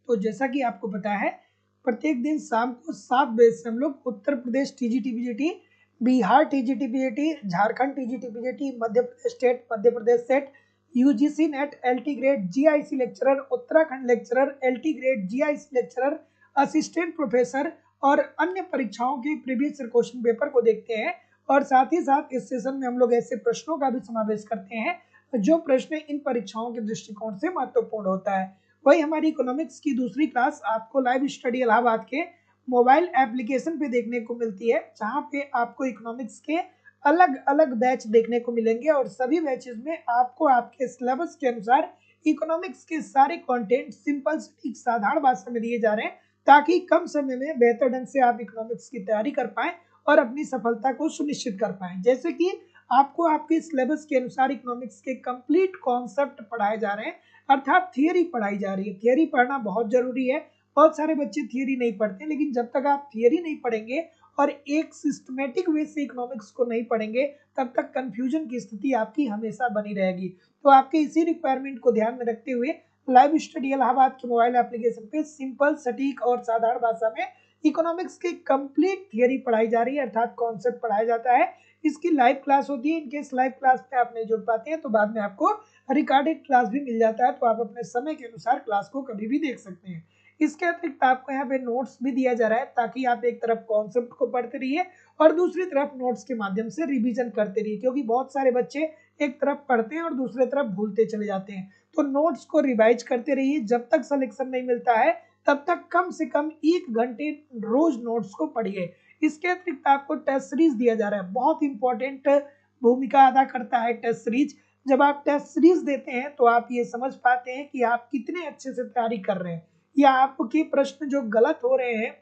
तो जैसा कि आपको पता है, प्रत्येक दिन शाम को 7 बजे से हम लोग Uttar Pradesh TGT PGT, Bihar TGT PGT, Jharkhand TGT PGT, Madhya Pradesh SET, UGC NET, LT grade, GIC lecturer, Uttarakhand lecturer, LT grade, GIC lecturer, assistant professor और अन्य परीक्षाओं के प्रीवियस क्वेश्चन पेपर को देखते हैं। और साथ ही साथ इस सेशन में हम लोग ऐसे प्रश्नों का भी समावेश करते हैं जो प्रश्न इन परीक्षाओं के दृष्टिकोण से महत्वपूर्ण होता है। वही हमारी इकोनॉमिक्स की दूसरी क्लास आपको लाइव स्टडी इलाहाबाद के मोबाइल एप्लीकेशन पे देखने को मिलती है, जहां पे आपको इकोनॉमिक्स के अलग अलग बैच देखने को मिलेंगे और सभी बैचेस में आपको आपके सिलेबस के अनुसार इकोनॉमिक्स के सारे कंटेंट सिंपल सटीक साधारण भाषा में दिए जा रहे हैं, ताकि कम समय में बेहतर ढंग से आप इकोनॉमिक्स की तैयारी कर पाएं और अपनी सफलता को सुनिश्चित कर पाएं। जैसे कि आपको आपके सिलेबस के अनुसार इकोनॉमिक्स के कंप्लीट कॉन्सेप्ट पढ़ाए जा रहे हैं, अर्थात थियरी पढ़ाई जा रही है। थियरी पढ़ना बहुत जरूरी है। बहुत सारे बच्चे थियरी नहीं पढ़ते, लेकिन जब तक आप थियरी नहीं पढ़ेंगे और एक सिस्टमेटिक वे से इकोनॉमिक्स को नहीं पढ़ेंगे, तब तक कंफ्यूजन की स्थिति आपकी हमेशा बनी रहेगी। तो आपके इसी रिक्वायरमेंट को ध्यान में रखते हुए लाइव स्टडी इलाहाबाद के मोबाइल एप्लीकेशन पे सिंपल सटीक और साधारण भाषा में इकोनॉमिक्स की कंप्लीट थियरी पढ़ाई जा रही है, अर्थात कॉन्सेप्ट पढ़ाया जाता है। इसकी लाइव क्लास होती है। इनकेस लाइव क्लास में आप नहीं जुड़ पाते हैं तो बाद में आपको रिकॉर्डेड क्लास भी मिल जाता है, तो आप अपने समय के अनुसार क्लास को कभी भी देख सकते हैं। इसके अतिरिक्त आपको यहाँ पे नोट्स भी दिया जा रहा है, ताकि आप एक तरफ कॉन्सेप्ट को पढ़ते रहिए और दूसरी तरफ नोट्स के माध्यम से रिवीजन करते रहिए, क्योंकि बहुत सारे बच्चे एक तरफ पढ़ते हैं और दूसरे तरफ भूलते चले जाते हैं। तो नोट्स को रिवाइज करते रहिए। जब तक सिलेक्शन नहीं मिलता है तब तक कम से कम 1 घंटे रोज नोट्स को पढ़िए। इसके अतिरिक्त आपको टेस्ट सीरीज दिया जा रहा है, बहुत इंपॉर्टेंट भूमिका अदा करता है टेस्ट सीरीज। जब आप टेस्ट सीरीज देते हैं तो आप ये समझ पाते हैं कि आप कितने अच्छे से तैयारी कर रहे हैं, या आपके प्रश्न जो गलत हो रहे हैं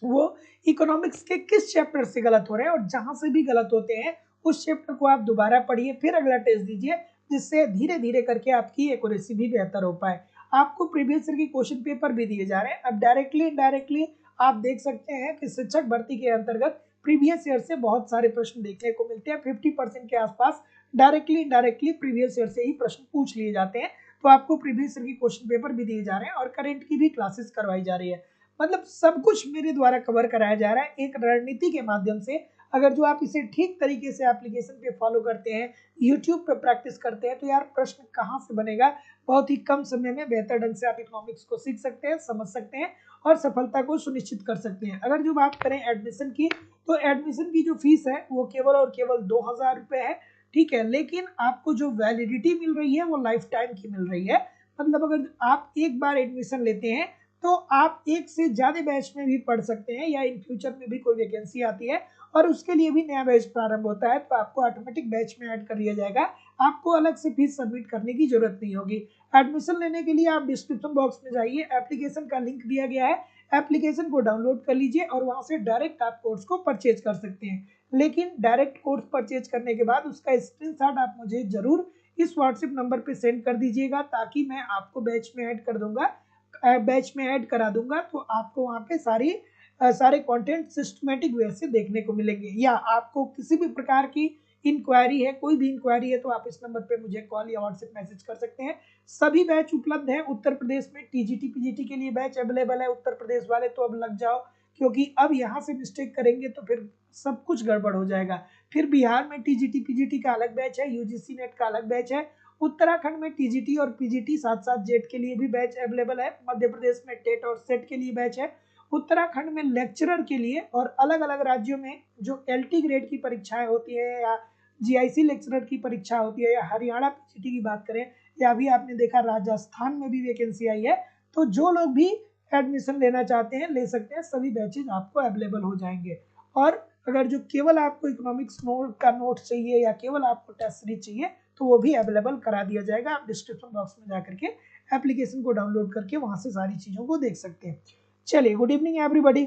वो इकोनॉमिक्स के किस चैप्टर से गलत हो रहे हैं, और जहां से भी गलत होते हैं उस चैप्टर को आप दोबारा पढ़िए, फिर अगला टेस्ट दीजिए, जिससे धीरे धीरे करके आपकी एक्यूरेसी भी बेहतर हो पाए। आपको प्रीवियस ईयर के क्वेश्चन पेपर भी दिए जा रहे हैं। अब डायरेक्टली इनडायरेक्टली आप देख सकते हैं कि शिक्षक भर्ती के अंतर्गत प्रीवियस ईयर से बहुत सारे प्रश्न देखने को मिलते हैं। 50% के आसपास डायरेक्टली इनडायरेक्टली प्रीवियस ईयर से ही प्रश्न पूछ लिए जाते हैं। तो आपको प्रीवियस ईयर के क्वेश्चन पेपर भी दिए जा रहे हैं और करेंट की भी क्लासेस करवाई जा रही है। मतलब सब कुछ मेरे द्वारा कवर कराया जा रहा है एक रणनीति के माध्यम से। अगर जो आप इसे ठीक तरीके से एप्लीकेशन पे फॉलो करते हैं, यूट्यूब पे प्रैक्टिस करते हैं, तो यार प्रश्न कहाँ से बनेगा। बहुत ही कम समय में बेहतर ढंग से आप इकोनॉमिक्स को सीख सकते हैं, समझ सकते हैं और सफलता को सुनिश्चित कर सकते हैं। अगर जो बात करें एडमिशन की, तो एडमिशन की जो फीस है वो केवल और केवल 2000 रुपये है, ठीक है। लेकिन आपको जो वैलिडिटी मिल रही है वो लाइफ टाइम की मिल रही है। मतलब अगर आप एक बार एडमिशन लेते हैं तो आप एक से ज्यादा बैच में भी पढ़ सकते हैं, या इन फ्यूचर में भी कोई वैकेंसी आती है और उसके लिए भी नया बैच प्रारंभ होता है तो आपको ऑटोमेटिक बैच में ऐड कर लिया जाएगा। आपको अलग से फीस सबमिट करने की जरूरत नहीं होगी। एडमिशन लेने के लिए आप डिस्क्रिप्शन बॉक्स में जाइए, एप्लीकेशन का लिंक दिया गया है, एप्लीकेशन को डाउनलोड कर लीजिए और वहां से डायरेक्ट आप कोर्स को परचेज कर सकते हैं। लेकिन डायरेक्ट कोर्स परचेज करने के बाद उसका स्क्रीनशॉट आप मुझे जरूर इस व्हाट्सएप नंबर पे सेंड कर दीजिएगा, ताकि मैं आपको बैच में ऐड कर दूंगा, बैच में ऐड करा दूंगा। तो आपको वहां पे सारे कंटेंट सिस्टमेटिक वे से देखने को मिलेंगे। या आपको किसी भी प्रकार की इंक्वायरी है, कोई भी इंक्वायरी है, तो आप इस नंबर पे मुझे कॉल या व्हाट्सएप मैसेज कर सकते हैं। सभी बैच उपलब्ध है उत्तर प्रदेश में। टीजीटी पीजीटी के लिए बैच अवेलेबल है। उत्तर प्रदेश वाले तो अब लग जाओ, क्योंकि अब यहाँ से मिस्टेक करेंगे तो फिर सब कुछ गड़बड़ हो जाएगा। फिर बिहार में टीजीटी पीजीटी का अलग बैच है, यूजीसी नेट का अलग बैच है। उत्तराखंड में टीजीटी और पीजीटी साथ साथ जेट के लिए भी बैच अवेलेबल है। मध्य प्रदेश में टेट और सेट के लिए बैच है। उत्तराखंड में लेक्चरर के लिए, और अलग अलग राज्यों में जो एलटी ग्रेड की परीक्षाएं होती है या जीआईसी लेक्चरर की परीक्षा होती है, या हरियाणा पीजीटी की बात करें, या अभी आपने देखा राजस्थान में भी वैकेंसी आई है। तो जो लोग भी एडमिशन लेना चाहते हैं ले सकते हैं, सभी बैचेज आपको अवेलेबल हो जाएंगे। और अगर जो केवल आपको इकोनॉमिक्स नोट का नोट चाहिए या केवल आपको टेस्ट सीरीज चाहिए तो वो भी अवेलेबल करा दिया जाएगा। आप डिस्क्रिप्शन बॉक्स में जाकर के एप्लीकेशन को डाउनलोड करके वहां से सारी चीजों को देख सकते हैं। चलिए, गुड इवनिंग एवरीबॉडी।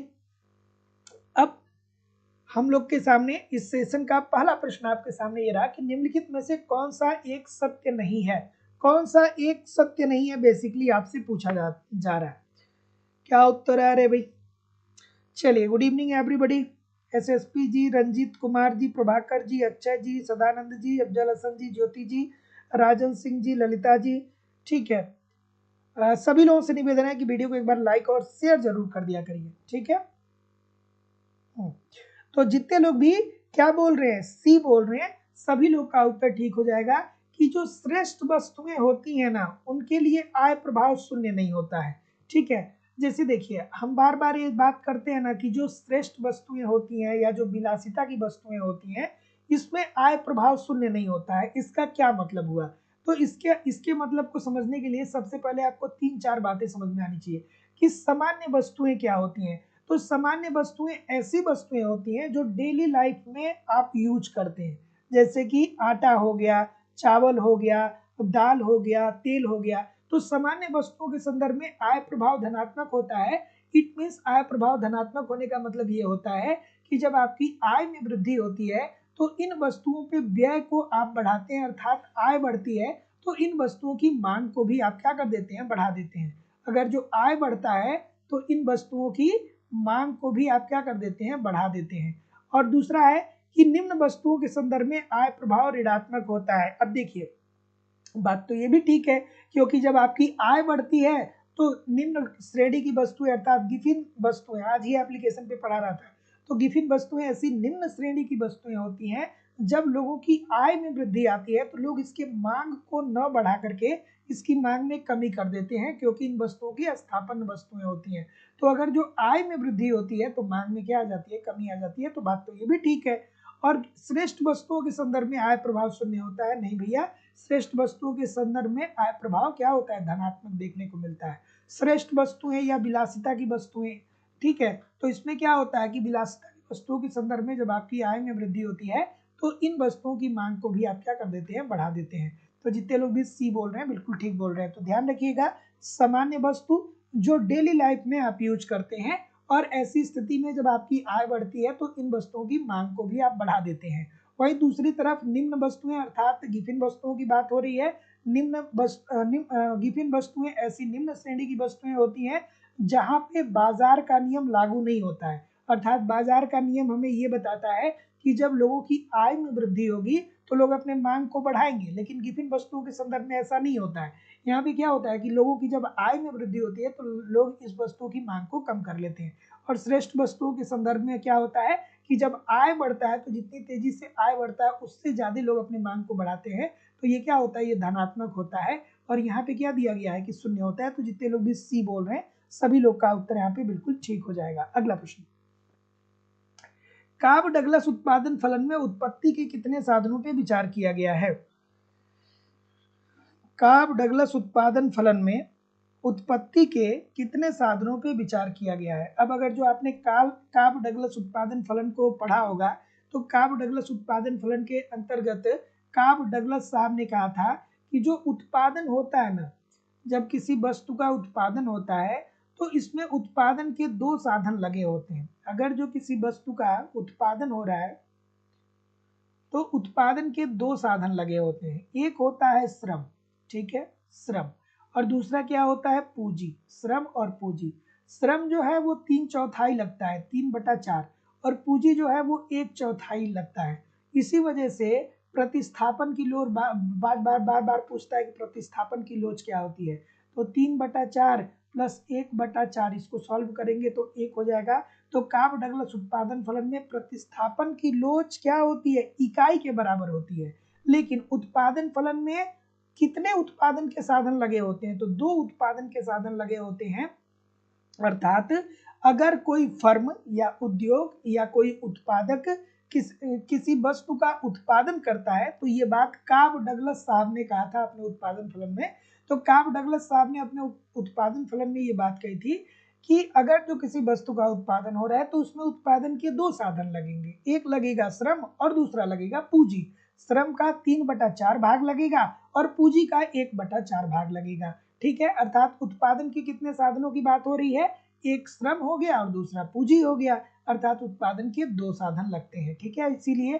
अब हम लोग के सामने इस सेशन का पहला प्रश्न आपके सामने ये रहा कि निम्नलिखित में से कौन सा एक सत्य नहीं है। कौन सा एक सत्य नहीं है बेसिकली आपसे पूछा जा रहा है। क्या उत्तर है? अरे भाई चलिए, गुड इवनिंग एवरीबॉडी। एसएसपी जी, रंजीत कुमार जी, प्रभाकर जी, अक्षय जी, सदानंद जी, अफजल हसन जी, ज्योति जी, राजन सिंह जी, ललिता जी, ठीक है। सभी लोगों से निवेदन है कि वीडियो को एक बार लाइक और शेयर जरूर कर दिया करिए, ठीक है। तो जितने लोग भी क्या बोल रहे हैं, सी बोल रहे हैं, सभी लोग का उत्तर ठीक हो जाएगा कि जो श्रेष्ठ वस्तुएं होती हैं ना, उनके लिए आय प्रभाव शून्य नहीं होता है, ठीक है। जैसे देखिए, हम बार बार ये बात करते हैं ना कि जो श्रेष्ठ वस्तुएं होती हैं या जो विलासिता की वस्तुएं होती हैं, इसमें आय प्रभाव शून्य नहीं होता है। इसका क्या मतलब हुआ? तो इसके मतलब को समझने के लिए सबसे पहले आपको 3-4 बातें समझ में आनी चाहिए कि सामान्य वस्तुएं क्या होती हैं। तो सामान्य वस्तुएं ऐसी वस्तुएं होती हैं जो डेली लाइफ में आप यूज करते हैं, जैसे कि आटा हो गया, चावल हो गया, दाल हो गया, तेल हो गया। तो सामान्य वस्तुओं के संदर्भ में आय प्रभाव धनात्मक होता है। इट मीन्स आय प्रभाव धनात्मक होने का मतलब ये होता है कि जब आपकी आय में वृद्धि होती है तो इन वस्तुओं पे व्यय को आप बढ़ाते हैं, अर्थात आय बढ़ती है तो इन वस्तुओं की मांग को भी आप क्या कर देते हैं, बढ़ा देते हैं। अगर जो आय बढ़ता है तो इन वस्तुओं की मांग को भी आप क्या कर देते हैं, बढ़ा देते हैं। और दूसरा है कि निम्न वस्तुओं के संदर्भ में आय प्रभाव ऋणात्मक होता है। अब देखिए, बात तो ये भी ठीक है, क्योंकि जब आपकी आय बढ़ती है तो निम्न श्रेणी की वस्तुएं अर्थात गिफिन वस्तुएं, आज ही एप्लीकेशन पे पढ़ा रहा था, तो गिफिन वस्तुएं ऐसी निम्न श्रेणी की वस्तुएं होती हैं जब लोगों की आय में वृद्धि आती है तो लोग इसके मांग को न बढ़ा करके इसकी मांग में कमी कर देते हैं, क्योंकि इन वस्तुओं की स्थापन वस्तुएं होती हैं। तो अगर जो आय में वृद्धि होती है तो मांग में क्या आ जाती है, कमी आ जाती है। तो बात तो ये भी ठीक है। और श्रेष्ठ वस्तुओं के संदर्भ में आय प्रभाव शून्य होता है, नहीं भैया, श्रेष्ठ वस्तुओं के संदर्भ में आय प्रभाव क्या होता है, धनात्मक देखने को मिलता है। श्रेष्ठ वस्तुएं या विलासिता की वस्तुएं, ठीक है, तो इसमें क्या होता है कि विलासिता की वस्तुओं के संदर्भ में जब आपकी आय में वृद्धि होती है तो इन वस्तुओं की मांग को भी आप क्या कर देते हैं, बढ़ा देते हैं। तो जितने लोग भी सी बोल रहे हैं बिल्कुल ठीक बोल रहे हैं। तो ध्यान रखिएगा, सामान्य वस्तु जो डेली लाइफ में आप यूज करते हैं, और ऐसी स्थिति में जब आपकी आय बढ़ती है तो इन वस्तुओं की मांग को भी आप बढ़ा देते हैं। वहीं दूसरी तरफ निम्न वस्तुएं अर्थात गिफिन वस्तुओं की बात हो रही है। गिफिन वस्तुएं ऐसी निम्न श्रेणी की वस्तुएं होती हैं जहां पे बाजार का नियम लागू नहीं होता है, अर्थात बाजार का नियम हमें ये बताता है कि जब लोगों की आय में वृद्धि होगी तो लोग अपने मांग को बढ़ाएंगे, लेकिन गिफिन वस्तुओं के संदर्भ में ऐसा नहीं होता है। यहाँ पे क्या होता है कि लोगों की जब आय में वृद्धि होती है तो लोग इस वस्तु की मांग को कम कर लेते हैं। और श्रेष्ठ वस्तुओं के संदर्भ में क्या होता है कि जब आय बढ़ता है तो जितनी तेजी से आय बढ़ता है उससे ज्यादा लोग अपनी मांग को बढ़ाते हैं। तो ये क्या होता है, ये धनात्मक होता है। और यहाँ पे क्या दिया गया है कि शून्य होता है। तो जितने लोग भी सी बोल रहे हैं सभी लोग का उत्तर यहाँ पे बिल्कुल ठीक हो जाएगा। अगला प्रश्न, काब डगलस उत्पादन फलन में उत्पत्ति के कितने साधनों पे विचार किया गया है? काब डगलस उत्पादन फलन में उत्पत्ति के कितने साधनों पे विचार किया गया है? अब अगर जो आपने काब डगलस उत्पादन फलन को पढ़ा होगा तो काब डगलस उत्पादन फलन के अंतर्गत काब डगलस साहब ने कहा था कि जो उत्पादन होता है ना, जब किसी वस्तु का उत्पादन होता है तो इसमें उत्पादन के दो साधन लगे होते हैं। अगर जो किसी वस्तु का उत्पादन हो रहा है तो उत्पादन के दो साधन लगे होते हैं, एक होता है श्रम, ठीक है, श्रम, और दूसरा क्या होता है, पूंजी। श्रम और पूंजी, श्रम जो है वो 3/4 लगता है, 3/4, और पूंजी जो है वो 1/4 लगता है। इसी वजह से प्रतिस्थापन की लोच बार बार बार बार पूछता है कि प्रतिस्थापन की लोच क्या होती है। तो 3/4 प्लस 1/4, इसको सॉल्व करेंगे तो 1 हो जाएगा। तो काब डगलस उत्पादन फलन में प्रतिस्थापन की लोच क्या होती है, इकाई के बराबर होती है। लेकिन उत्पादन फलन में कितने उत्पादन के साधन लगे होते हैं? तो 2 उत्पादन के साधन लगे होते हैं। अर्थात अगर कोई फर्म या उद्योग या कोई उत्पादक किसी वस्तु का उत्पादन करता है, तो ये बात काब डगलस साहब ने कहा था अपने उत्पादन फलन में। तो काब डगलस साहब ने अपने उत्पादन फलन में ये बात कही थी कि अगर जो किसी वस्तु का उत्पादन हो रहा है तो उसमें उत्पादन के दो साधन लगेंगे, एक लगेगा श्रम और दूसरा लगेगा पूंजी। श्रम का 3/4 भाग लगेगा और पूंजी का 1/4 भाग लगेगा, ठीक है। अर्थात उत्पादन के कितने साधनों की बात हो रही है, एक श्रम हो गया और दूसरा पूंजी हो गया, अर्थात उत्पादन के दो साधन लगते हैं, ठीक है। इसीलिए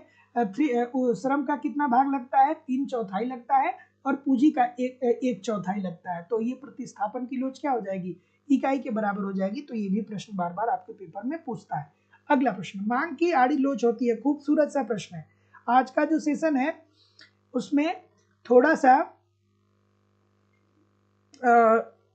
श्रम का कितना भाग लगता है, 3/4 लगता है, और पूंजी का 1/4 लगता है। तो ये प्रतिस्थापन की लोच क्या हो जाएगी, इकाई के बराबर हो जाएगी। तो ये भी प्रश्न बार बार आपके पेपर में पूछता है। अगला प्रश्न, मांग की आड़ी लोच होती है, खूबसूरत सा प्रश्न है। आज का जो सेशन है उसमें थोड़ा सा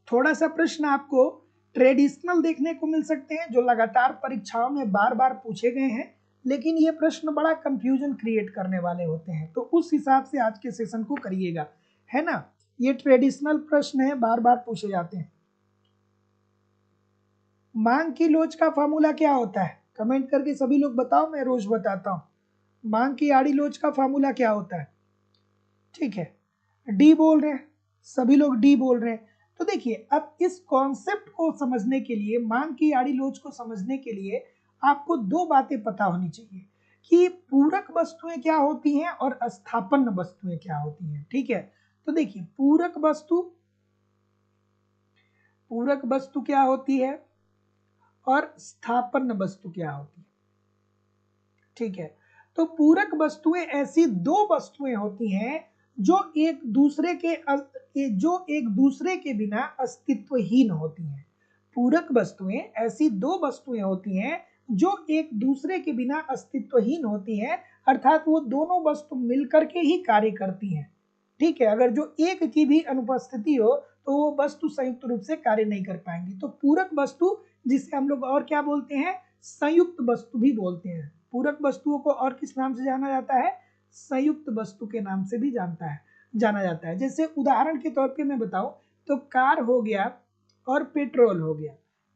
थोड़ा सा प्रश्न आपको ट्रेडिशनल देखने को मिल सकते हैं जो लगातार परीक्षाओं में बार बार पूछे गए हैं, लेकिन ये प्रश्न बड़ा कंफ्यूजन क्रिएट करने वाले होते हैं, तो उस हिसाब से आज के सेशन को करिएगा, है ना। ये ट्रेडिशनल प्रश्न है, बार बार पूछे जाते हैं। मांग की लोच का फॉर्मूला क्या होता है? कमेंट करके सभी लोग बताओ, मैं रोज बताता हूं। मांग की आड़ी लोच का फॉर्मूला क्या होता है? ठीक है, डी बोल रहे हैं, सभी लोग डी बोल रहे हैं। तो देखिए, अब इस कॉन्सेप्ट को समझने के लिए, मांग की आड़ी लोच को समझने के लिए आपको दो बातें पता होनी चाहिए कि पूरक वस्तुएं क्या होती हैं और स्थापन्न वस्तुएं क्या होती हैं। ठीक है, तो देखिए, पूरक वस्तु क्या होती है और स्थापन्न वस्तु क्या होती है। ठीक है, तो पूरक वस्तुएं ऐसी दो वस्तुएं होती हैं जो एक दूसरे के बिना अस्तित्वहीन होती हैं। पूरक वस्तुएं ऐसी दो वस्तुएं होती हैं जो एक दूसरे के बिना अस्तित्वहीन होती हैं, अर्थात वो दोनों वस्तु मिलकर के ही कार्य करती हैं। ठीक है, अगर जो एक की भी अनुपस्थिति हो तो वो वस्तु संयुक्त रूप से कार्य नहीं कर पाएंगी। तो पूरक वस्तु, जिसे हम लोग और क्या बोलते हैं, संयुक्त वस्तु भी बोलते हैं। पूरक वस्तुओं को और किस नाम से जाना जाता है? संयुक्त वस्तु के नाम से भी जाना जाता है। जैसे उदाहरण के तौर पे मैं बताऊं तो कार हो गया और पेट्रोल हो गया,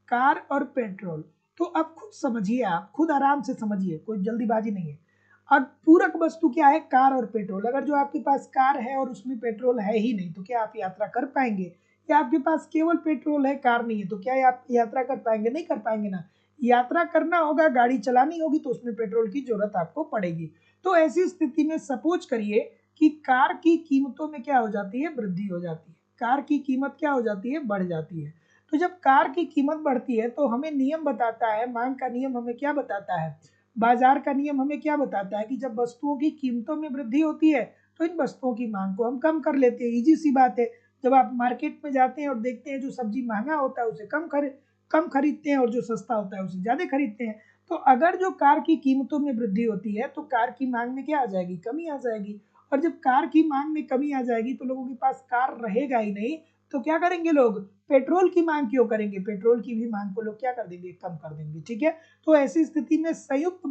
कार और पेट्रोल। तो अब खुद समझिए, आप खुद आराम से समझिए, कोई जल्दीबाजी नहीं है। अब पूरक वस्तु क्या है? कार और पेट्रोल। अगर जो आपके पास कार है और उसमें पेट्रोल है ही नहीं तो क्या आप यात्रा कर पाएंगे? या आपके पास केवल पेट्रोल है, कार नहीं है, तो क्या आप यात्रा कर पाएंगे? नहीं कर पाएंगे ना। यात्रा करना होगा, गाड़ी चलानी होगी, तो उसमें पेट्रोल की जरूरत आपको पड़ेगी। तो ऐसी स्थिति में सपोज करिए कि कार की कीमतों में क्या हो जाती है? वृद्धि हो जाती है। कार की कीमत क्या हो जाती है? बढ़ जाती है। तो जब कार की कीमत बढ़ती है तो हमें नियम बताता है, मांग का नियम हमें क्या बताता है, बाजार का नियम हमें क्या बताता है कि जब वस्तुओं की कीमतों में वृद्धि होती है तो इन वस्तुओं की मांग को हम कम कर लेते हैं। इजी सी बात है। जब आप मार्केट में जाते हैं और देखते हैं जो सब्जी महंगा होता है उसे कम खरीदते हैं और जो सस्ता होता है उसे ज्यादा खरीदते हैं। तो अगर जो कार की कीमतों में वृद्धि होती है तो कार की मांग में क्या आ जाएगी? कमी आ जाएगी। और जब कार की मांग में कमी आ जाएगी तो लोगों के पास कार रहेगा ही नहीं, तो क्या करेंगे लोग? पेट्रोल की मांग क्यों करेंगे? पेट्रोल की भी मांग को लोग क्या कर देंगे? कम कर देंगे। ठीक है, तो ऐसी स्थिति में संयुक्त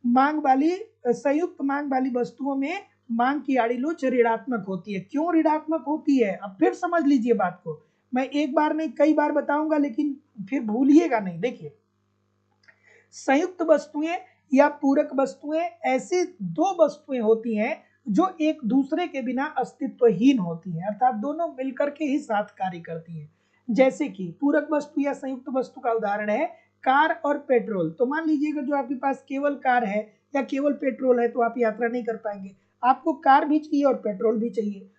मांग वाली वस्तुओं में मांग की आड़ी लोच ऋणात्मक होती है। क्यों ऋणात्मक होती है? अब फिर समझ लीजिए बात को, मैं एक बार नहीं कई बार बताऊंगा, लेकिन फिर भूलिएगा नहीं। देखिए, संयुक्त वस्तुएं या पूरक वस्तुएं ऐसी दो वस्तुएं होती हैं जो एक दूसरे के बिना अस्तित्वहीन होती हैं, अर्थात दोनों मिलकर के ही साथ कार्य करती हैं। जैसे कि पूरक वस्तु या संयुक्त वस्तु का उदाहरण है कार और पेट्रोल। तो मान लीजिए अगर जो आपके पास केवल कार है या केवल पेट्रोल है तो आप यात्रा नहीं कर पाएंगे, आपको कार भी चाहिए और पेट्रोल भी चाहिए।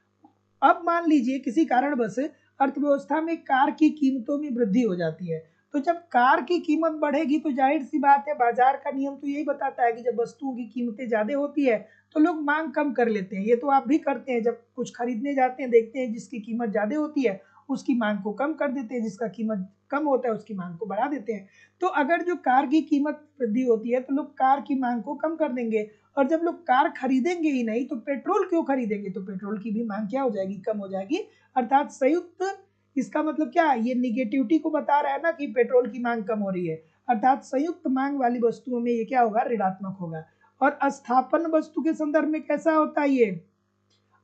अब मान लीजिए किसी कारणवश अर्थव्यवस्था में कार की कीमतों में वृद्धि हो जाती है, तो जब कार की कीमत बढ़ेगी तो जाहिर सी बात है, बाजार का नियम तो यही बताता है कि जब वस्तुओं की कीमतें ज्यादा होती है तो लोग मांग कम कर लेते हैं। ये तो आप भी करते हैं, जब कुछ खरीदने जाते हैं देखते हैं जिसकी कीमत ज्यादा होती है उसकी मांग को कम कर देते हैं, जिसका कीमत कम होता है उसकी मांग को बढ़ा देते हैं। तो अगर जो कार की कीमत वृद्धि होती है तो लोग कार की मांग को कम कर देंगे, और जब लोग कार खरीदेंगे ही नहीं तो पेट्रोल क्यों खरीदेंगे? तो पेट्रोल की भी मांग क्या हो जाएगी? कम हो जाएगी। अर्थात संयुक्त, इसका मतलब क्या है? ये निगेटिविटी को बता रहा है ना कि पेट्रोल की मांग कम हो रही है, अर्थात संयुक्त मांग वाली वस्तुओं में ये क्या होगा? ऋणात्मक होगा। और स्थापन वस्तु के संदर्भ में कैसा होता है ये?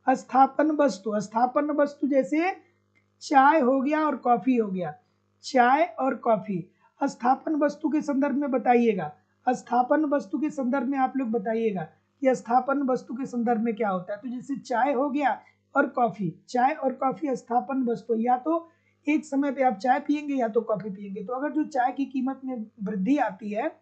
स्थापन वस्तु जैसे चाय हो गया और कॉफी हो गया, चाय और कॉफी स्थापन वस्तु के संदर्भ में बताइएगा। स्थापन वस्तु के संदर्भ में आप लोग बताइएगा कि स्थापन वस्तु के संदर्भ में क्या होता है। तो जैसे चाय हो गया और कॉफी, चाय और कॉफी स्थापन वस्तु, या तो एक समय पे आप चाय पियेंगे या तो कॉफी पियेंगे। तो अगर जो चाय की कीमत में वृद्धि आती है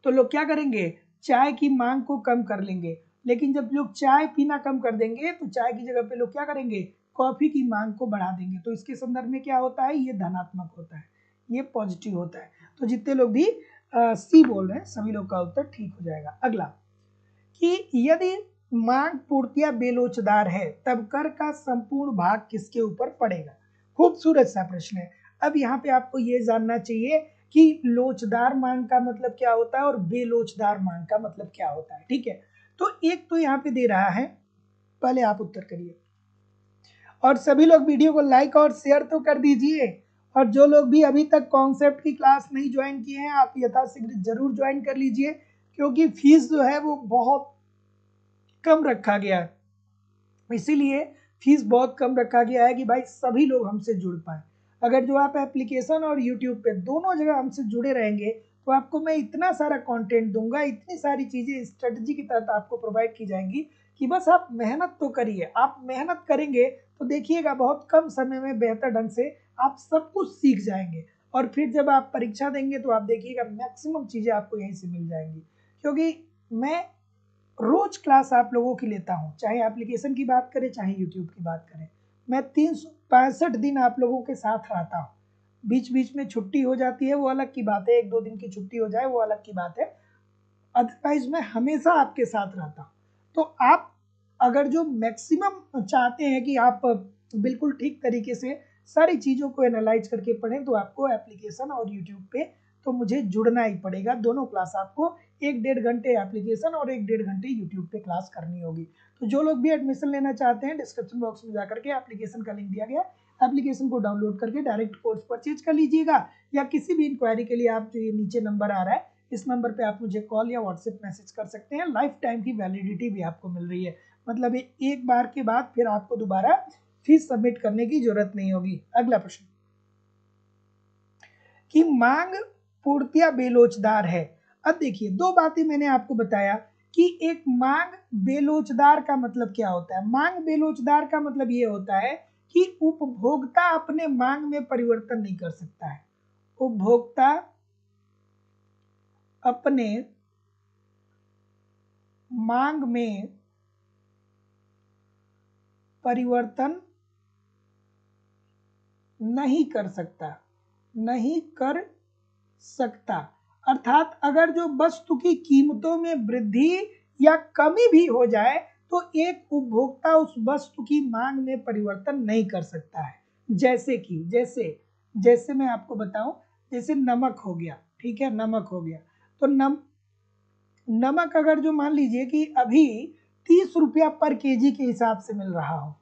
तो लोग क्या करेंगे? चाय की मांग को कम कर लेंगे। लेकिन जब लोग चाय पीना कम कर देंगे तो चाय की जगह पे लोग क्या करेंगे? कॉफी की मांग को बढ़ा देंगे। तो इसके संदर्भ में क्या होता है? ये धनात्मक होता है, ये पॉजिटिव होता है। तो जितने लोग भी सी बोल रहे हैं सभी लोग का उत्तर ठीक हो जाएगा। अगला, कि यदि मांग पूर्तियां बेलोचदार है तब कर का संपूर्ण भाग किसके ऊपर पड़ेगा? खूबसूरत सा प्रश्न है। अब यहाँ पे आपको ये जानना चाहिए कि लोचदार मांग का मतलब क्या होता है और बेलोचदार मांग का मतलब क्या होता है। ठीक है, तो एक तो यहाँ पे दे रहा है, पहले आप उत्तर करिए। और सभी लोग वीडियो को लाइक और शेयर तो कर दीजिए। और जो लोग भी अभी तक कॉन्सेप्ट की क्लास नहीं ज्वाइन किए हैं, आप यथाशीघ्र जरूर ज्वाइन कर लीजिए, क्योंकि फीस जो है वो बहुत कम रखा गया है। इसीलिए फीस बहुत कम रखा गया है कि भाई सभी लोग हमसे जुड़ पाए। अगर जो आप एप्लीकेशन और यूट्यूब पे दोनों जगह हमसे जुड़े रहेंगे तो आपको मैं इतना सारा कंटेंट दूंगा, इतनी सारी चीज़ें स्ट्रेटजी के तहत आपको प्रोवाइड की जाएंगी कि बस आप मेहनत तो करिए। आप मेहनत करेंगे तो देखिएगा बहुत कम समय में बेहतर ढंग से आप सब कुछ सीख जाएंगे। और फिर जब आप परीक्षा देंगे तो आप देखिएगा मैक्सिमम चीज़ें आपको यहीं से मिल जाएंगी। क्योंकि मैं रोज क्लास आप लोगों की लेता हूँ, चाहे एप्लीकेशन की बात करें चाहे यूट्यूब की बात करें। मैं 365 दिन आप लोगों के साथ रहता हूँ। बीच बीच में छुट्टी हो जाती है वो अलग की बात है, 1-2 दिन की छुट्टी हो जाए वो अलग की बात है, अदरवाइज मैं हमेशा आपके साथ रहता हूँ। तो आप अगर जो मैक्सिमम चाहते हैं कि आप बिल्कुल ठीक तरीके से सारी चीज़ों को एनालाइज करके पढ़ें, तो आपको एप्लीकेशन और यूट्यूब पे तो मुझे जुड़ना ही पड़ेगा। दोनों क्लास आपको 1-1.5 घंटे एप्लीकेशन और 1-1.5 घंटे यूट्यूब पे क्लास करनी होगी। तो जो लोग भी एडमिशन लेना चाहते हैं, डिस्क्रिप्शन बॉक्स में जाकर के एप्लीकेशन का लिंक दिया गया, एप्लीकेशन को डाउनलोड करके डायरेक्ट कोर्स परचेज कर लीजिएगा। या किसी भी इंक्वायरी के लिए आप जो ये नीचे नंबर आ रहा है इस नंबर पे आप मुझे कॉल या व्हाट्सएप मैसेज कर सकते हैं। लाइफ टाइम की वैलिडिटी भी आपको मिल रही है, मतलब एक बार के बाद फिर आपको दोबारा फीस सबमिट करने की जरूरत नहीं होगी। अगला प्रश्न कि मांग पूर्तिया बेलोचदार है। अब देखिए दो बातें मैंने आपको बताया कि एक मांग बेलोचदार का मतलब क्या होता है। मांग बेलोचदार का मतलब ये होता है कि उपभोक्ता अपने मांग में परिवर्तन नहीं कर सकता है। उपभोक्ता अपने मांग में परिवर्तन नहीं कर सकता। अर्थात अगर जो वस्तु की कीमतों में वृद्धि या कमी भी हो जाए तो एक उपभोक्ता उस वस्तु की मांग में परिवर्तन नहीं कर सकता है। जैसे कि जैसे मैं आपको बताऊं, जैसे नमक हो गया, ठीक है, नमक हो गया तो नमक अगर जो मान लीजिए कि अभी 30 रुपया पर केजी के हिसाब से मिल रहा हो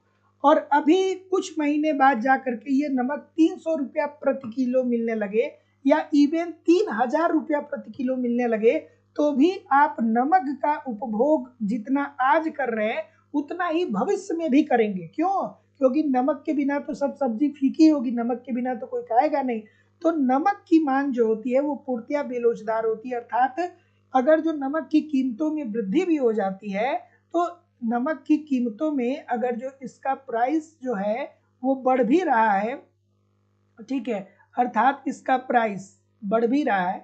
और अभी कुछ महीने बाद जा करके ये नमक 300 रुपया प्रति किलो मिलने लगे या इवन 3000 रुपया प्रति किलो मिलने लगे, तो भी आप नमक का उपभोग जितना आज कर रहे हैं उतना ही भविष्य में भी करेंगे। क्यों? क्योंकि नमक के बिना तो सब सब्जी फीकी होगी, नमक के बिना तो कोई खाएगा नहीं। तो नमक की मांग जो होती है वो पूर्तिया बेलोचदार होती है। अर्थात अगर जो नमक की कीमतों में वृद्धि भी हो जाती है तो नमक की कीमतों में अगर जो इसका प्राइस जो है वो बढ़ भी रहा है, ठीक है, अर्थात इसका प्राइस बढ़ भी रहा है,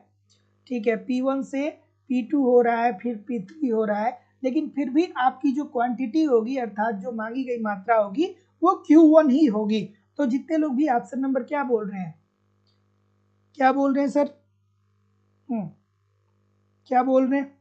ठीक है, P1 से P2 हो रहा है, फिर P3 हो रहा है, लेकिन फिर भी आपकी जो क्वांटिटी होगी अर्थात जो मांगी गई मात्रा होगी वो Q1 ही होगी। तो जितने लोग भी ऑप्शन नंबर क्या बोल रहे हैं, क्या बोल रहे हैं सर? क्या बोल रहे हैं?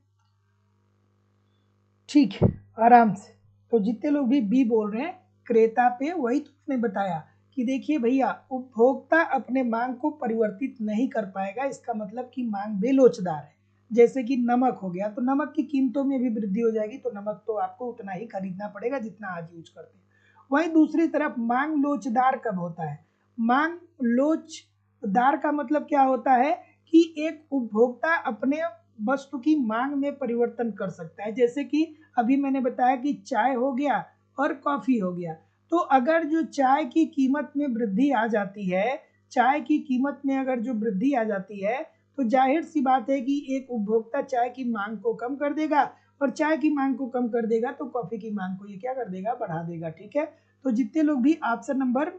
ठीक है, आराम से। तो जितने लोग भी बी बोल रहे हैं क्रेता पे, वही तो मैंने बताया कि देखिए भैया उपभोक्ता अपने मांग को परिवर्तित नहीं कर पाएगा, इसका मतलब कि मांग बेलोचदार है। जैसे कि नमक हो गया तो नमक की कीमतों में भी वृद्धि हो जाएगी, तो नमक तो आपको उतना ही खरीदना पड़ेगा जितना आज यूज करते हैं। वहीं दूसरी तरफ मांग लोचदार कब होता है? मांग लोचदार का मतलब क्या होता है कि एक उपभोक्ता अपने वस्तु की मांग में परिवर्तन कर सकता है। जैसे कि अभी मैंने बताया कि चाय हो गया और कॉफी हो गया, तो अगर जो चाय की कीमत में वृद्धि आ जाती है, चाय की कीमत में अगर जो वृद्धि आ जाती है तो जाहिर सी बात है कि एक उपभोक्ता चाय की मांग को कम कर देगा, और चाय की मांग को कम कर देगा तो कॉफी की मांग को ये क्या कर देगा, बढ़ा देगा। ठीक है, तो जितने लोग भी ऑप्शन नंबर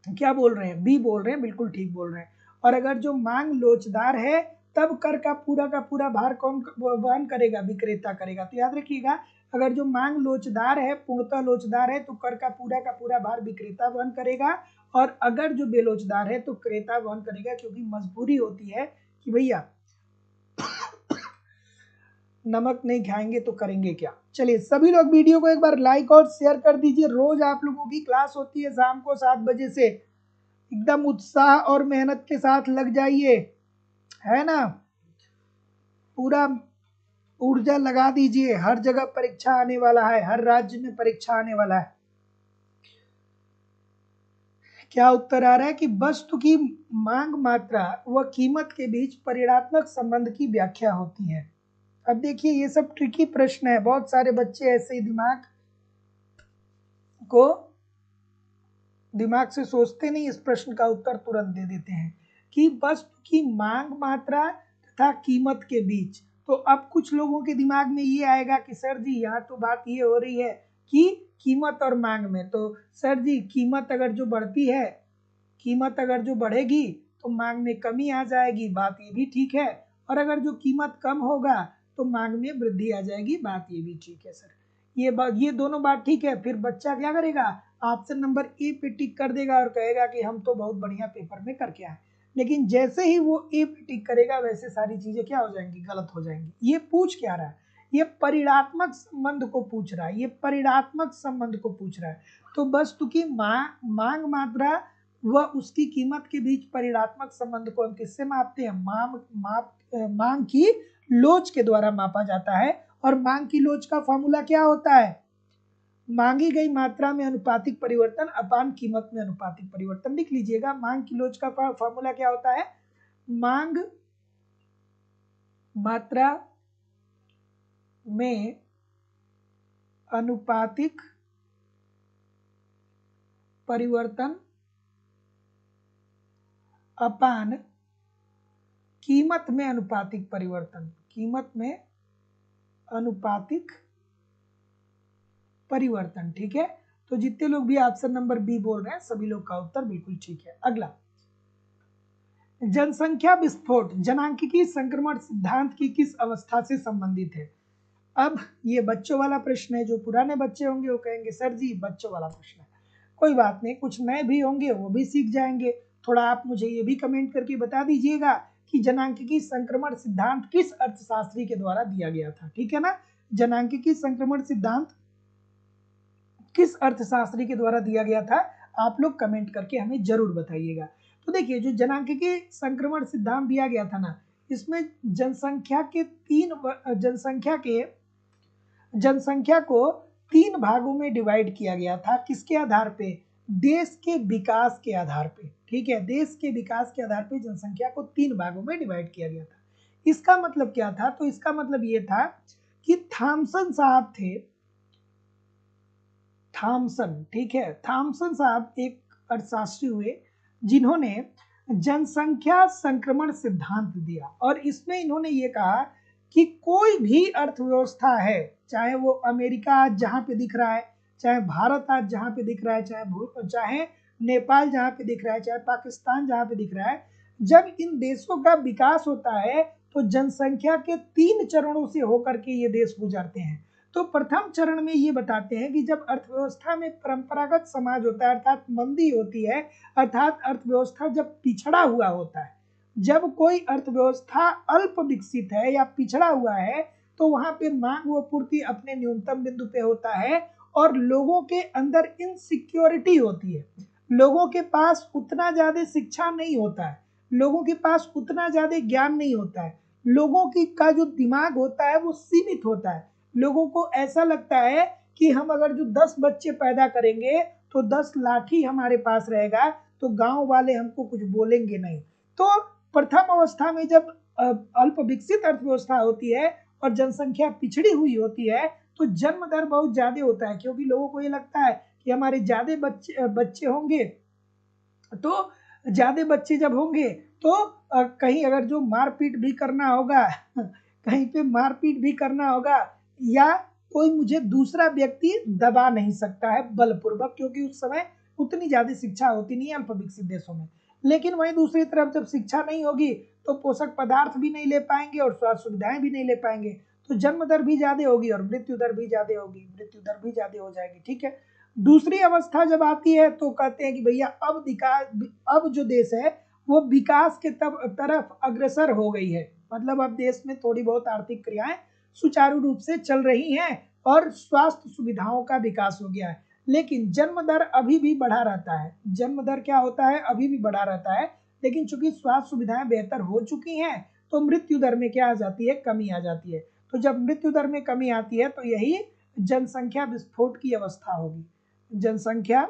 क्या बोल रहे हैं, बी बोल रहे हैं, बिल्कुल ठीक बोल रहे हैं। और अगर जो मांग लोचदार है तब कर का पूरा भार कौन वहन करेगा? विक्रेता करेगा। तो याद रखिएगा, अगर जो मांग लोचदार है, पूर्णतः लोचदार है, तो कर का पूरा भार विक्रेता वहन करेगा, और अगर जो बेलोचदार है तो क्रेता वहन करेगा, क्योंकि मजबूरी होती है कि भैया नमक नहीं खाएंगे तो करेंगे क्या। चलिए सभी लोग वीडियो को एक बार लाइक और शेयर कर दीजिए। रोज आप लोगों की क्लास होती है शाम को 7 बजे से, एकदम उत्साह और मेहनत के साथ लग जाइए, है ना, पूरा ऊर्जा लगा दीजिए। हर जगह परीक्षा आने वाला है, हर राज्य में परीक्षा आने वाला है। क्या उत्तर आ रहा है कि वस्तु की मांग मात्रा व कीमत के बीच परिणात्मक संबंध की व्याख्या होती है। अब देखिए ये सब ट्रिकी प्रश्न है, बहुत सारे बच्चे ऐसे ही दिमाग से सोचते नहीं, इस प्रश्न का उत्तर तुरंत दे देते हैं कि वस्तु की मांग मात्रा तथा कीमत के बीच। तो अब कुछ लोगों के दिमाग में ये आएगा कि सर जी यहाँ तो बात ये हो रही है कि कीमत और मांग में, तो सर जी कीमत अगर जो बढ़ती है, कीमत अगर जो बढ़ेगी तो मांग में कमी आ जाएगी, बात ये भी ठीक है, और अगर जो कीमत कम होगा तो मांग में वृद्धि आ जाएगी, बात ये भी ठीक है सर। ये दोनों बात ठीक है। फिर बच्चा क्या करेगा, ऑप्शन नंबर ए पे टिक कर देगा और कहेगा कि हम तो बहुत बढ़िया पेपर में करके आए। लेकिन जैसे ही वो ए पे टिक करेगा वैसे सारी चीजें क्या हो जाएंगी, गलत हो जाएंगी। ये पूछ क्या रहा है, ये परिणात्मक संबंध को पूछ रहा है, ये परिणात्मक संबंध को पूछ रहा है। तो वस्तु की मांग मात्रा व उसकी कीमत के बीच परिणात्मक संबंध को हम किससे मापते हैं, मांग की लोच के द्वारा मापा जाता है। और मांग की लोच का फॉर्मूला क्या होता है, मांगी गई मात्रा में अनुपातिक परिवर्तन अपान कीमत में अनुपातिक परिवर्तन। लिख लीजिएगा, मांग की लोच का फॉर्मूला क्या होता है, मांग मात्रा में अनुपातिक परिवर्तन अपान कीमत में अनुपातिक परिवर्तन, कीमत में अनुपातिक परिवर्तन। ठीक है, तो जितने लोग भी ऑप्शन नंबर बी बोल रहे हैं सभी लोग का उत्तर बिल्कुल ठीक है। अगला, जनसंख्या विस्फोट जनांकिकी संक्रमण सिद्धांत की किस अवस्था से संबंधित है। अब ये बच्चों वाला प्रश्न है, जो पुराने बच्चे होंगे वो कहेंगे सर जी बच्चों वाला प्रश्न है, कोई बात नहीं, कुछ नए भी होंगे वो भी सीख जाएंगे। थोड़ा आप मुझे ये भी कमेंट करके बता दीजिएगा कि जनांकिकी संक्रमण सिद्धांत किस अर्थशास्त्री के द्वारा दिया गया था। ठीक है ना, जनांकिकी संक्रमण सिद्धांत किस अर्थशास्त्री के द्वारा दिया गया था, आप लोग कमेंट करके हमें जरूर बताइएगा। तो देखिए जो जनांकिकी संक्रमण सिद्धांत दिया गया था ना, इसमें जनसंख्या को 3 भागों में डिवाइड किया गया था। किसके आधार पे, देश के विकास के आधार पे। ठीक है, देश के विकास के आधार पे जनसंख्या को 3 भागों में डिवाइड किया गया था। इसका मतलब क्या था, तो इसका मतलब ये था कि थॉमसन साहब थे, थॉमसन, ठीक है, थॉमसन साहब एक अर्थशास्त्री हुए जिन्होंने जनसंख्या संक्रमण सिद्धांत दिया। और इसमें इन्होंने ये कहा कि कोई भी अर्थव्यवस्था है, चाहे वो अमेरिका आज जहां पे दिख रहा है, चाहे भारत आज जहां पे दिख रहा है, चाहे नेपाल जहां पे दिख रहा है, चाहे पाकिस्तान जहां पे दिख रहा है, जब इन देशों का विकास होता है तो जनसंख्या के 3 चरणों से होकर के ये देश गुजरते हैं। तो प्रथम चरण में ये बताते हैं कि जब अर्थव्यवस्था में परंपरागत समाज होता है, अर्थात मंदी होती है, अर्थात अर्थव्यवस्था जब पिछड़ा हुआ होता है, जब कोई अर्थव्यवस्था अल्प विकसित है या पिछड़ा हुआ है, तो वहां पे मांग व पूर्ति अपने न्यूनतम बिंदु पे होता है और लोगों के अंदर इनसिक्योरिटी होती है। लोगों के पास उतना ज्यादा शिक्षा नहीं होता है, लोगों के पास उतना ज्यादा ज्ञान नहीं होता है, लोगों की का जो दिमाग होता है वो सीमित होता है। लोगों को ऐसा लगता है कि हम अगर जो 10 बच्चे पैदा करेंगे तो 10 लाठी हमारे पास रहेगा, तो गांव वाले हमको कुछ बोलेंगे नहीं। तो प्रथम अवस्था में जब अल्प विकसित अर्थव्यवस्था होती है और जनसंख्या पिछड़ी हुई होती है तो जन्म दर बहुत ज्यादा होता है, क्योंकि लोगों को ये लगता है कि हमारे ज्यादा बच्चे होंगे, तो ज्यादा बच्चे जब होंगे तो कहीं अगर जो मारपीट भी करना होगा कहीं पे मारपीट भी करना होगा, या कोई मुझे दूसरा व्यक्ति दबा नहीं सकता है बलपूर्वक, क्योंकि उस समय उतनी ज्यादा शिक्षा होती नहीं है अल्प विकसित देशों में। लेकिन वहीं दूसरी तरफ जब शिक्षा नहीं होगी तो पोषक पदार्थ भी नहीं ले पाएंगे और स्वास्थ्य सुविधाएं भी नहीं ले पाएंगे, तो जन्म दर भी ज्यादा होगी और मृत्यु दर भी ज्यादा होगी, मृत्यु दर भी ज्यादा हो जाएगी। ठीक है, दूसरी अवस्था जब आती है तो कहते हैं कि भैया अब जो देश है वो विकास के तरफ अग्रसर हो गई है, मतलब अब देश में थोड़ी बहुत आर्थिक क्रियाएं सुचारू रूप से चल रही हैं और स्वास्थ्य सुविधाओं का विकास हो गया है। लेकिन जन्म दर अभी भी बढ़ा रहता है, जन्म दर क्या होता है, अभी भी बढ़ा रहता है, लेकिन चूंकि स्वास्थ्य सुविधाएं बेहतर हो चुकी हैं तो मृत्यु दर में क्या आ जाती है, कमी आ जाती है। तो जब मृत्यु दर में कमी आती है तो यही जनसंख्या विस्फोट की अवस्था होगी। जनसंख्या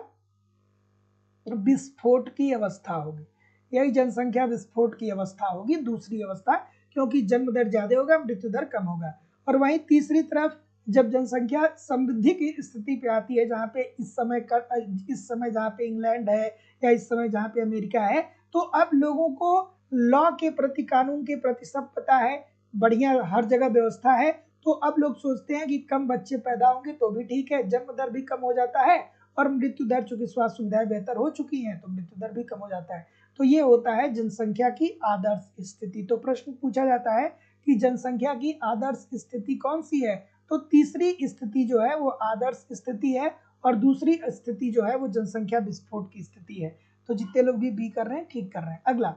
विस्फोट की अवस्था होगी, यही जनसंख्या विस्फोट की अवस्था होगी, दूसरी अवस्था, क्योंकि जन्म दर ज्यादा होगा, मृत्यु दर कम होगा। और वहीं तीसरी तरफ जब जनसंख्या समृद्धि की स्थिति पे आती है, जहाँ पे इस समय जहाँ पे इंग्लैंड है या इस समय जहाँ पे अमेरिका है, तो अब लोगों को लॉ के प्रति, कानून के प्रति सब पता है, बढ़िया हर जगह व्यवस्था है, तो अब लोग सोचते हैं कि कम बच्चे पैदा होंगे तो भी ठीक है, जन्म दर भी कम हो जाता है, और मृत्यु दर, चूंकि स्वास्थ्य सुविधाएं बेहतर हो चुकी हैं तो मृत्यु दर भी कम हो जाता है। तो ये होता है जनसंख्या की आदर्श स्थिति। तो प्रश्न पूछा जाता है कि जनसंख्या की आदर्श स्थिति कौन सी है, तो तीसरी स्थिति जो है वो आदर्श स्थिति है, और दूसरी स्थिति जो है वो जनसंख्या विस्फोट की स्थिति है। तो जितने लोग भी बी कर रहे हैं ठीक कर रहे हैं। अगला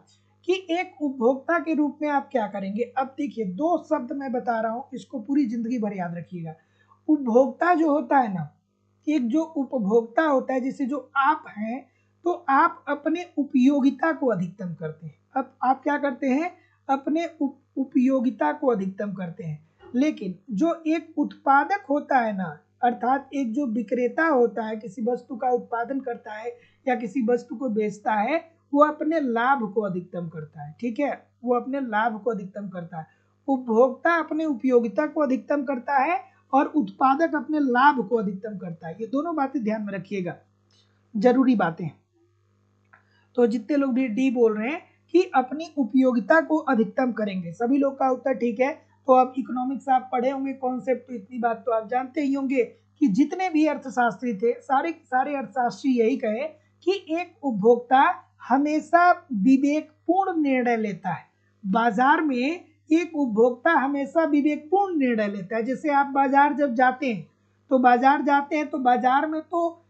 कि एक उपभोक्ता के रूप में आप क्या करेंगे। अब देखिए, दो शब्द मैं बता रहा हूं, इसको पूरी जिंदगी भर याद रखिएगा। उपभोक्ता जो होता है ना, एक जो उपभोक्ता होता है, जैसे जो आप हैं, तो आप अपने उपयोगिता को अधिकतम करते हैं। अब आप क्या करते हैं, अपने उपयोगिता को अधिकतम करते हैं। लेकिन जो एक उत्पादक होता है ना, अर्थात एक जो विक्रेता होता है, किसी वस्तु का उत्पादन करता है या किसी वस्तु को बेचता है, वो अपने लाभ को अधिकतम करता है। ठीक है, वो अपने लाभ को अधिकतम करता है। उपभोक्ता अपने उपयोगिता को अधिकतम करता है और उत्पादक अपने लाभ को अधिकतम करता है। ये दोनों बातें ध्यान में रखिएगा, जरूरी बातें। तो जितने लोग भी डी बोल रहे हैं कि अपनी उपयोगिता को अधिकतम करेंगे, सभी लोग का उत्तर ठीक है। तो अब इकोनॉमिक्स आप पढ़े होंगे कॉन्सेप्ट, तो इतनी बात तो आप जानते ही होंगे कि जितने भी अर्थशास्त्री थे, सारे अर्थशास्त्री यही कहे कि एक उपभोक्ता हमेशा विवेकपूर्ण निर्णय लेता है। बाजार में एक उपभोक्ता हमेशा विवेकपूर्ण निर्णय लेता है। जैसे आप बाजार जब जाते हैं तो बाजार में तो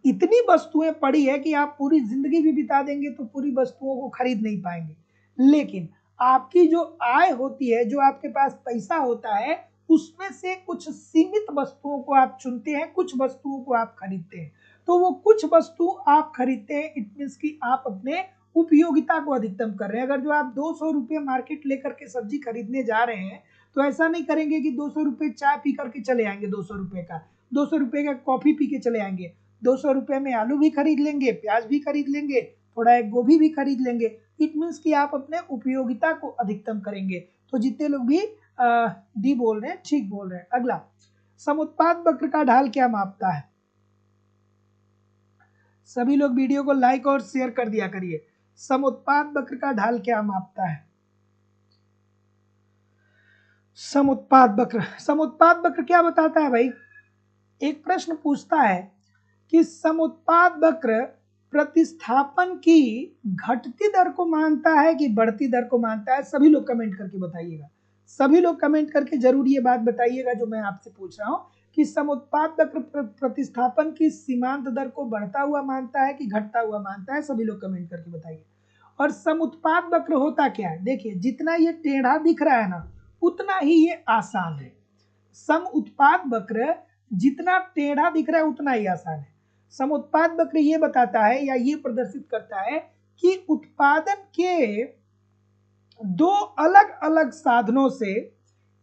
इतनी वस्तुएं पड़ी है कि आप पूरी जिंदगी भी बिता देंगे तो पूरी वस्तुओं को खरीद नहीं पाएंगे। लेकिन आपकी जो आय होती है, जो आपके पास पैसा होता है, उसमें से कुछ सीमित वस्तुओं को आप चुनते हैं, कुछ वस्तुओं को आप खरीदते हैं। तो वो कुछ वस्तु आप खरीदते हैं, इट मीन्स कि आप अपने उपयोगिता को अधिकतम कर रहे हैं। अगर जो आप 200 रुपये मार्केट लेकर के सब्जी खरीदने जा रहे हैं, तो ऐसा नहीं करेंगे कि 200 रुपये चाय पी करके चले आएंगे, 200 रुपये का 200 रुपये का कॉफी पी के चले आएंगे। 200 रुपये में आलू भी खरीद लेंगे, प्याज भी खरीद लेंगे, थोड़ा एक गोभी भी खरीद लेंगे। इट मीन्स कि आप अपने उपयोगिता को अधिकतम करेंगे। तो जितने लोग भी डी बोल रहे हैं ठीक बोल रहे हैं। अगला, समुत्पाद वक्र का ढाल क्या मापता है। सभी लोग वीडियो को लाइक और शेयर कर दिया करिए। समुत्पाद वक्र का ढाल क्या मापता है। समुत्पाद वक्र क्या बताता है भाई। एक प्रश्न पूछता है कि समुत्पाद वक्र प्रतिस्थापन की घटती दर को मानता है कि बढ़ती दर को मानता है। सभी लोग कमेंट करके बताइएगा, सभी लोग कमेंट करके जरूर ये बात बताइएगा जो मैं आपसे पूछ रहा हूं कि समुत्पाद वक्र प्रतिस्थापन की सीमांत दर को बढ़ता हुआ मानता है कि घटता हुआ मानता है। सभी लोग कमेंट करके बताइए। और समुत्पाद वक्र होता क्या है, देखिए जितना ये टेढ़ा दिख रहा है ना, उतना ही ये आसान है। समुत्पाद वक्र जितना टेढ़ा दिख रहा है उतना ही आसान है। समुत्पाद वक्र ये बताता है या ये प्रदर्शित करता है कि उत्पादन के दो अलग अलग साधनों से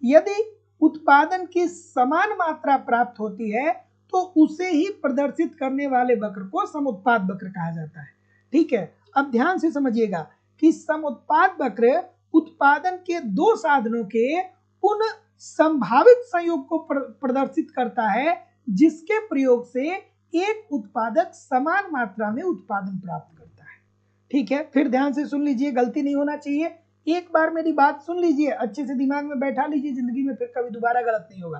यदि उत्पादन की समान मात्रा प्राप्त होती है तो उसे ही प्रदर्शित करने वाले वक्र को समुत्पाद वक्र कहा जाता है। ठीक है, अब ध्यान से समझिएगा कि समुत्पाद वक्र उत्पादन के दो साधनों के उन संभावित संयोग को प्रदर्शित करता है जिसके प्रयोग से एक उत्पादक समान मात्रा में उत्पादन प्राप्त करता है। ठीक है, फिर ध्यान से सुन लीजिए, गलती नहीं होना चाहिए। एक बार मेरी बात सुन लीजिए, अच्छे से दिमाग में बैठा लीजिए, जिंदगी में फिर कभी दोबारा गलत नहीं होगा।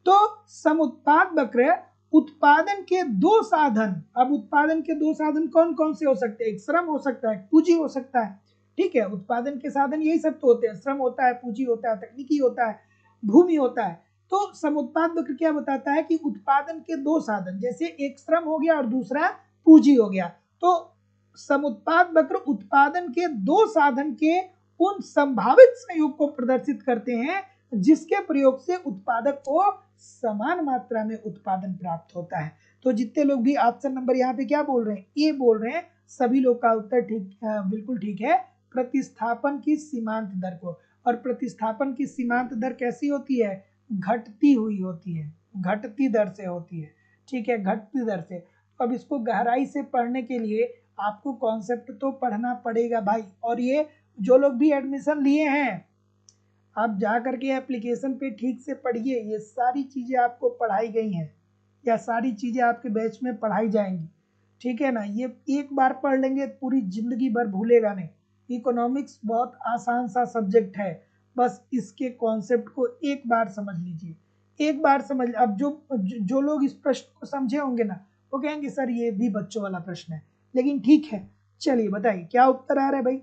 तो समुत्पाद वक्र उत्पादन के दो साधन, अब उत्पादन के दो साधन कौन कौन से हो सकते हैं। एक श्रम हो सकता है, पूंजी हो सकता है। ठीक है, उत्पादन के साधन यही सब तो होते हैं, श्रम होता है, पूंजी होता है, तकनीकी होता है, भूमि होता है। तो समुत्पाद वक्र क्या बताता है कि उत्पादन के दो साधन, जैसे एक श्रम हो गया और दूसरा पूंजी हो गया, तो समुत्पाद वक्र उत्पादन के दो साधन के उन संभावित संयोग को प्रदर्शित करते हैं जिसके प्रयोग से उत्पादक को समान मात्रा में उत्पादन प्राप्त होता है। तो जितने लोग भी ऑप्शन नंबर यहाँ पे क्या बोल रहे हैं, ए बोल रहे हैं, सभी लोग का उत्तर ठीक, बिल्कुल ठीक है, प्रतिस्थापन की सीमांत दर को। और प्रतिस्थापन की सीमांत दर कैसी होती है, घटती हुई होती है, घटती दर से होती है। ठीक है, घटती दर से। अब इसको गहराई से पढ़ने के लिए आपको कॉन्सेप्ट तो पढ़ना पड़ेगा भाई। और ये जो लोग भी एडमिशन लिए हैं, आप जा करके एप्लीकेशन पे ठीक से पढ़िए, ये सारी चीज़ें आपको पढ़ाई गई हैं या सारी चीज़ें आपके बैच में पढ़ाई जाएंगी, ठीक है ना। ये एक बार पढ़ लेंगे पूरी जिंदगी भर भूलेगा नहीं। इकोनॉमिक्स बहुत आसान सा सब्जेक्ट है, बस इसके कॉन्सेप्ट को एक बार समझ लीजिए, एक बार समझ। अब जो लोग इस प्रश्न को समझे होंगे ना, वो कहेंगे सर ये भी बच्चों वाला प्रश्न है, लेकिन ठीक है। चलिए बताइए क्या उत्तर आ रहा है भाई?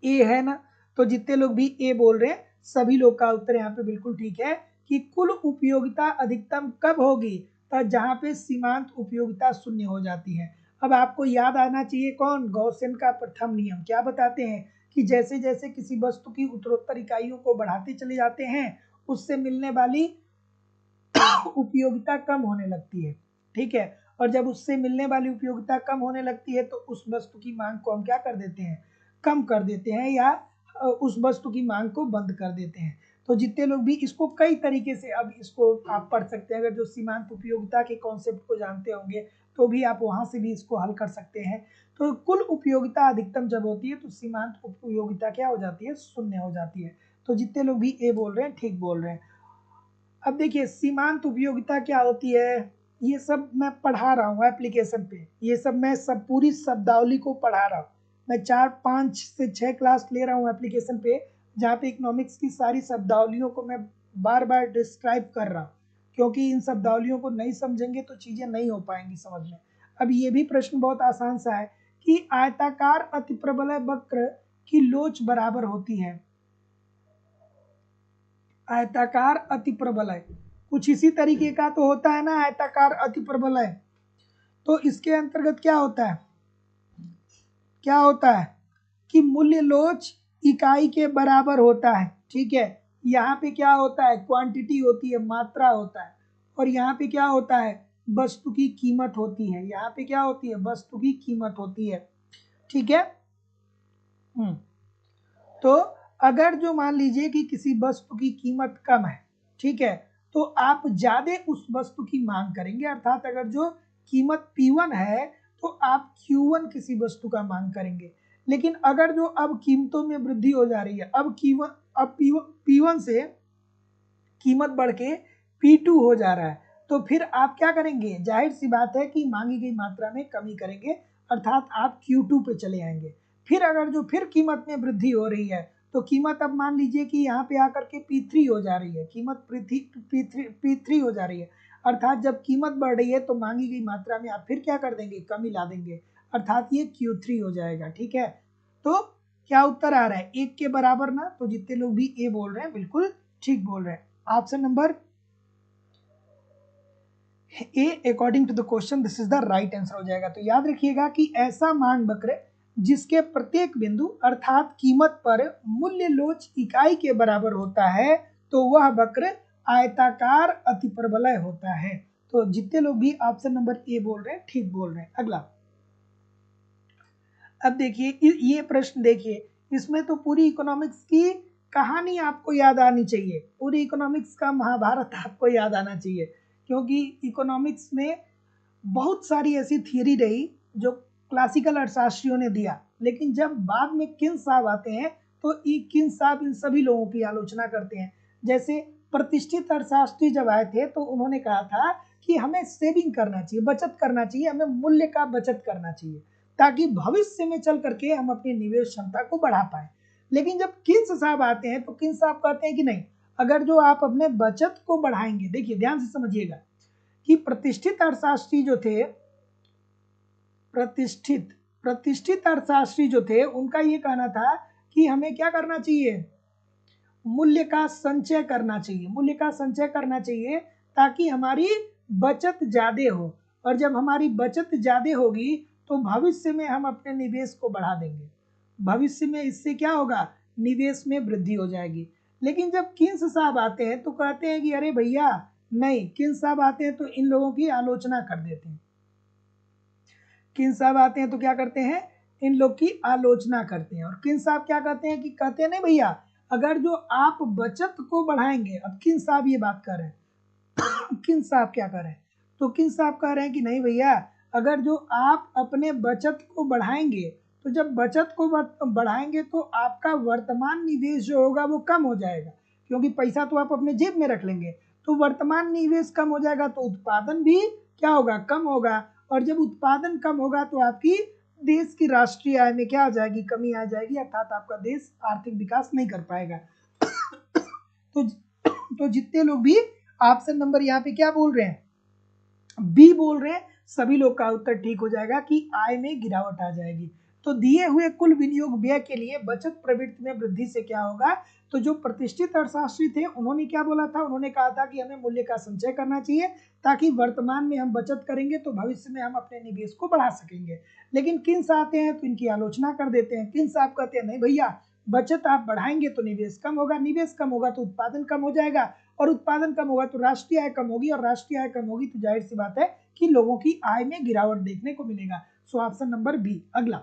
ए है ना। तो जितने लोग भी ए बोल रहे हैं सभी लोग का उत्तर यहाँ पे बिल्कुल ठीक है कि कुल उपयोगिता अधिकतम कब होगी? तो जहां पे सीमांत उपयोगिता शून्य हो जाती है। अब आपको याद आना चाहिए कौन? गॉसेन का प्रथम नियम क्या बताते हैं कि जैसे जैसे किसी वस्तु की उत्तरोत्तर इकाइयों को बढ़ाते चले जाते हैं, उससे मिलने वाली उपयोगिता कम होने लगती है, ठीक है। और जब उससे मिलने वाली उपयोगिता कम होने लगती है तो उस वस्तु की मांग को हम क्या कर देते हैं? कम कर देते हैं, या उस वस्तु की मांग को बंद कर देते हैं। तो जितने लोग भी इसको कई तरीके से, अब इसको आप पढ़ सकते हैं, अगर जो सीमांत उपयोगिता के कॉन्सेप्ट को जानते होंगे तो भी आप वहां से भी इसको हल कर सकते हैं। तो कुल उपयोगिता अधिकतम जब होती है तो सीमांत उपयोगिता क्या हो जाती है? शून्य हो जाती है। तो जितने लोग भी ए बोल रहे हैं ठीक बोल रहे हैं। अब देखिए सीमांत उपयोगिता क्या होती है, ये सब मैं पढ़ा रहा हूँ एप्लीकेशन पे, ये सब मैं सब पूरी शब्दावली को पढ़ा रहा हूँ। मैं 4 5 से 6 क्लास ले रहा हूँ एप्लीकेशन पे, जहाँ पे इकोनॉमिक्स की सारी शब्दावलियों को मैं बार बार डिस्क्राइब कर रहा हूँ, क्योंकि इन शब्दावलियों को नहीं समझेंगे तो चीज़ें नहीं हो पाएंगी समझ में। अब ये भी प्रश्न बहुत आसान सा है कि आयताकार अतिप्रबल वक्र की लोच बराबर होती है। आयताकार अतिप्रबलय कुछ इसी तरीके का तो होता है ना, आयताकार अतिप्रबलय। तो इसके अंतर्गत क्या होता है, क्या होता है कि मूल्य लोच इकाई के बराबर होता है, ठीक है। यहाँ पे क्या होता है? क्वांटिटी होती है, मात्रा होता है। और यहाँ पे क्या होता है? वस्तु की कीमत होती है। यहाँ पे क्या होती है? वस्तु की कीमत होती है, ठीक है। तो अगर जो मान लीजिए कि किसी वस्तु की कीमत कम है, ठीक है, तो आप ज्यादा उस वस्तु की मांग करेंगे, अर्थात अगर जो कीमत P1 है तो आप Q1 किसी वस्तु का मांग करेंगे। लेकिन अगर जो अब कीमतों में वृद्धि हो जा रही है, अब P1 से कीमत बढ़ के P2 हो जा रहा है, तो फिर आप क्या करेंगे? जाहिर सी बात है कि मांगी गई मात्रा में कमी करेंगे, अर्थात आप Q2 पे चले आएंगे। फिर अगर जो फिर कीमत में वृद्धि हो रही है तो कीमत अब मान लीजिए कि यहाँ पे आकर के P3 हो जा रही है, कीमत P3 हो जा रही है, अर्थात जब कीमत बढ़ रही है तो मांगी गई मात्रा में आप फिर क्या कर देंगे? कमी ला देंगे, अर्थात ये Q3 हो जाएगा, ठीक है। तो क्या उत्तर आ रहा है? एक के बराबर ना। तो जितने लोग भी ए बोल रहे हैं बिल्कुल ठीक बोल रहे हैं। Option number A according to the question this is the right answer हो जाएगा। तो याद रखिएगा कि ऐसा मांग वक्र जिसके प्रत्येक बिंदु अर्थात कीमत पर मूल्य लोच इकाई के बराबर होता है तो वह वक्र आयताकार अतिप्रबलय होता है। तो जितने लोग भी ऑप्शन नंबर ए बोल रहे हैं ठीक बोल रहे हैं। अगला, अब देखिए ये प्रश्न देखिए, इसमें तो पूरी इकोनॉमिक्स की कहानी आपको याद आनी चाहिए, पूरी इकोनॉमिक्स का महाभारत आपको याद आना चाहिए, क्योंकि इकोनॉमिक्स में बहुत सारी ऐसी थियरी रही जो क्लासिकल अर्थशास्त्रियों ने दिया, लेकिन जब बाद में किन साहब आते हैं तो किन साहब इन सभी लोगों की आलोचना करते हैं। जैसे प्रतिष्ठित अर्थशास्त्री जब आए थे तो उन्होंने कहा था कि हमें सेविंग करना चाहिए, बचत करना चाहिए, हमें मूल्य का बचत करना चाहिए ताकि भविष्य में चल करके हम अपनी निवेश क्षमता को बढ़ा पाए। लेकिन जब किन्स साहब आते हैं तो किन्स साहब कहते हैं कि नहीं, अगर जो आप अपने बचत को बढ़ाएंगे, देखिए ध्यान से समझिएगा कि प्रतिष्ठित अर्थशास्त्री जो थे, प्रतिष्ठित अर्थशास्त्री जो थे उनका ये कहना था कि हमें क्या करना चाहिए? मूल्य का संचय करना चाहिए, मूल्य का संचय करना चाहिए ताकि हमारी बचत ज्यादा हो, और जब हमारी बचत ज्यादा होगी तो भविष्य में हम अपने निवेश को बढ़ा देंगे, भविष्य में इससे क्या होगा? निवेश में वृद्धि हो जाएगी। लेकिन जब किन्स साहब आते हैं तो कहते हैं कि अरे भैया नहीं, किन्स साहब आते हैं तो इन लोगों की आलोचना कर देते हैं, किन्स साहब आते हैं तो क्या करते हैं? इन लोग की आलोचना करते हैं। और किन्स साहब क्या कहते हैं कि कहते हैं नहीं भैया, अगर जो आप बचत को बढ़ाएंगे, अब किन्स साहब ये बात कर रहे हैं किन्स साहब क्या कर रहे हैं? तो किन साहब कह रहे हैं कि नहीं भैया, अगर जो आप अपने बचत को बढ़ाएंगे, तो जब बचत को बढ़ाएंगे तो आपका वर्तमान निवेश जो होगा वो कम हो जाएगा, क्योंकि पैसा तो आप अपने जेब में रख लेंगे, तो वर्तमान निवेश कम हो जाएगा, तो उत्पादन भी क्या होगा, कम होगा, और जब उत्पादन कम होगा तो आपकी देश की राष्ट्रीय आय में क्या आ जाएगी, कमी आ जाएगी, अर्थात आपका देश आर्थिक विकास नहीं कर पाएगा। तो जितने लोग भी ऑप्शन नंबर यहाँ पे क्या बोल रहे हैं, बी बोल रहे हैं, सभी लोग का उत्तर ठीक हो जाएगा कि आय में गिरावट आ जाएगी। तो दिए हुए कुल विनियोग व्यय के लिए बचत प्रवृत्ति में वृद्धि से क्या होगा, तो जो प्रतिष्ठित अर्थशास्त्री थे उन्होंने क्या बोला था, उन्होंने कहा था कि हमें मूल्य का संचय करना चाहिए, ताकि वर्तमान में हम बचत करेंगे तो भविष्य में हम अपने निवेश को बढ़ा सकेंगे। लेकिन किन्स आते हैं तो इनकी आलोचना कर देते हैं। किन्स आप कहते हैं नहीं भैया, बचत आप बढ़ाएंगे तो निवेश कम होगा, निवेश कम होगा तो उत्पादन कम हो जाएगा, और उत्पादन कम होगा तो राष्ट्रीय आय कम होगी, और राष्ट्रीय आय कम होगी तो जाहिर सी बात है कि लोगों की आय में गिरावट देखने को मिलेगा। So option number B. अगला,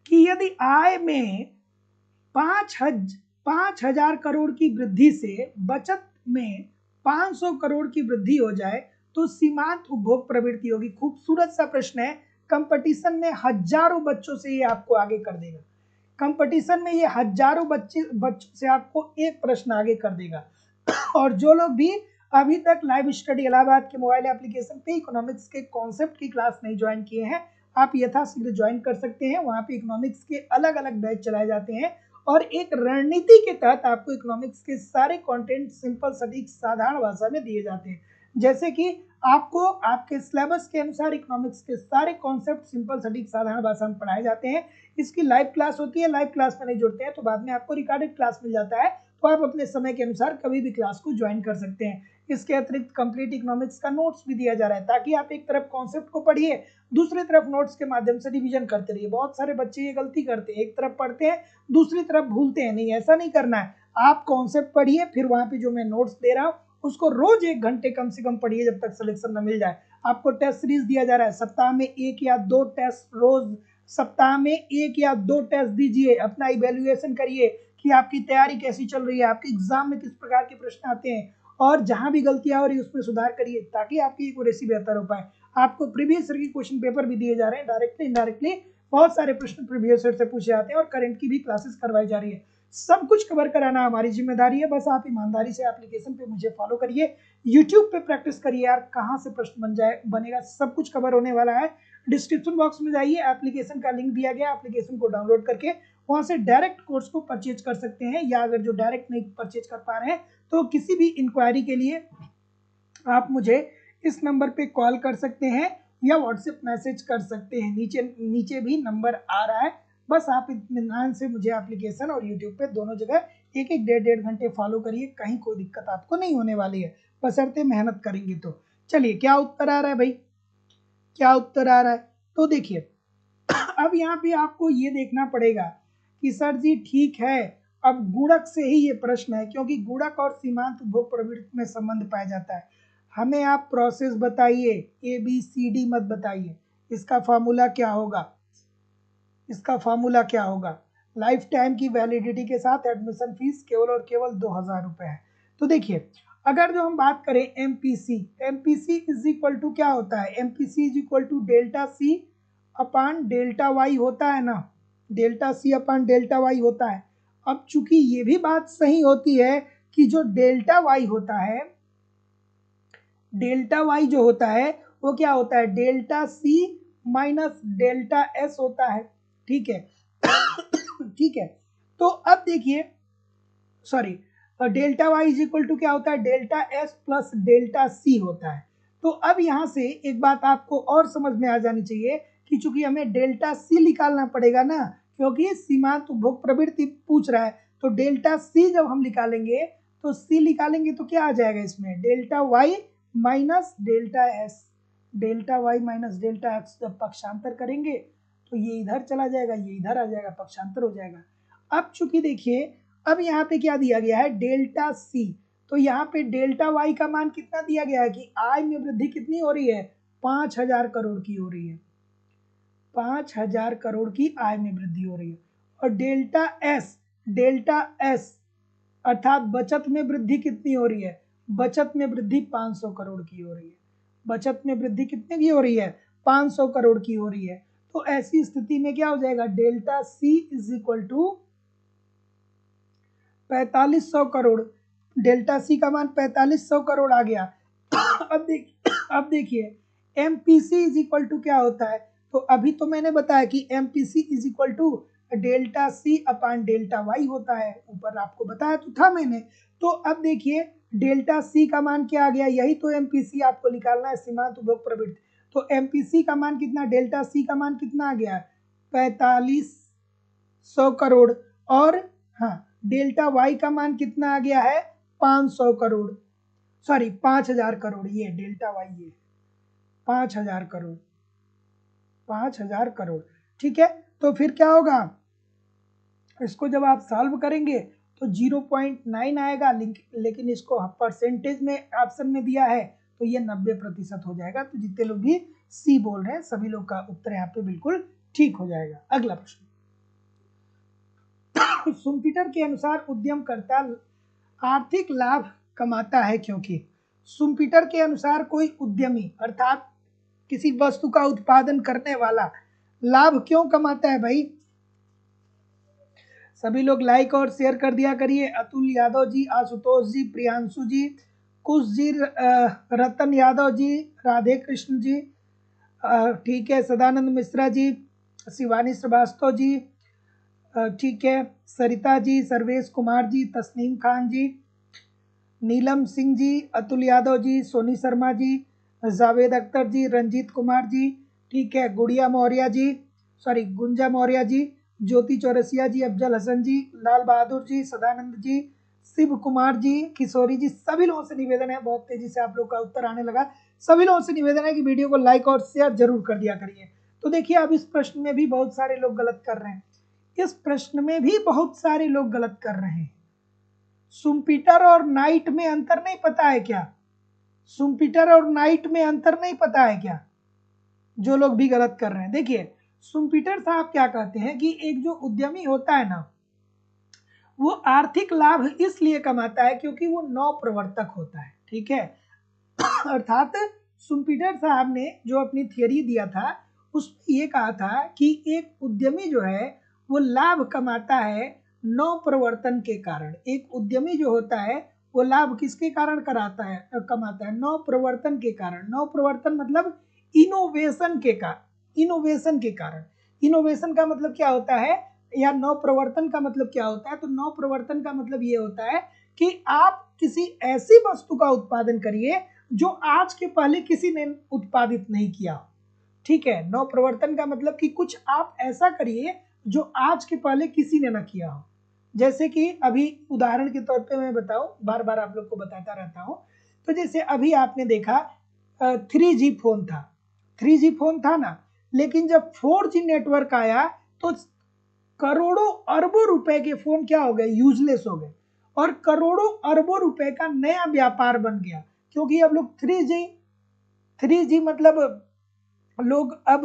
कि यदि आय में 5,000 करोड़ की वृद्धि से बचत में 500 करोड़ की वृद्धि हो जाए तो सीमांत उपभोग प्रवृत्ति होगी। खूबसूरत सा प्रश्न है, कंपटीशन में हजारों बच्चों से ये आपको आगे कर देगा, कंपटीशन में ये हजारों बच्चों से आपको एक प्रश्न आगे कर देगा। और जो लोग भी अभी तक लाइव स्टडी इलाहाबाद के मोबाइल एप्लीकेशन पे इकोनॉमिक्स के कॉन्सेप्ट की क्लास नहीं ज्वाइन किए हैं, आप यथाशीघ्र ज्वाइन कर सकते हैं। वहाँ पे इकोनॉमिक्स के अलग अलग बैच चलाए जाते हैं, और एक रणनीति के तहत आपको इकोनॉमिक्स के सारे कंटेंट सिंपल सटीक साधारण भाषा में दिए जाते हैं। जैसे कि आपको आपके सिलेबस के अनुसार इकोनॉमिक्स के सारे कॉन्सेप्ट सिंपल सटीक साधारण भाषा में पढ़ाए जाते हैं। इसकी लाइव क्लास होती है, लाइव क्लास में नहीं जुड़ते हैं तो बाद में आपको रिकॉर्डेड क्लास मिल जाता है, तो आप अपने समय के अनुसार कभी भी क्लास को ज्वाइन कर सकते हैं। इसके अतिरिक्त कंप्लीट इकोनॉमिक्स का नोट्स भी दिया जा रहा है, ताकि आप एक तरफ कॉन्सेप्ट को पढ़िए, दूसरी तरफ नोट्स के माध्यम से रिवीजन करते रहिए। बहुत सारे बच्चे ये गलती करते हैं, एक तरफ पढ़ते हैं दूसरी तरफ भूलते हैं, नहीं ऐसा नहीं करना है। आप कॉन्सेप्ट पढ़िए, फिर वहां पे जो मैं नोट्स दे रहा हूँ उसको रोज 1 घंटे कम से कम पढ़िए, जब तक सिलेक्शन न मिल जाए। आपको टेस्ट सीरीज दिया जा रहा है, सप्ताह में 1 या 2 टेस्ट रोज, सप्ताह में 1 या 2 टेस्ट दीजिए, अपना इवेल्युएशन करिए कि आपकी तैयारी कैसी चल रही है, आपके एग्जाम में किस प्रकार के प्रश्न आते हैं, और जहां भी गलतियां हो रही है उसमें सुधार करिए, ताकि आपकी एक्यूरेसी बेहतर हो पाए। आपको प्रीवियस ईयर के क्वेश्चन पेपर भी दिए जा रहे हैं, डायरेक्टली इनडायरेक्टली बहुत सारे प्रश्न प्रीवियस ईयर से पूछे जाते हैं, और करंट की भी क्लासेस करवाई जा रही है। सब कुछ कवर कराना हमारी जिम्मेदारी है, बस आप ईमानदारी से एप्लीकेशन पे मुझे फॉलो करिए, यूट्यूब पे प्रैक्टिस करिए यार, कहाँ से प्रश्न बनेगा, सब कुछ कवर होने वाला है। डिस्क्रिप्शन बॉक्स में जाइए, एप्लीकेशन का लिंक दिया गया, एप्लीकेशन को डाउनलोड करके वहां से डायरेक्ट कोर्स को परचेज कर सकते हैं, या अगर जो डायरेक्ट नहीं परचेज कर पा रहे हैं तो किसी भी इंक्वायरी के लिए आप मुझे इस नंबर पे कॉल कर सकते हैं या व्हाट्सएप मैसेज कर सकते हैं, नीचे भी नंबर आ रहा है। बस आप इत्मीनान से मुझे एप्लीकेशन और यूट्यूब पे दोनों जगह 1-1, 1.5 घंटे फॉलो करिए, कहीं कोई दिक्कत आपको नहीं होने वाली है, बशर्ते मेहनत करेंगे तो। चलिए, क्या उत्तर आ रहा है भाई, क्या उत्तर आ रहा है? तो देखिए, अब यहाँ पे आपको ये देखना पड़ेगा कि सर जी ठीक है, अब गुणक से ही ये प्रश्न है, क्योंकि गुणक और सीमांत उपभोग प्रवृत्ति में संबंध पाया जाता है। हमें आप प्रोसेस बताइए, ABCD मत बताइए, इसका फॉर्मूला क्या होगा, इसका फॉर्मूला क्या होगा? लाइफ टाइम की वैलिडिटी के साथ एडमिशन फीस केवल और केवल 2,000 रुपए है। तो देखिए, अगर जो हम बात करें MPC इज इक्वल टू क्या होता है, MPC is equal to delta C upon delta Y होता है ना, delta C upon delta Y होता है। अब चूंकि ये भी बात सही होती है कि जो डेल्टा वाई होता है, डेल्टा वाई जो होता है वो क्या होता है, delta C minus delta S होता है, ठीक है। ठीक है, तो अब देखिए, sorry, delta Y is equal to क्या होता है, delta S plus delta C होता है। तो अब यहां से एक बात आपको और समझ में आ जानी चाहिए कि चूंकि हमें डेल्टा C निकालना पड़ेगा ना, क्योंकि सीमांत उपभोग प्रवृत्ति पूछ रहा है, तो डेल्टा C जब हम निकालेंगे तो C निकालेंगे तो क्या आ जाएगा इसमें, delta Y minus delta S, delta Y minus delta X जब पक्षांतर करेंगे तो ये इधर चला जाएगा, ये इधर आ जाएगा, पक्षांतर हो जाएगा। अब चूंकि देखिए, अब यहाँ पे क्या दिया गया है, डेल्टा C, तो यहाँ पे डेल्टा वाई का मान कितना दिया गया है कि आय में वृद्धि कितनी हो रही है, 5,000 करोड़ की हो रही है, 5,000 करोड़ की आय में वृद्धि हो रही है। और डेल्टा S अर्थात बचत में वृद्धि कितनी हो रही है, बचत में वृद्धि 500 करोड़ की हो रही है। बचत में वृद्धि कितने की हो रही है? 500 करोड़ की हो रही है। तो ऐसी स्थिति में क्या हो जाएगा? Delta C is equal to 4500 crore. Delta C का मान 4500 करोड़ आ गया। अब देखिए एमपीसी इज इक्वल टू क्या होता है? तो अभी तो मैंने बताया कि MPC is equal to delta C upon delta Y होता है, ऊपर आपको बताया तो था मैंने। तो अब देखिए डेल्टा सी का मान क्या आ गया? यही तो एमपीसी आपको निकालना है, सीमांत उपभोग प्रवृत्ति। तो एमपीसी का मान कितना, डेल्टा सी का मान कितना आ गया? 4500 करोड़। और हाँ, डेल्टा वाई का मान कितना आ गया है? 500 करोड़, सॉरी 5000 करोड़। ये डेल्टा वाई ये 5000 करोड़, 5000 करोड़। ठीक है, तो फिर क्या होगा? इसको जब आप सॉल्व करेंगे तो 0.9 आएगा, लेकिन इसको परसेंटेज में ऑप्शन में दिया है तो ये 90% हो जाएगा। तो जितने लोग भी सी बोल रहे हैं सभी लोग का उत्तर यहाँ पे बिल्कुल ठीक हो जाएगा। अगला प्रश्न, शुम्पीटर के अनुसार उद्यमकर्ता आर्थिक लाभ कमाता है क्योंकि। शुम्पीटर के अनुसार कोई उद्यमी अर्थात किसी वस्तु का उत्पादन करने वाला लाभ क्यों कमाता है भाई? सभी लोग लाइक और शेयर कर दिया करिए। अतुल यादव जी, आशुतोष जी, प्रियांशु जी, कुश जी, रतन यादव जी, राधे कृष्ण जी, ठीक है, सदानंद मिश्रा जी, शिवानी श्रीवास्तव जी, ठीक है, सरिता जी, सर्वेश कुमार जी, तस्नीम खान जी, नीलम सिंह जी, अतुल यादव जी, सोनी शर्मा जी, जावेद अख्तर जी, रंजीत कुमार जी, ठीक है, गुड़िया मौर्य जी, सॉरी गुंजा मौर्य जी, ज्योति चौरसिया जी, अफजल हसन जी, लाल बहादुर जी, सदानंद जी, शिव कुमार जी, किशोरी जी, सभी लोगों से निवेदन है, बहुत तेजी से आप लोग का उत्तर आने लगा। सभी लोगों से निवेदन है कि वीडियो को लाइक और शेयर जरूर कर दिया करिए। तो देखिए अब इस प्रश्न में भी बहुत सारे लोग गलत कर रहे हैं, इस प्रश्न में भी बहुत सारे लोग गलत कर रहे हैं। शुम्पीटर और नाइट में अंतर नहीं पता है क्या? शुम्पीटर और नाइट में अंतर नहीं पता है क्या? जो लोग भी गलत कर रहे हैं, देखिए शुम्पीटर साहब क्या कहते हैं कि एक जो उद्यमी होता है ना, वो आर्थिक लाभ इसलिए कमाता है क्योंकि वो नवप्रवर्तक होता है। ठीक है, अर्थात शुम्पीटर साहब ने जो अपनी थियरी दिया था उसमें ये कहा था कि एक उद्यमी जो है वो लाभ कमाता है नवप्रवर्तन के कारण। एक उद्यमी जो होता है वो लाभ किसके कारण कराता है, कमाता है? नवप्रवर्तन के कारण। नवप्रवर्तन मतलब इनोवेशन के कारण, इनोवेशन के कारण। इनोवेशन का मतलब क्या होता है, या नवप्रवर्तन का मतलब क्या होता है? तो नवप्रवर्तन का मतलब ये होता है कि आप किसी ऐसी वस्तु का उत्पादन करिए जो आज के पहले किसी ने उत्पादित नहीं किया। ठीक है, नवप्रवर्तन का मतलब कि कुछ आप ऐसा करिए जो आज के पहले किसी ने ना किया हो। जैसे कि अभी उदाहरण के तौर पे मैं बताऊं, बार बार आप लोग को बताता रहता हूं। तो जैसे अभी आपने देखा 3G फोन था, 3G फोन था ना, लेकिन जब 4G नेटवर्क आया तो करोड़ों अरबों रुपए के फोन क्या हो गए, यूजलेस हो गए, और करोड़ों अरबों रुपए का नया व्यापार बन गया। क्योंकि अब लोग 3G मतलब लोग अब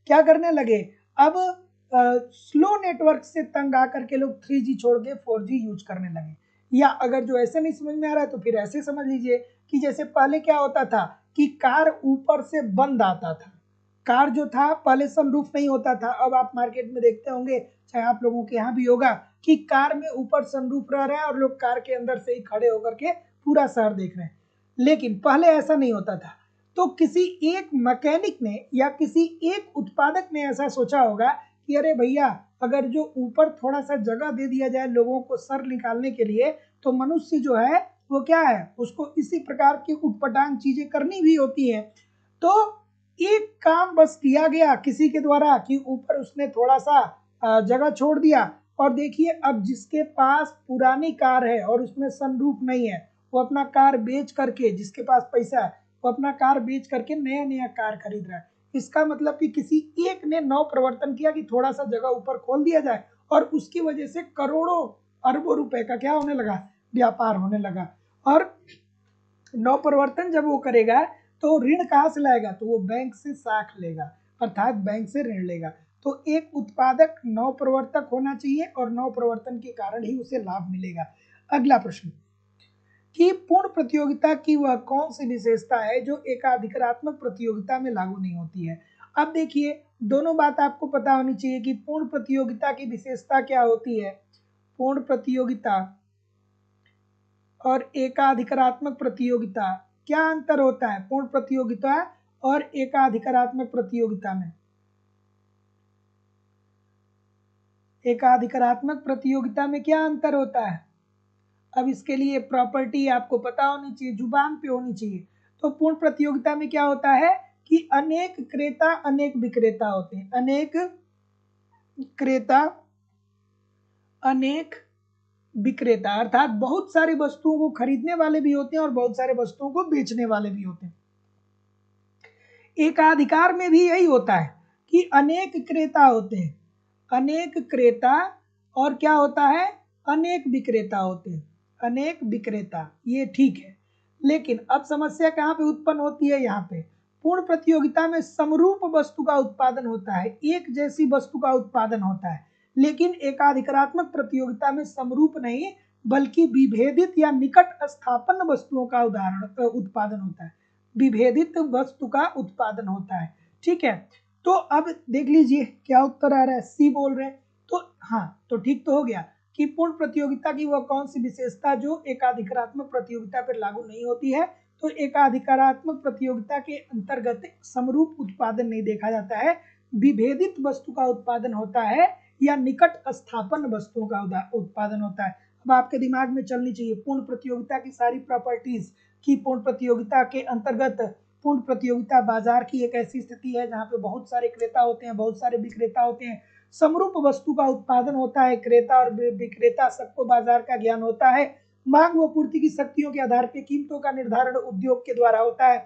क्या करने लगे, अब स्लो नेटवर्क से तंग आकर के लोग 3G छोड़ के 4G यूज करने लगे। या अगर जो ऐसे नहीं समझ में आ रहा है तो फिर ऐसे समझ लीजिए कि जैसे पहले क्या होता था कि कार ऊपर से बंद आता था, कार जो था पहले सनरूफ नहीं होता था। अब आप मार्केट में देखते होंगे, चाहे आप लोगों के यहाँ भी होगा, कि कार में ऊपर सनरूफ रह रहा है और लोग कार के अंदर से ही खड़े होकर के पूरा शहर देख रहे हैं। लेकिन पहले ऐसा नहीं होता था। तो किसी एक मैकेनिक ने या किसी एक उत्पादक ने ऐसा सोचा होगा कि अरे भैया, अगर जो ऊपर थोड़ा सा जगह दे दिया जाए लोगों को सर निकालने के लिए, तो मनुष्य जो है वो क्या है, उसको इसी प्रकार की उटपटांग चीजें करनी भी होती है। तो एक काम बस किया गया किसी के द्वारा कि ऊपर उसने थोड़ा सा जगह छोड़ दिया, और देखिए अब जिसके पास पुरानी कार है और उसमें सनरूफ नहीं है, वो अपना कार बेच करके, जिसके पास पैसा है वो अपना कार बेच करके नया नया कार खरीद रहा है। इसका मतलब कि किसी एक ने नव प्रवर्तन किया कि थोड़ा सा जगह ऊपर खोल दिया जाए, और उसकी वजह से करोड़ों अरबों रुपए का क्या होने लगा, व्यापार होने लगा। और नव प्रवर्तन जब वो करेगा तो ऋण कहाँ से लाएगा, तो वो बैंक से साख लेगा, अर्थात बैंक से ऋण लेगा। तो एक उत्पादक नव प्रवर्तक होना चाहिए और नव प्रवर्तन के कारण ही उसे लाभ मिलेगा। अगला प्रश्न, कि पूर्ण प्रतियोगिता की वह कौन सी विशेषता है जो एकाधिकारात्मक प्रतियोगिता में लागू नहीं होती है। अब देखिए, दोनों बात आपको पता होनी चाहिए कि पूर्ण प्रतियोगिता की विशेषता क्या होती है। पूर्ण प्रतियोगिता और एकाधिकारात्मक प्रतियोगिता, क्या अंतर होता है पूर्ण प्रतियोगिता और एकाधिकारात्मक प्रतियोगिता में? एकाधिकारात्मक प्रतियोगिता में क्या अंतर होता है? अब इसके लिए प्रॉपर्टी आपको पता होनी चाहिए, जुबान पे होनी चाहिए। तो पूर्ण प्रतियोगिता में क्या होता है कि अनेक क्रेता अनेक विक्रेता होते हैं। अनेक क्रेता अनेक विक्रेता, अर्थात बहुत सारी वस्तुओं को खरीदने वाले भी होते हैं और बहुत सारे वस्तुओं को बेचने वाले भी होते हैं। एकाधिकार में भी यही होता है कि अनेक क्रेता होते हैं, अनेक क्रेता, और क्या होता है, अनेक विक्रेता होते हैं, अनेक विक्रेता। ये ठीक है, लेकिन अब समस्या कहाँ पे उत्पन्न होती है? यहाँ पे पूर्ण प्रतियोगिता में समरूप वस्तु का उत्पादन होता है, एक जैसी वस्तु का उत्पादन होता है, लेकिन एकाधिकारात्मक प्रतियोगिता में समरूप नहीं बल्कि विभेदित या निकट स्थापन वस्तुओं का उत्पादन होता है, विभेदित वस्तु का उत्पादन होता है। ठीक है, तो अब देख लीजिए क्या उत्तर आ रहा है, सी बोल रहे हैं। तो हाँ, तो ठीक तो हो गया कि पूर्ण प्रतियोगिता की वह कौन सी विशेषता जो एकाधिकारात्मक प्रतियोगिता पर लागू नहीं होती है। तो एकाधिकारात्मक प्रतियोगिता के अंतर्गत समरूप उत्पादन नहीं देखा जाता है, विभेदित वस्तु का उत्पादन होता है या निकट स्थापन वस्तुओं का उत्पादन होता है। अब आपके दिमाग में चलनी चाहिए पूर्ण प्रतियोगिता की सारी प्रॉपर्टीज की। पूर्ण प्रतियोगिता के अंतर्गत पूर्ण प्रतियोगिता बाजार की एक ऐसी स्थिति है जहां पे बहुत सारे क्रेता होते हैं, बहुत सारे विक्रेता होते हैं, समरूप वस्तु का उत्पादन होता है, क्रेता और विक्रेता सबको बाजार का ज्ञान होता है, मांग व पूर्ति की शक्तियों के आधार पर कीमतों का निर्धारण उद्योग के द्वारा होता है।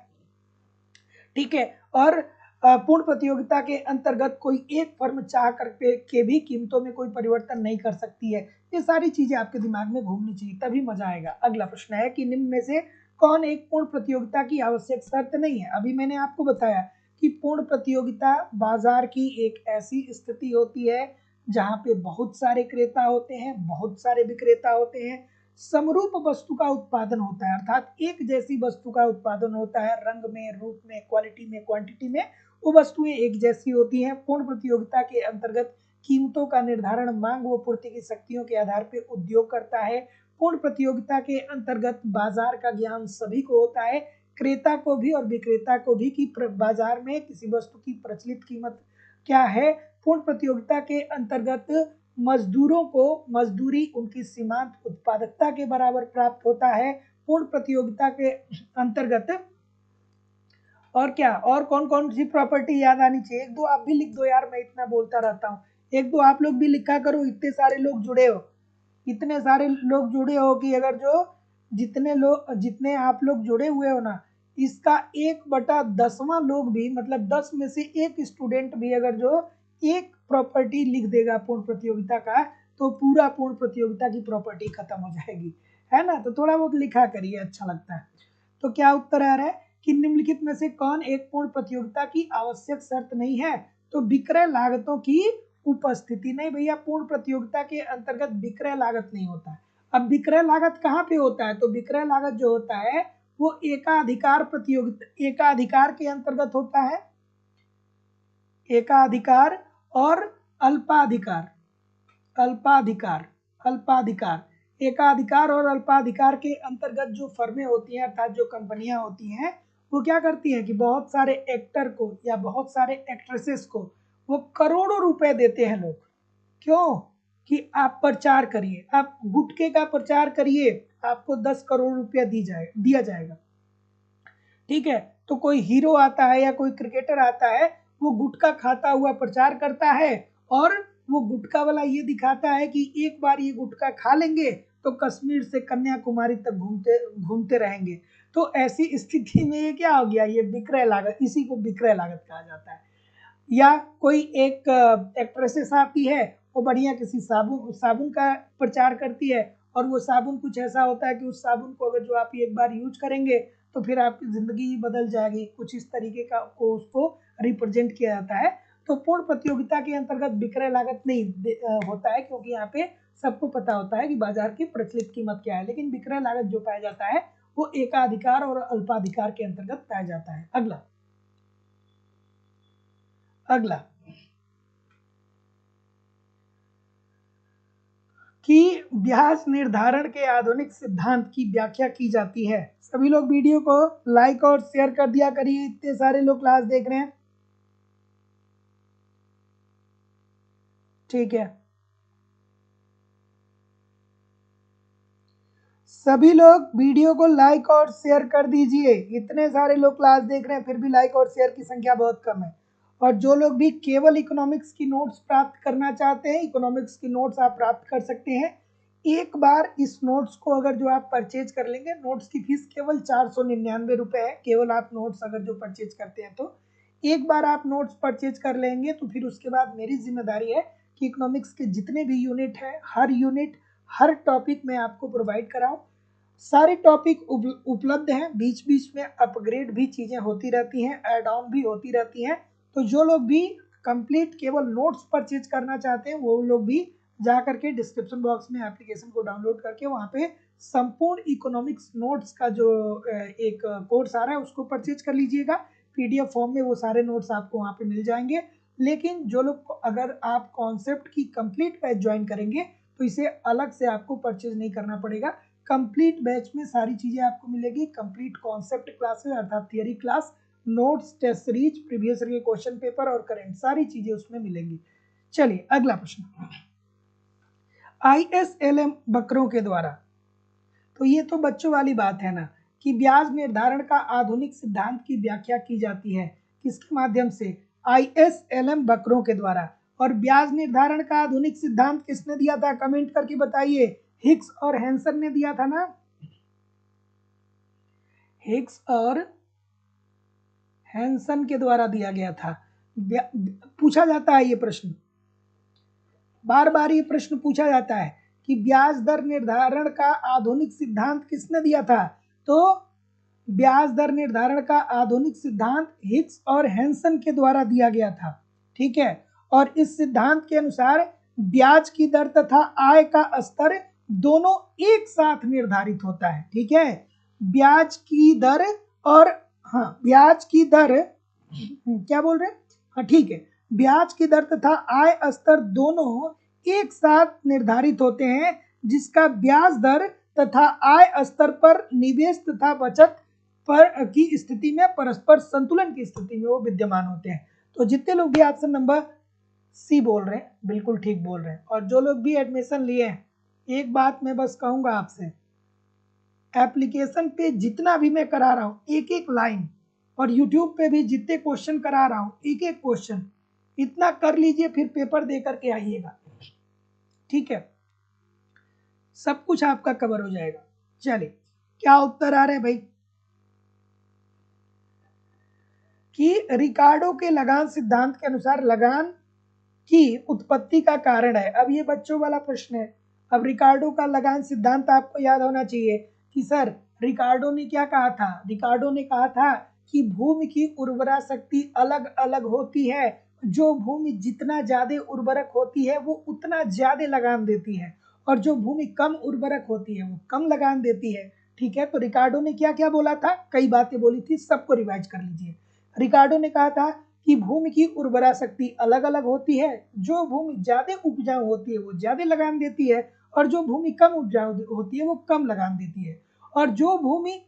ठीक है, और पूर्ण प्रतियोगिता के अंतर्गत कोई एक फर्म चाह करके भी कीमतों में कोई परिवर्तन नहीं कर सकती है। ये सारी चीजें आपके दिमाग में घूमनी चाहिए, तभी मजा आएगा। अगला प्रश्न है कि निम्न में से कौन एक पूर्ण प्रतियोगिता की आवश्यक शर्त नहीं है? अभी मैंने आपको बताया कि पूर्ण प्रतियोगिता बाजार की एक ऐसी स्थिति होती है जहां पे बहुत सारे क्रेता होते हैं, बहुत सारे विक्रेता होते हैं, समरूप वस्तु का उत्पादन होता है, अर्थात एक जैसी वस्तु का उत्पादन होता है, रंग में, रूप में, क्वालिटी में, क्वांटिटी में वो वस्तुएं एक जैसी होती हैं। पूर्ण प्रतियोगिता के अंतर्गत कीमतों का निर्धारण मांग व पूर्ति की शक्तियों के आधार पर उद्योग करता है। पूर्ण प्रतियोगिता के अंतर्गत बाजार का ज्ञान सभी को होता है, क्रेता को भी और विक्रेता को भी, कि बाजार में किसी वस्तु की प्रचलित कीमत क्या है। पूर्ण प्रतियोगिता के अंतर्गत मजदूरों को मजदूरी उनकी सीमांत उत्पादकता के बराबर प्राप्त होता है। पूर्ण प्रतियोगिता के अंतर्गत और क्या, और कौन कौन सी प्रॉपर्टी याद आनी चाहिए? एक दो आप भी लिख दो यार, मैं इतना बोलता रहता हूँ, एक दो आप लोग भी लिखा करो, इतने सारे लोग जुड़े हो, इतने सारे लोग जुड़े हो कि अगर जो जितने आप लोग जुड़े हुए हो ना, इसका 1/10वां लोग भी, मतलब 10 में से एक स्टूडेंट भी अगर जो एक प्रॉपर्टी लिख देगा पूर्ण प्रतियोगिता का, तो पूरा पूर्ण प्रतियोगिता की प्रॉपर्टी खत्म हो जाएगी, है ना। तो थोड़ा बहुत लिखा करिए, अच्छा लगता है। तो क्या उत्तर आ रहा है कि निम्नलिखित में से कौन एक पूर्ण प्रतियोगिता की आवश्यक शर्त नहीं है? तो विक्रय लागतों की उपस्थिति। नहीं भैया, पूर्ण प्रतियोगिता के अंतर्गत विक्रय लागत नहीं होता है। अब विक्रय लागत कहाँ पे होता है? तो विक्रय लागत जो होता है वो एकाधिकार प्रतियोगिता, एकाधिकार के अंतर्गत होता है। एकाधिकार और अल्पाधिकार, अल्पाधिकार, अल्पाधिकार, एकाधिकार और अल्पाधिकार के अंतर्गत जो फर्में होती हैं, अर्थात जो कंपनियां होती हैं, वो क्या करती हैं कि बहुत सारे एक्टर को या बहुत सारे एक्ट्रेसेस को वो करोड़ों रुपए देते हैं लोग। क्यों? कि आप प्रचार करिए, आप गुटखे का प्रचार करिए, आपको 10 करोड़ रुपया दिया जाएगा। ठीक है, तो कोई हीरो आता है या कोई क्रिकेटर आता है, वो गुटखा खाता हुआ प्रचार करता है और वो गुटखा वाला ये दिखाता है कि एक बार ये गुटखा खा लेंगे तो कश्मीर से कन्याकुमारी तक घूमते घूमते रहेंगे। तो ऐसी स्थिति में ये क्या हो गया, ये विक्रय लागत, इसी को विक्रय लागत कहा जाता है। या कोई एक एक्ट्रेसेस आती है, वो बढ़िया किसी साबुन साबुन का प्रचार करती है, और वो साबुन कुछ ऐसा होता है कि उस साबुन को अगर जो आप एक बार यूज करेंगे तो फिर आपकी जिंदगी ही बदल जाएगी, कुछ इस तरीके का को उसको रिप्रेजेंट किया जाता है। तो पूर्ण प्रतियोगिता के अंतर्गत विक्रय लागत नहीं होता है, क्योंकि यहाँ पे सबको पता होता है कि बाजार की प्रचलित कीमत क्या है, लेकिन विक्रय लागत जो पाया जाता है वो एकाधिकार और अल्पाधिकार के अंतर्गत पाया जाता है। अगला कि ब्याज निर्धारण के आधुनिक सिद्धांत की व्याख्या की जाती है। सभी लोग वीडियो को लाइक और शेयर कर दिया करिए, इतने सारे लोग क्लास देख रहे हैं। ठीक है, सभी लोग वीडियो को लाइक और शेयर कर दीजिए। इतने सारे लोग क्लास देख रहे हैं, फिर भी लाइक और शेयर की संख्या बहुत कम है। और जो लोग भी केवल इकोनॉमिक्स की नोट्स प्राप्त करना चाहते हैं, इकोनॉमिक्स की नोट्स आप प्राप्त कर सकते हैं। एक बार इस नोट्स को अगर जो आप परचेज कर लेंगे, नोट्स की फीस केवल 499 रुपये है, केवल आप नोट्स अगर जो परचेज करते हैं तो एक बार आप नोट्स परचेज कर लेंगे तो फिर उसके बाद मेरी जिम्मेदारी है कि इकोनॉमिक्स के जितने भी यूनिट हैं, हर यूनिट हर टॉपिक में आपको प्रोवाइड कराऊं। सारे टॉपिक उपलब्ध हैं, बीच बीच में अपग्रेड भी चीज़ें होती रहती हैं, ऐड ऑन भी होती रहती हैं। तो जो लोग भी कंप्लीट केवल नोट्स परचेज करना चाहते हैं वो लोग भी जा करके डिस्क्रिप्शन बॉक्स में एप्लीकेशन को डाउनलोड करके वहाँ पे संपूर्ण इकोनॉमिक्स नोट्स का जो एक कोर्स आ रहा है उसको परचेज कर लीजिएगा। PDF फॉर्म में वो सारे नोट्स आपको वहाँ पे मिल जाएंगे। लेकिन जो लोग अगर आप कॉन्सेप्ट की कंप्लीट बैच ज्वाइन करेंगे तो इसे अलग से आपको परचेज नहीं करना पड़ेगा। कंप्लीट बैच में सारी चीज़ें आपको मिलेगी, कंप्लीट कॉन्सेप्ट क्लासेस अर्थात theory class, notes, test series, previous year के क्वेश्चन पेपर और करंट सारी चीज़ें उसमें मिलेंगी। चलिए अगला प्रश्न, ISLM वक्रों के द्वारा, तो ये तो बच्चों वाली बात है ना कि ब्याज निर्धारण का आधुनिक सिद्धांत की व्याख्या की जाती है किसके माध्यम से, ISLM वक्रों के द्वारा। और ब्याज निर्धारण का आधुनिक सिद्धांत किसने दिया था, कमेंट करके बताइए। हिग्स और हैंसन ने दिया था ना, हिग्स और हैंसन के द्वारा दिया गया था। पूछा जाता है ये प्रश्न, बार बार ये प्रश्न पूछा जाता है कि ब्याज दर निर्धारण का आधुनिक सिद्धांत किसने दिया था, तो ब्याज दर निर्धारण का आधुनिक सिद्धांत हिग्स और हैंसन के द्वारा दिया गया था। ठीक है, और इस सिद्धांत के अनुसार ब्याज की दर तथा आय का स्तर दोनों एक साथ निर्धारित होता है। ठीक है, ब्याज की दर और ब्याज की दर क्या बोल रहे हैं, हाँ ठीक है, ब्याज की दर तथा आय स्तर दोनों एक साथ निर्धारित होते हैं, जिसका ब्याज दर तथा आय स्तर पर निवेश तथा बचत पर की स्थिति में परस्पर संतुलन की स्थिति में वो विद्यमान होते हैं। तो जितने लोग भी ऑप्शन नंबर सी बोल रहे हैं बिल्कुल ठीक बोल रहे हैं। और जो लोग भी एडमिशन लिए हैं, एक बात मैं बस कहूंगा आपसे, एप्लीकेशन पे जितना भी मैं करा रहा हूँ एक एक लाइन, और यूट्यूब पे भी जितने क्वेश्चन करा रहा हूँ एक एक क्वेश्चन, इतना कर लीजिए, फिर पेपर दे करके आइएगा। ठीक है, सब कुछ आपका कवर हो जाएगा। चलिए क्या उत्तर आ रहा है भाई, कि रिकार्डो के लगान सिद्धांत के अनुसार लगान की उत्पत्ति का कारण है। अब ये बच्चों वाला प्रश्न है। अब रिकार्डो का लगान सिद्धांत आपको याद होना चाहिए कि सर रिकार्डो ने क्या कहा था, रिकार्डो ने कहा था कि भूमि की उर्वरा शक्ति अलग अलग होती है, जो भूमि जितना ज्यादा उर्वरक होती है वो उतना ज्यादा लगान देती है, और जो भूमि कम उर्वरक होती है वो कम लगान देती है। ठीक है, तो रिकार्डो ने क्या क्या बोला था, कई बातें बोली थी, सबको रिवाइज कर लीजिए। रिकार्डो ने कहा था कि भूमि की उर्वरा शक्ति अलग अलग होती है, जो भूमि ज्यादा उपजाऊ होती है वो ज्यादा लगान देती है, और जो भूमि कम उपजाऊ होती है वो कम लगान देती है। और जो भूमि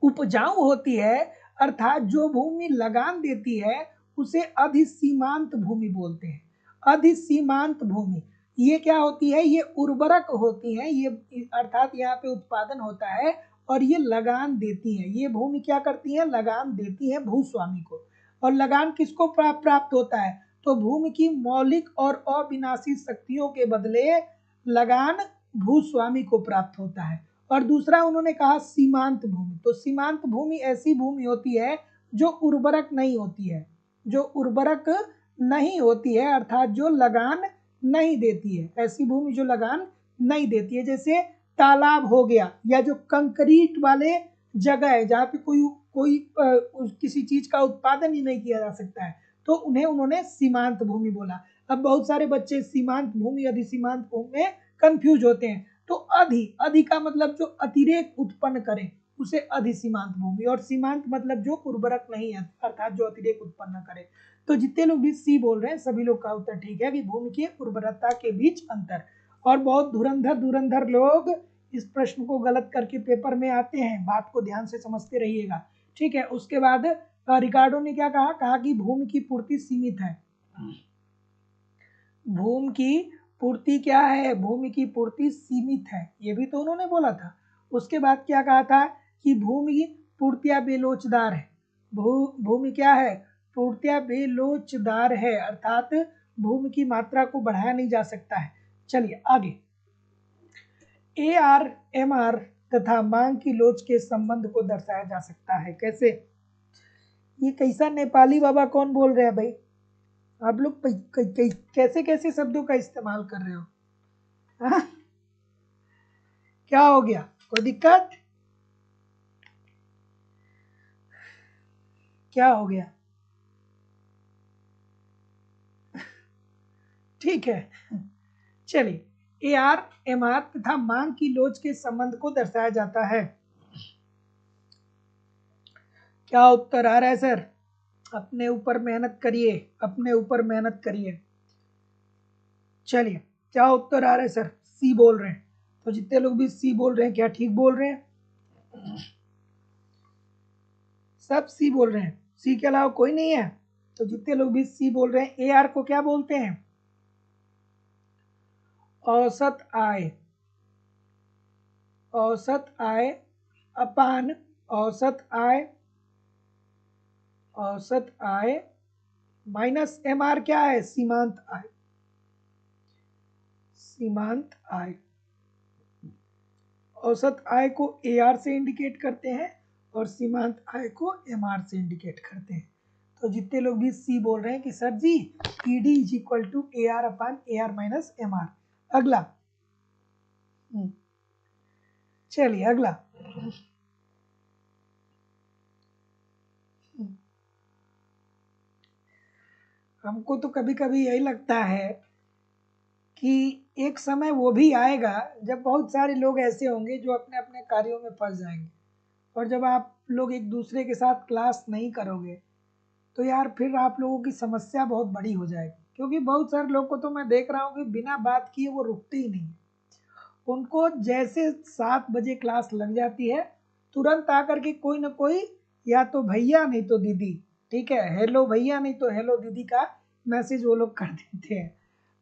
उपजाऊ होती है अर्थात जो भूमि लगान देती है उसे अधिसीमांत भूमि बोलते हैं। अधिसीमांत भूमि ये क्या होती है, ये उर्वरक होती है, ये अर्थात यहाँ पे उत्पादन होता है और ये लगान देती है। ये भूमि क्या करती है, लगान देती है भूस्वामी को। और लगान किसको प्राप्त होता है, तो भूमि की मौलिक और अविनाशी शक्तियों के बदले लगान भूस्वामी को प्राप्त होता है। और दूसरा उन्होंने कहा सीमांत भूमि, तो सीमांत भूमि ऐसी भूमि होती है जो उर्वरक नहीं होती है, जो उर्वरक नहीं होती है अर्थात जो लगान नहीं देती है, ऐसी भूमि जो लगान नहीं देती है। जैसे तालाब हो गया, या जो कंक्रीट वाले जगह है जहाँ पे कोई किसी चीज का उत्पादन ही नहीं किया जा सकता है, तो उन्हें उन्होंने सीमांत भूमि बोला। अब बहुत सारे बच्चे सीमांत भूमि अधिसीमांत भूमि में कंफ्यूज होते हैं। तो अधि का मतलब जो अतिरेक उत्पन्न करे उसे अधिसीमांत भूमि, और सीमांत मतलब जो उर्वरक नहीं है अर्थात जो अतिरेक उत्पन्न करे। तो जितने लोग भी सी बोल रहे हैं सभी लोग का उत्तर ठीक है कि भूमि की उर्वरता के बीच अंतर। और बहुत धुरंधर लोग इस प्रश्न को गलत करके पेपर में आते हैं, बात को ध्यान से समझते रहिएगा, ठीक है। उसके बाद रिकार्डो ने क्या कहा, कहा कि भूमि की पूर्ति सीमित है। भूमि की पूर्ति क्या है, भूमि की पूर्ति सीमित है, ये भी तो उन्होंने बोला था। उसके बाद क्या कहा था कि भूमि पूर्तिया बेलोचदार है। भूमि क्या है, पूर्तिया बेलोचदार है, अर्थात भूमि की मात्रा को बढ़ाया नहीं जा सकता है। चलिए आगे, AR MR तथा मांग की लोच के संबंध को दर्शाया जा सकता है कैसे। ये कैसा नेपाली बाबा कौन बोल रहे हैं भाई, आप लोग कैसे कैसे शब्दों का इस्तेमाल कर रहे हो, हाँ? क्या हो गया, कोई दिक्कत, क्या हो गया, ठीक है। चलिए, AR MR तथा मांग की लोच के संबंध को दर्शाया जाता है। क्या उत्तर आ रहा है सर, अपने ऊपर मेहनत करिए, अपने ऊपर मेहनत करिए। चलिए, क्या उत्तर आ रहा है सर, सी बोल रहे हैं। तो जितने लोग भी सी बोल रहे हैं क्या ठीक बोल रहे हैं, सब सी बोल रहे हैं, सी के अलावा कोई नहीं है। तो जितने लोग भी सी बोल रहे हैं, AR को क्या बोलते हैं, औसत आय, औसत आय अपान औसत आय, औसत आय माइनस MR क्या है, सीमांत आय, सीमांत आय। औसत आय को AR से इंडिकेट करते हैं और सीमांत आय को MR से इंडिकेट करते हैं। तो जितने लोग भी सी बोल रहे हैं कि sir ji ED is equal to AR upon AR minus MR। अगला, चलिए अगला, हमको तो कभी कभी यही लगता है कि एक समय वो भी आएगा जब बहुत सारे लोग ऐसे होंगे जो अपने अपने कार्यों में फंस जाएंगे, और जब आप लोग एक दूसरे के साथ क्लास नहीं करोगे तो यार फिर आप लोगों की समस्या बहुत बड़ी हो जाएगी। क्योंकि बहुत सारे लोग को तो मैं देख रहा हूँ कि बिना बात किए वो रुकते ही नहीं, उनको जैसे 7 बजे क्लास लग जाती है तुरंत आकर के कोई ना कोई, या तो भैया नहीं तो दीदी, ठीक है, हेलो भैया नहीं तो हेलो दीदी का मैसेज वो लोग कर देते हैं।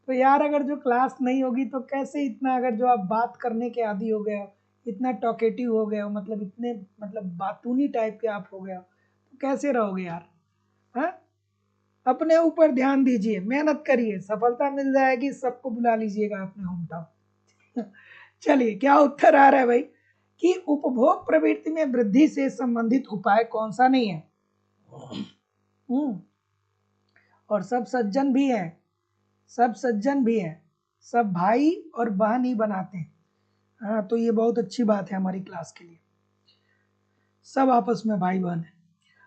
तो यार अगर जो क्लास नहीं होगी तो कैसे इतना, अगर जो आप बात करने के आदी हो गए हो, इतना टॉकेटिव हो गए हो, मतलब इतने मतलब बातूनी टाइप के आप हो गए हो, तो कैसे रहोगे यार, हाँ? अपने ऊपर ध्यान दीजिए, मेहनत करिए, सफलता मिल जाएगी, सबको बुला लीजिएगा अपने होम टाउन। चलिए, क्या उत्तर आ रहा है भाई कि उपभोग प्रवृत्ति में वृद्धि से संबंधित उपाय कौन सा नहीं है, और सब सज्जन भी है, सब सज्जन भी है, सब भाई और बहन ही बनाते हैं। हाँ, तो ये बहुत अच्छी बात है हमारी क्लास के लिए, सब आपस में भाई बहन है।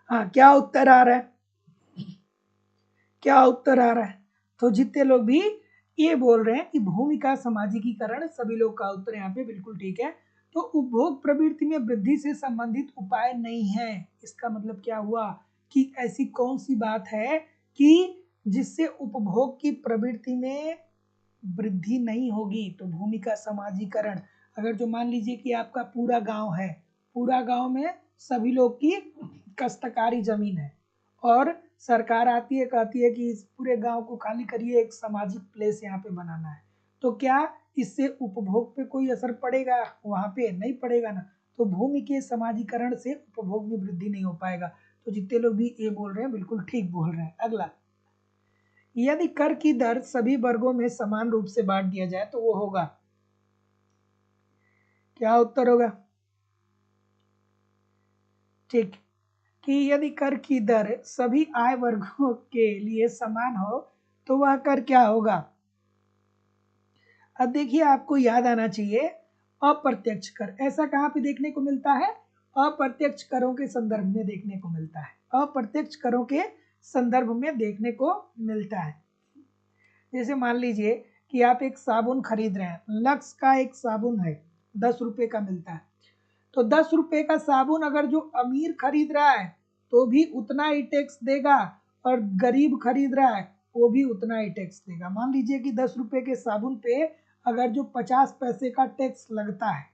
हाँ, क्या उत्तर आ रहा है, क्या उत्तर आ रहा है, तो जितने लोग भी ये बोल रहे हैं कि भूमि का सामाजिकीकरण, सभी लोग का उत्तर यहाँ पे बिल्कुल ठीक है। तो उपभोग प्रवृत्ति में वृद्धि से संबंधित उपाय नहीं है, इसका मतलब क्या हुआ कि ऐसी कौन सी बात है कि जिससे उपभोग की प्रवृत्ति में वृद्धि नहीं होगी। तो भूमि का समाजीकरण, अगर जो मान लीजिए कि आपका पूरा गांव है, पूरा गांव में सभी लोग की काश्तकारी जमीन है, और सरकार आती है कहती है कि इस पूरे गांव को खाली करिए, एक सामाजिक प्लेस यहाँ पे बनाना है, तो क्या इससे उपभोग पे कोई असर पड़ेगा, वहां पे नहीं पड़ेगा ना। तो भूमि के समाजीकरण से उपभोग में वृद्धि नहीं हो पाएगा। तो जितने लोग भी ये बोल रहे हैं बिल्कुल ठीक बोल रहे हैं। अगला, यदि कर की दर सभी वर्गों में समान रूप से बांट दिया जाए तो वो होगा, क्या उत्तर होगा, ठीक, कि यदि कर की दर सभी आय वर्गों के लिए समान हो तो वह कर क्या होगा। अब देखिए, आपको याद आना चाहिए अप्रत्यक्ष कर, ऐसा कहाँ पे देखने को मिलता है, अप्रत्यक्ष करों के संदर्भ में देखने को मिलता है। अप्रत्यक्ष करों के संदर्भ में देखने को मिलता है। जैसे मान लीजिए कि आप एक साबुन खरीद रहे हैं, लक्स का एक साबुन है, 10 रुपए का मिलता है। तो 10 रुपए का साबुन अगर जो अमीर खरीद रहा है तो भी उतना ही टैक्स देगा, और गरीब खरीद रहा है वो भी उतना ही टैक्स देगा। मान लीजिए कि 10 रुपए के साबुन पे अगर जो 50 पैसे का टैक्स लगता है,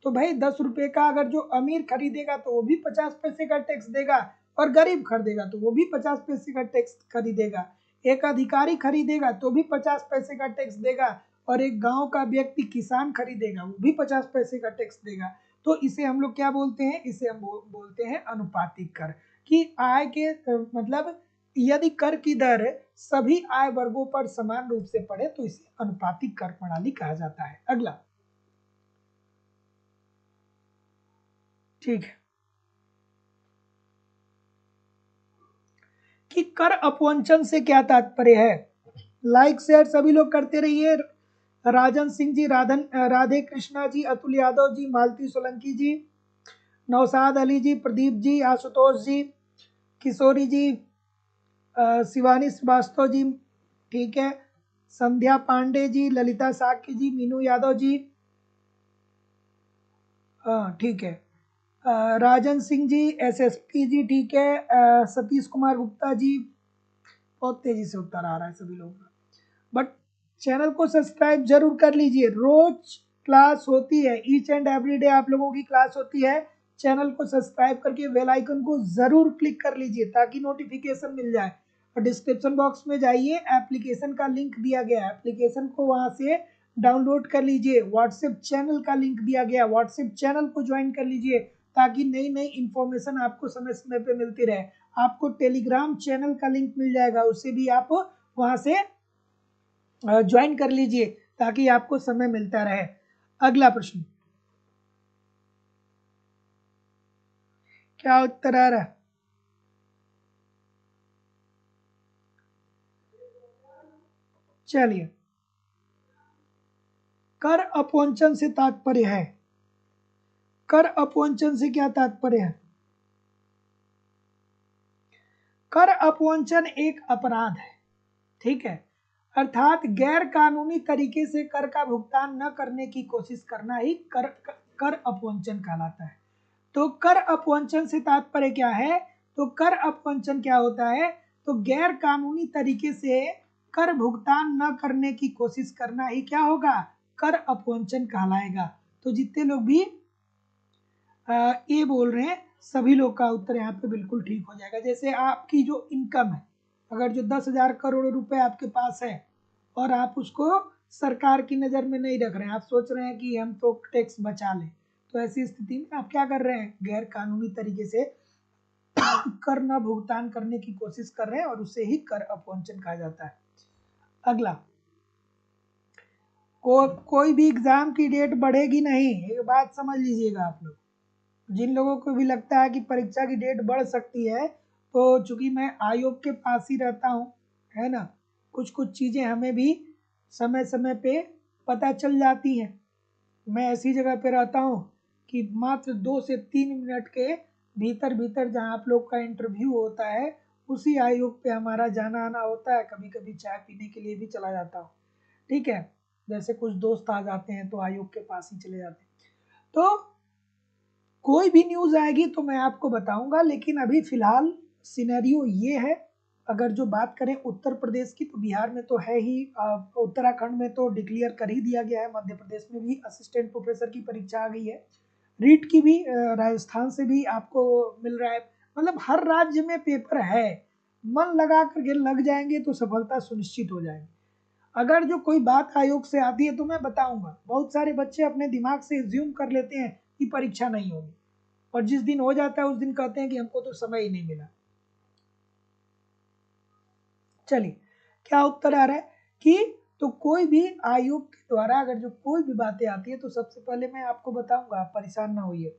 तो भाई 10 रुपए का अगर जो अमीर खरीदेगा तो वो भी 50 पैसे का टैक्स देगा, और गरीब खरीदेगा तो वो भी 50 पैसे का टैक्स खरीदेगा। एक अधिकारी खरीदेगा तो भी 50 पैसे का टैक्स देगा, और एक गांव का व्यक्ति किसान खरीदेगा वो भी 50 पैसे का टैक्स देगा। तो इसे हम लोग क्या बोलते हैं, इसे हम बोलते हैं अनुपातिक कर। कि आय के मतलब यदि कर की दर सभी आय वर्गों पर समान रूप से पड़े तो इसे अनुपातिक कर प्रणाली कहा जाता है। अगला, ठीक है, कि कर अपवंचन से क्या तात्पर्य है। लाइक शेयर सभी लोग करते रहिए। राजन सिंह जी, राधे कृष्णा जी, अतुल यादव जी, मालती सोलंकी जी, नौसाद अली जी, प्रदीप जी, आशुतोष जी, किशोरी जी, शिवानी श्रीवास्तव जी, ठीक है, संध्या पांडे जी, ललिता साक्य जी, मीनू यादव जी, ठीक है, राजन सिंह जी, एसएसपी जी, ठीक है, सतीश कुमार गुप्ता जी, बहुत तेजी से उत्तर आ रहा है सभी लोगों का। बट चैनल को सब्सक्राइब जरूर कर लीजिए, रोज क्लास होती है, ईच एंड एवरी डे आप लोगों की क्लास होती है। चैनल को सब्सक्राइब करके बेल आइकन को जरूर क्लिक कर लीजिए ताकि नोटिफिकेशन मिल जाए। और डिस्क्रिप्शन बॉक्स में जाइए, एप्लीकेशन का लिंक दिया गया है, एप्लीकेशन को वहां से डाउनलोड कर लीजिए। व्हाट्सएप चैनल का लिंक दिया गया, व्हाट्सएप चैनल को ज्वाइन कर लीजिए ताकि नई नई इंफॉर्मेशन आपको समय समय पे मिलती रहे। आपको टेलीग्राम चैनल का लिंक मिल जाएगा, उसे भी आप वहां से ज्वाइन कर लीजिए ताकि आपको समय मिलता रहे। अगला प्रश्न, क्या उत्तर आ रहा है। चलिए, कर अपवंचन से तात्पर्य है, कर अपवंचन से क्या तात्पर्य है। कर अपवंचन एक अपराध है, ठीक है, अर्थात गैर कानूनी तरीके से कर का भुगतान न करने की कोशिश करना ही कर अपवंचन कहलाता है। तो कर अपवंचन से तात्पर्य क्या है, तो कर अपवंचन क्या होता है, तो गैर कानूनी तरीके से कर भुगतान न करने की कोशिश करना ही क्या होगा, कर अपवंचन कहलाएगा। तो जितने लोग भी ये बोल रहे हैं सभी लोग का उत्तर यहाँ पे बिल्कुल ठीक हो जाएगा। जैसे आपकी जो इनकम है, अगर जो 10,000 करोड़ रुपए आपके पास है और आप उसको सरकार की नज़र में नहीं रख रहे हैं, आप सोच रहे हैं कि हम तो टैक्स बचा लें, तो ऐसी स्थिति में आप क्या कर रहे हैं, गैर कानूनी तरीके से कर न भुगतान करने की कोशिश कर रहे हैं और उसे ही कर अपवंचन कहा जाता है। अगला, कोई भी एग्जाम की डेट बढ़ेगी नहीं, एक बात समझ लीजिएगा आप लोग। जिन लोगों को भी लगता है कि परीक्षा की डेट बढ़ सकती है, तो चूंकि मैं आयोग के पास ही रहता हूँ, है ना, कुछ कुछ चीज़ें हमें भी समय समय पे पता चल जाती हैं। मैं ऐसी जगह पे रहता हूँ कि मात्र 2 से 3 मिनट के भीतर भीतर जहाँ आप लोग का इंटरव्यू होता है उसी आयोग पे हमारा जाना आना होता है। कभी कभी चाय पीने के लिए भी चला जाता हूँ, ठीक है, जैसे कुछ दोस्त आ जाते हैं तो आयोग के पास ही चले जाते हैं। तो कोई भी न्यूज़ आएगी तो मैं आपको बताऊंगा, लेकिन अभी फिलहाल सिनेरियो ये है। अगर जो बात करें उत्तर प्रदेश की, तो बिहार में तो है ही, उत्तराखंड में तो डिक्लेयर कर ही दिया गया है, मध्य प्रदेश में भी असिस्टेंट प्रोफेसर की परीक्षा आ गई है, रीट की भी राजस्थान से भी आपको मिल रहा है। मतलब हर राज्य में पेपर है, मन लगा करके लग जाएंगे तो सफलता सुनिश्चित हो जाएगी। अगर जो कोई बात आयोग से आती है तो मैं बताऊंगा। बहुत सारे बच्चे अपने दिमाग से ज्यूम कर लेते हैं कि परीक्षा नहीं होगी, और जिस दिन हो जाता है उस दिन कहते हैं कि हमको तो समय ही नहीं मिला। चलिए, क्या उत्तर आ रहा है कि तो कोई भी आयोग के द्वारा अगर जो कोई भी बातें आती है तो सबसे पहले मैं आपको बताऊंगा, आप परेशान ना होइए।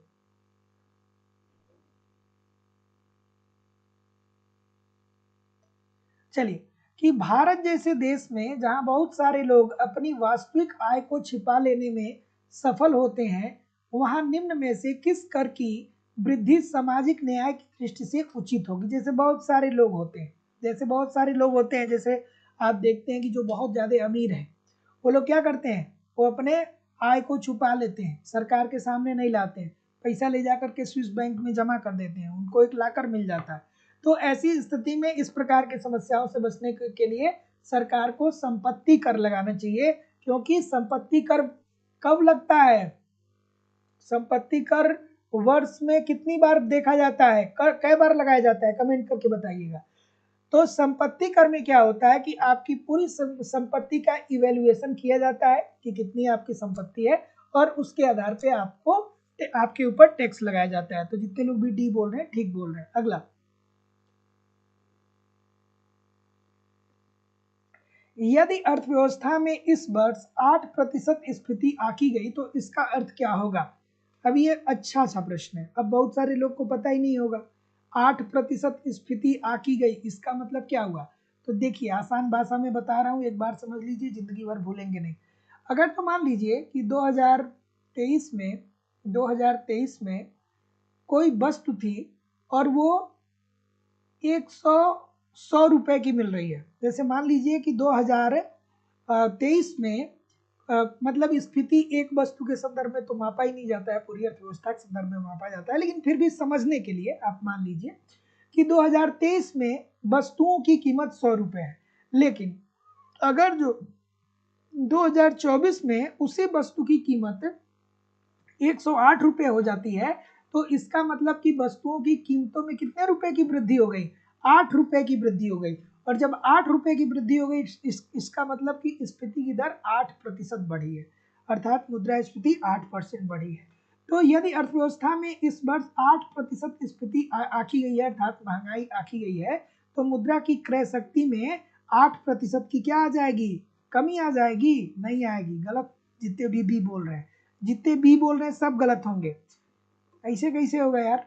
चलिए, कि भारत जैसे देश में जहां बहुत सारे लोग अपनी वास्तविक आय को छिपा लेने में सफल होते हैं, वहां निम्न में से किस कर की वृद्धि सामाजिक न्याय की दृष्टि से उचित होगी। जैसे बहुत सारे लोग होते हैं, जैसे बहुत सारे लोग होते हैं, जैसे आप देखते हैं कि जो बहुत ज़्यादा अमीर हैं वो लोग क्या करते हैं, वो अपने आय को छुपा लेते हैं, सरकार के सामने नहीं लाते हैं, पैसा ले जाकर के स्विस बैंक में जमा कर देते हैं, उनको एक लाकर मिल जाता है। तो ऐसी स्थिति में इस प्रकार की समस्याओं से बचने के लिए सरकार को संपत्ति कर लगाना चाहिए, क्योंकि संपत्ति कर कब लगता है, संपत्ति कर वर्ष में कितनी बार देखा जाता है, कई बार लगाया जाता है, कमेंट करके बताइएगा। तो संपत्ति कर में क्या होता है कि आपकी पूरी संपत्ति का इवेल्युएशन किया जाता है कि कितनी आपकी संपत्ति है, और उसके आधार पे आपको आपके ऊपर टैक्स लगाया जाता है। तो जितने लोग भी डी बोल रहे हैं ठीक बोल रहे हैं। अगला, यदि अर्थव्यवस्था में इस वर्ष 8% स्फीति आंकी गई तो इसका अर्थ क्या होगा। अब ये अच्छा सा प्रश्न है, अब बहुत सारे लोग को पता ही नहीं होगा 8% स्फीति आंकी गई इसका मतलब क्या हुआ। तो देखिए आसान भाषा में बता रहा हूँ, एक बार समझ लीजिए, जिंदगी भर भूलेंगे नहीं। अगर तो मान लीजिए कि 2023 में कोई वस्तु थी और वो 100 रुपए की मिल रही है। जैसे मान लीजिए कि 2023 में मतलब स्फीति एक वस्तु के संदर्भ में तो मापा ही नहीं जाता है, पूरी अर्थव्यवस्था के संदर्भ में मापा जाता है, लेकिन फिर भी समझने के लिए आप मान लीजिए कि 2023 में वस्तुओं की कीमत 100 रुपए है, लेकिन अगर जो 2024 में उसी वस्तु की कीमत 108 रुपए हो जाती है, तो इसका मतलब कि वस्तुओं की कीमतों में कितने रुपए की वृद्धि हो गई, 8 रुपए की वृद्धि हो गई। और जब 8 रुपए की वृद्धि हो गई, इसका मतलब कि स्फीति की दर 8% बढ़ी है, अर्थात मुद्रास्फीति 8% बढ़ी है। तो यदि अर्थव्यवस्था में इस वर्ष 8% स्फीति आंकी गई है, अर्थात महंगाई आंकी गई है, तो मुद्रा की क्रय शक्ति में 8% की क्या आ जाएगी, कमी आ जाएगी, नहीं आएगी। गलत, जितने भी बोल रहे हैं, जितने भी बोल रहे हैं सब गलत होंगे। ऐसे कैसे होगा यार,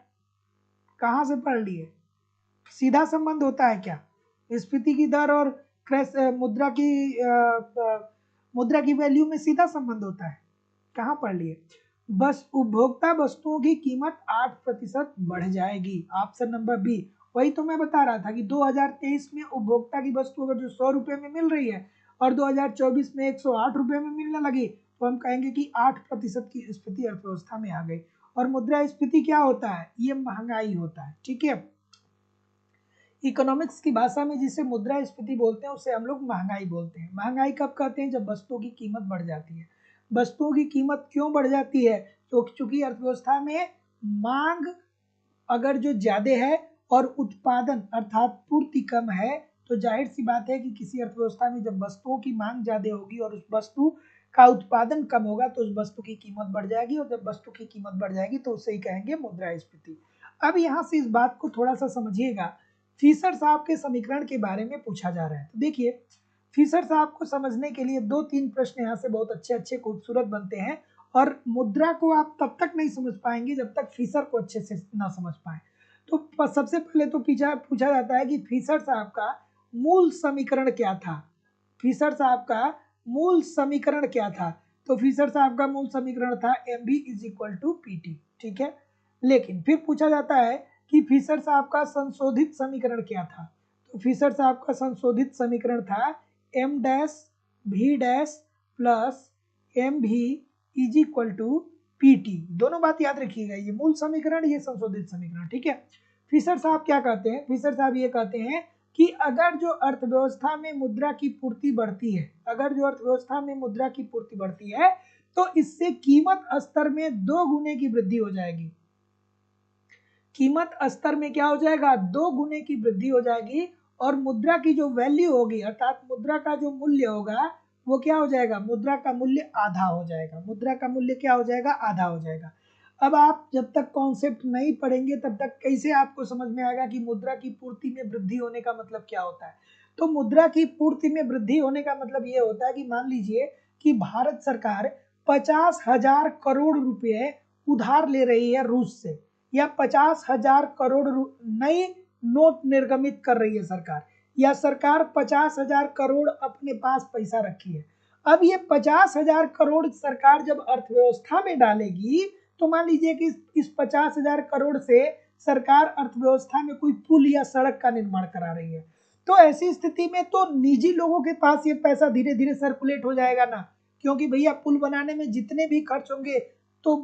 कहाँ से पढ़ लिए, सीधा संबंध होता है क्या स्फीति की दर और मुद्रा की वैल्यू में सीधा संबंध होता है, कहाँ पढ़ लिए। बस उपभोक्ता वस्तुओं की कीमत 8% बढ़ जाएगी, ऑप्शन नंबर बी। वही तो मैं बता रहा था कि 2023 में उपभोक्ता की वस्तु अगर जो 100 रुपए में मिल रही है और 2024 में 108 रुपए में मिलने लगी, तो हम कहेंगे कि 8% की स्फीति अर्थव्यवस्था में आ गई। और मुद्रास्फीति क्या होता है, ये महंगाई होता है, ठीक है। इकोनॉमिक्स की भाषा में जिसे मुद्रास्फीति बोलते हैं उसे हम लोग महंगाई बोलते हैं। महंगाई कब कहते हैं, जब वस्तुओं की कीमत बढ़ जाती है। वस्तुओं की कीमत क्यों बढ़ जाती है, क्योंकि अर्थव्यवस्था में मांग अगर जो ज्यादा है और उत्पादन अर्थात पूर्ति कम है, तो जाहिर सी बात है कि किसी अर्थव्यवस्था में जब वस्तुओं की मांग ज्यादा होगी और उस वस्तु का उत्पादन कम होगा तो उस वस्तु की कीमत बढ़ जाएगी, और जब वस्तु की कीमत बढ़ जाएगी तो उसे ही कहेंगे मुद्रास्फीति। अब यहाँ से इस बात को थोड़ा सा समझिएगा, फिशर साहब के समीकरण के बारे में पूछा जा रहा है। तो देखिए फिशर साहब को समझने के लिए 2-3 प्रश्न यहाँ से बहुत अच्छे अच्छे खूबसूरत बनते हैं, और मुद्रा को आप तब तक नहीं समझ पाएंगे जब तक फिशर को अच्छे से ना समझ पाए। तो सबसे पहले तो पूछा जाता है कि फिशर साहब का मूल समीकरण क्या था, फिशर साहब का मूल समीकरण क्या था। तो फिशर साहब का मूल समीकरण था mv is equal to PT, ठीक है। लेकिन फिर पूछा जाता है कि फिशर साहब का संशोधित समीकरण क्या था। तो फिशर साहब का संशोधित समीकरण था m dash v dash plus M V is equal to PT. दोनों बात याद रखिएगा, ये मूल समीकरण, ये संशोधित समीकरण, ठीक है। फिशर साहब क्या कहते हैं, फिशर साहब ये कहते हैं कि अगर जो अर्थव्यवस्था में मुद्रा की पूर्ति बढ़ती है, अगर जो अर्थव्यवस्था में मुद्रा की पूर्ति बढ़ती है तो इससे कीमत स्तर में 2 गुने की वृद्धि हो जाएगी। कीमत स्तर में क्या हो जाएगा, 2 गुने की वृद्धि हो जाएगी, और मुद्रा की जो वैल्यू होगी अर्थात मुद्रा का जो मूल्य होगा वो क्या हो जाएगा, मुद्रा का मूल्य आधा हो जाएगा। मुद्रा का मूल्य क्या हो जाएगा, आधा हो जाएगा। अब आप जब तक कॉन्सेप्ट नहीं पढ़ेंगे तब तक कैसे आपको समझ में आएगा कि मुद्रा की पूर्ति में वृद्धि होने का मतलब क्या होता है। तो मुद्रा की पूर्ति में वृद्धि होने का मतलब ये होता है कि मान लीजिए कि भारत सरकार 50,000 करोड़ रुपए उधार ले रही है रूस से, या 50,000 करोड़ नई नोट निर्गमित कर रही है सरकार, या सरकार 50,000 करोड़ अपने पास पैसा रखी है। अब ये 50,000 करोड़ सरकार जब अर्थव्यवस्था में डालेगी, तो मान लीजिए कि इस 50,000 करोड़ से सरकार अर्थव्यवस्था में कोई पुल या सड़क का निर्माण करा रही है, तो ऐसी स्थिति में तो निजी लोगों के पास ये पैसा धीरे धीरे सर्कुलेट हो जाएगा ना, क्योंकि भैया पुल बनाने में जितने भी खर्च होंगे तो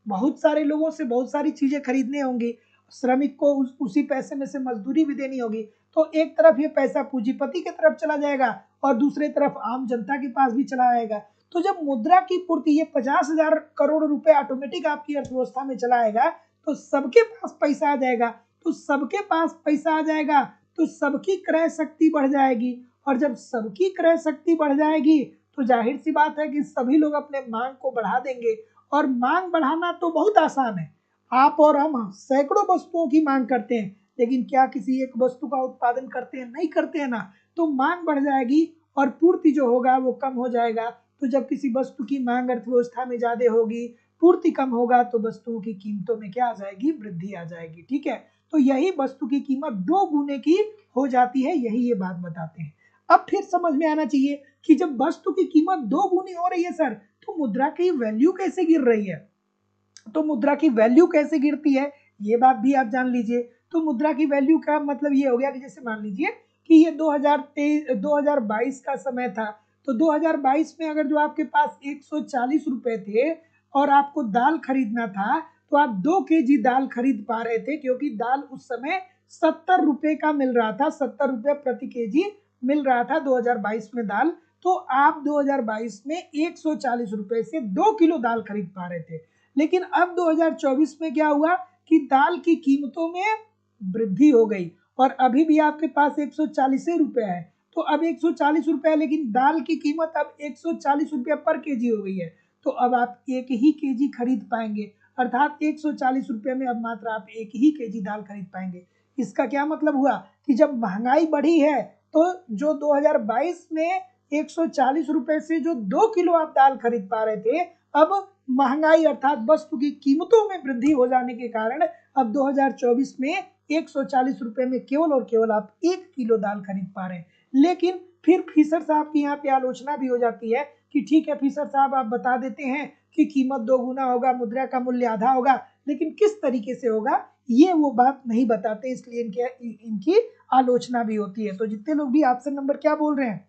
बहुत सारे लोगों से बहुत सारी चीजें खरीदने होंगी, श्रमिक को उसी पैसे में से मजदूरी भी देनी होगी। तो एक तरफ ये पैसा पूंजीपति की तरफ चला जाएगा और दूसरी तरफ आम जनता के पास भी चला आएगा। तो जब मुद्रा की पूर्ति, ये 50,000 करोड़ रुपए ऑटोमेटिक आपकी अर्थव्यवस्था में चला आएगा तो सबके पास पैसा आ जाएगा। तो सबके पास पैसा आ जाएगा तो सबकी क्रय शक्ति बढ़ जाएगी, और जब सबकी क्रय शक्ति बढ़ जाएगी तो जाहिर सी बात है कि सभी लोग अपने मांग को बढ़ा देंगे। और मांग बढ़ाना तो बहुत आसान है, आप और हम सैकड़ों वस्तुओं की मांग करते हैं, लेकिन क्या किसी एक वस्तु का उत्पादन करते हैं? नहीं करते हैं ना। तो मांग बढ़ जाएगी और पूर्ति जो होगा वो कम हो जाएगा। तो जब किसी वस्तु की मांग अर्थव्यवस्था में ज्यादा होगी, पूर्ति कम होगा, तो वस्तुओं की कीमतों में क्या आ जाएगी? वृद्धि आ जाएगी। ठीक है, तो यही वस्तु की कीमत 2 गुने की हो जाती है, यही ये बात बताते हैं। अब फिर समझ में आना चाहिए कि जब वस्तु की कीमत 2 गुनी हो रही है सर, तो मुद्रा की वैल्यू कैसे गिर रही है? तो मुद्रा की वैल्यू कैसे गिरती है ये बात भी आप जान लीजिए। तो मुद्रा की वैल्यू का मतलब ये हो गया कि जैसे मान लीजिए कि ये 2022 का समय था, तो 2022 में अगर जो आपके पास 140 रुपए थे और आपको दाल खरीदना था, तो आप 2 kg दाल खरीद पा रहे थे, क्योंकि दाल उस समय 70 रुपए का मिल रहा था, 70 रुपए प्रति केजी मिल रहा था 2022 में दाल। तो आप 2022 में 140 रुपए से 2 किलो दाल खरीद पा रहे थे। लेकिन अब 2024 में क्या हुआ कि दाल की कीमतों में वृद्धि हो गई और अभी भी आपके पास 140 रुपए है। तो अब 140 रुपए, लेकिन दाल की कीमत अब 140 रुपए पर केजी हो गई है। तो अब आप 1 ही केजी खरीद पाएंगे, अर्थात 140 रुपए में अब मात्र आप 1 ही केजी दाल खरीद पाएंगे। इसका क्या मतलब हुआ कि जब महंगाई बढ़ी है तो जो 2022 में 140 रुपए से जो 2 किलो आप दाल खरीद पा रहे थे, अब महंगाई अर्थात वस्तु की कीमतों में वृद्धि हो जाने के कारण अब 2024 में 140 रुपए में केवल और केवल आप 1 किलो दाल खरीद पा रहे हैं। लेकिन फिर फिशर साहब की यहाँ पे आलोचना भी हो जाती है कि ठीक है फिशर साहब, आप बता देते हैं कि कीमत 2 गुना होगा, मुद्रा का मूल्य आधा होगा, लेकिन किस तरीके से होगा ये वो बात नहीं बताते, इसलिए इनकी आलोचना भी होती है। तो जितने लोग भी ऑप्शन नंबर क्या बोल रहे हैं,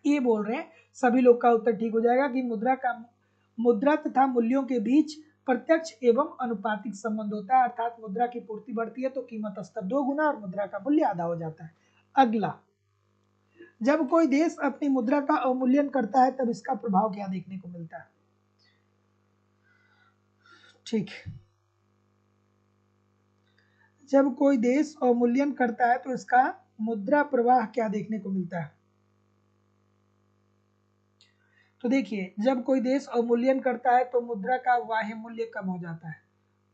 ये बोल रहे हैं, सभी लोग का उत्तर ठीक हो जाएगा कि मुद्रा तथा मूल्यों के बीच प्रत्यक्ष एवं अनुपातिक संबंध होता है, अर्थात मुद्रा की पूर्ति बढ़ती है तो कीमत स्तर 2 गुना और मुद्रा का मूल्य आधा हो जाता है। अगला, जब कोई देश अपनी मुद्रा का अवमूल्यन करता है तब इसका प्रभाव क्या देखने को मिलता है? ठीक, जब कोई देश अवमूल्यन करता है तो इसका मुद्रा प्रवाह क्या देखने को मिलता है? तो देखिए, जब कोई देश अवमूल्यन करता है तो मुद्रा का बाह्य मूल्य कम हो जाता है,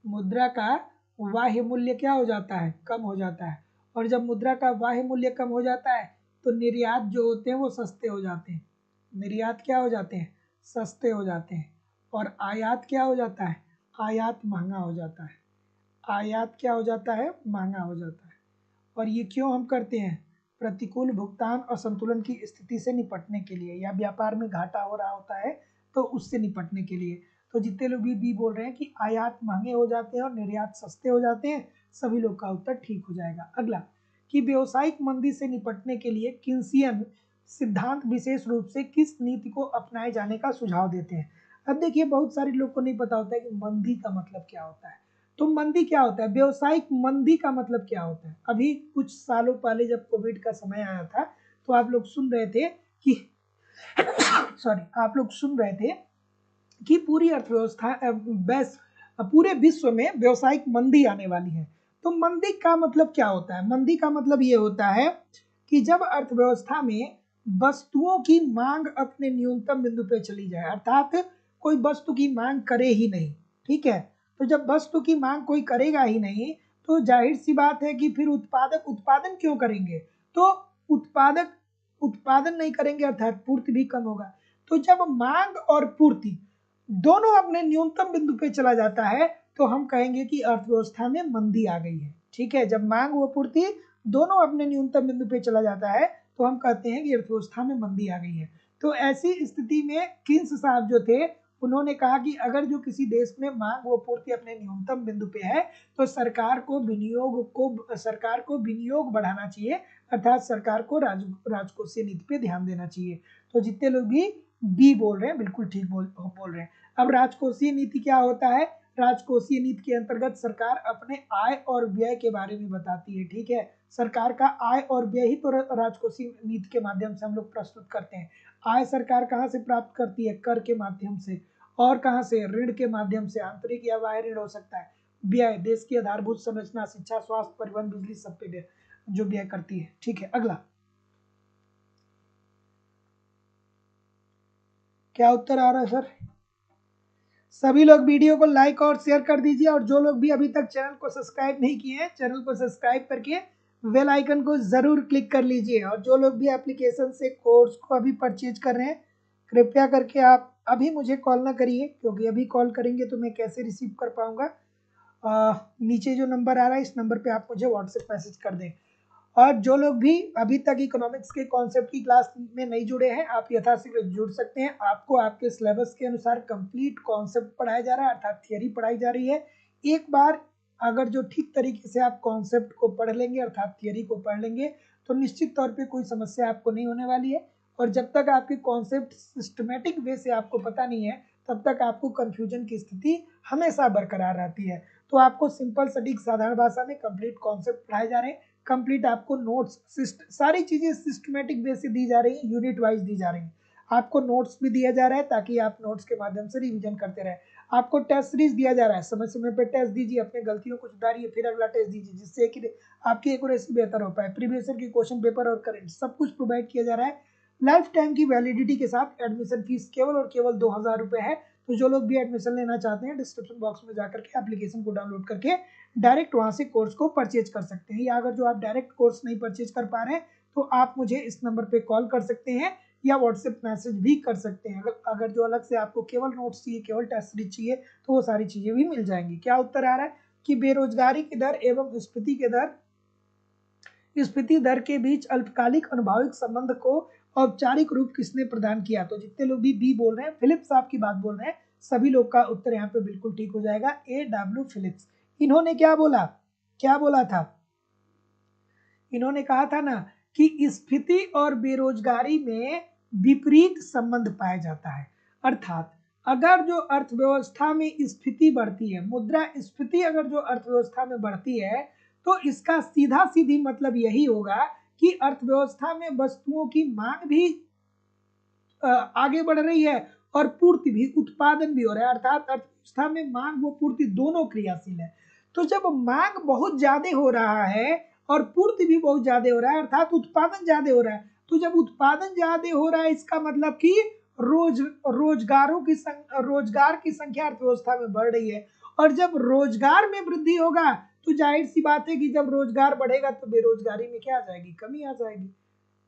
मुद्रा का बाह्य मूल्य क्या हो जाता है? कम हो जाता है। और जब मुद्रा का बाह्य मूल्य कम हो जाता है तो निर्यात जो होते हैं वो सस्ते हो जाते हैं, निर्यात क्या हो जाते हैं? सस्ते हो जाते हैं। और आयात क्या हो जाता है? आयात महंगा हो जाता है, आयात क्या हो जाता है? महंगा हो जाता है। और ये क्यों हम करते हैं? प्रतिकूल भुगतान असंतुलन की स्थिति से निपटने के लिए, या व्यापार में घाटा हो रहा होता है तो उससे निपटने के लिए। तो जितने लोग भी बी बोल रहे हैं कि आयात महंगे हो जाते हैं और निर्यात सस्ते हो जाते हैं, सभी लोग का उत्तर ठीक हो जाएगा। अगला, कि व्यावसायिक मंदी से निपटने के लिए किन्सियन सिद्धांत विशेष रूप से किस नीति को अपनाए जाने का सुझाव देते हैं? अब देखिए, बहुत सारे लोग को नहीं पता होता है कि मंदी का मतलब क्या होता है। तो मंदी क्या होता है? व्यावसायिक मंदी का मतलब क्या होता है? अभी कुछ सालों पहले जब कोविड का समय आया था तो आप लोग सुन रहे थे कि आप लोग सुन रहे थे कि पूरी अर्थव्यवस्था पूरे विश्व में व्यावसायिक मंदी आने वाली है। तो मंदी का मतलब क्या होता है? मंदी का मतलब ये होता है कि जब अर्थव्यवस्था में वस्तुओं की मांग अपने न्यूनतम बिंदु पे चली जाए, अर्थात कोई वस्तु की मांग करे ही नहीं। ठीक है, तो जब वस्तु की मांग कोई करेगा ही नहीं तो जाहिर सी बात है कि फिर उत्पादक उत्पादन क्यों करेंगे? तो उत्पादक उत्पादन नहीं करेंगे अर्थात पूर्ति भी कम होगा। तो जब मांग और पूर्ति दोनों अपने न्यूनतम बिंदु पे चला जाता है तो हम कहेंगे कि अर्थव्यवस्था में मंदी आ गई है। ठीक है, जब मांग व पूर्ति दोनों अपने न्यूनतम बिंदु पे चला जाता है तो हम कहते हैं कि अर्थव्यवस्था में मंदी आ गई है। तो ऐसी स्थिति में किन्स साहब जो थे उन्होंने कहा कि अगर जो किसी देश में मांग व पूर्ति अपने न्यूनतम बिंदु पे है तो सरकार को विनियोग बढ़ाना चाहिए, अर्थात सरकार को राजकोषीय नीति पे ध्यान देना चाहिए। तो जितने लोग भी बी बोल रहे हैं बिल्कुल ठीक बोल रहे हैं। अब राजकोषीय नीति क्या होता है? राजकोषीय नीति के अंतर्गत सरकार अपने आय और व्यय के बारे में बताती है। ठीक है, सरकार का आय और व्यय ही तो राजकोषीय नीति के माध्यम से हम लोग प्रस्तुत करते हैं। आय सरकार कहाँ से प्राप्त करती है? कर के माध्यम से। और कहाँ से? ऋण के माध्यम से, आंतरिक या बाह्य ऋण हो सकता है। व्यय देश की आधारभूत संरचना, शिक्षा, स्वास्थ्य, परिवहन, बिजली, सब पे जो व्यय करती है। ठीक है, अगला क्या उत्तर आ रहा है सर? सभी लोग वीडियो को लाइक और शेयर कर दीजिए, और जो लोग भी अभी तक चैनल को सब्सक्राइब नहीं किए हैं, चैनल को सब्सक्राइब करके बेल आइकन को जरूर क्लिक कर लीजिए। और जो लोग भी एप्लीकेशन से कोर्स को अभी परचेज कर रहे हैं, कृपया करके आप अभी मुझे कॉल ना करिए, क्योंकि अभी कॉल करेंगे तो मैं कैसे रिसीव कर पाऊंगा। नीचे जो नंबर आ रहा है इस नंबर पे आप मुझे व्हाट्सएप मैसेज कर दें। और जो लोग भी अभी तक इकोनॉमिक्स के कॉन्सेप्ट की क्लास में नहीं जुड़े हैं, आप यथाशीघ्र जुड़ सकते हैं। आपको आपके सिलेबस के अनुसार कंप्लीट कॉन्सेप्ट पढ़ाया जा रहा है, अर्थात थियरी पढ़ाई जा रही है। एक बार अगर जो ठीक तरीके से आप कॉन्सेप्ट को पढ़ लेंगे, अर्थात थियरी को पढ़ लेंगे, तो निश्चित तौर पे कोई समस्या आपको नहीं होने वाली है। और जब तक आपके कॉन्सेप्ट सिस्टमेटिक वे से आपको पता नहीं है, तब तक आपको कंफ्यूजन की स्थिति हमेशा बरकरार रहती है। तो आपको सिंपल, सटीक, साधारण भाषा में कंप्लीट कॉन्सेप्ट पढ़ाए जा रहे हैं। कंप्लीट आपको नोट्स, सारी चीजें सिस्टमेटिक वे से दी जा रही है, यूनिट वाइज दी जा रही है। आपको नोट्स भी दिया जा रहा है ताकि आप नोट्स के माध्यम से रिवीजन करते रहे। आपको टेस्ट सीरीज दिया जा रहा है, समय समय पे टेस्ट दीजिए, अपने गलतियों को सुधारिए, फिर अगला टेस्ट दीजिए, जिससे कि आपकी एक्यूरेसी बेहतर हो पाए। प्रीवियस ईयर के क्वेश्चन पेपर और करंट सब कुछ प्रोवाइड किया जा रहा है। लाइफ टाइम की वैलिडिटी के साथ एडमिशन फीस केवल और केवल 2000 रुपए है। तो जो लोग भी एडमिशन लेना चाहते हैं, डिस्क्रिप्शन बॉक्स में जाकर के एप्लीकेशन को डाउनलोड करके डायरेक्ट वहां से कोर्स को परचेज कर सकते हैं। या अगर जो आप डायरेक्ट कोर्स नहीं परचेज कर पा रहे हैं, तो आप मुझे इस नंबर पे कॉल कर सकते हैं या व्हाट्सएप मैसेज भी कर सकते हैं। अगर जो अलग से आपको केवल नोट्स चाहिए, केवल टेस्ट सीरीज चाहिए, तो वो सारी चीजें भी मिल जाएंगी। क्या उत्तर आ रहा है कि बेरोजगारी की दर एवं स्फीति दर के बीच अल्पकालिक अनुभाविक संबंध को औपचारिक रूप किसने प्रदान किया? तो जितने लोग भी बी बोल रहे हैं, फिलिप्स साहब की बात बोल रहे हैं, सभी लोग का उत्तर यहाँ पे बिल्कुल ठीक हो जाएगा। A.W. फिलिप्स। इन्होंने क्या बोला? क्या बोला था? इन्होंने कहा था ना कि स्फीति और बेरोजगारी में विपरीत संबंध पाया जाता है। अर्थात अगर जो अर्थव्यवस्था में स्फीति बढ़ती है, मुद्रा स्फीति अगर जो अर्थव्यवस्था में बढ़ती है, तो इसका सीधा सीधी मतलब यही होगा कि अर्थव्यवस्था में वस्तुओं की मांग भी आगे बढ़ रही है और पूर्ति भी, उत्पादन भी हो रहा है। अर्थात अर्थव्यवस्था में मांग व पूर्ति दोनों क्रियाशील है। तो जब मांग बहुत ज्यादा हो रहा है और पूर्ति भी बहुत ज्यादा हो रहा है, अर्थात उत्पादन ज्यादा हो रहा है, तो जब उत्पादन ज्यादा हो रहा है, इसका मतलब कि रोजगार की संख्या अर्थव्यवस्था में बढ़ रही है। और जब रोजगार में वृद्धि होगा, तो जाहिर सी बात है कि जब रोजगार बढ़ेगा तो बेरोजगारी में क्या आ जाएगी? कमी आ जाएगी।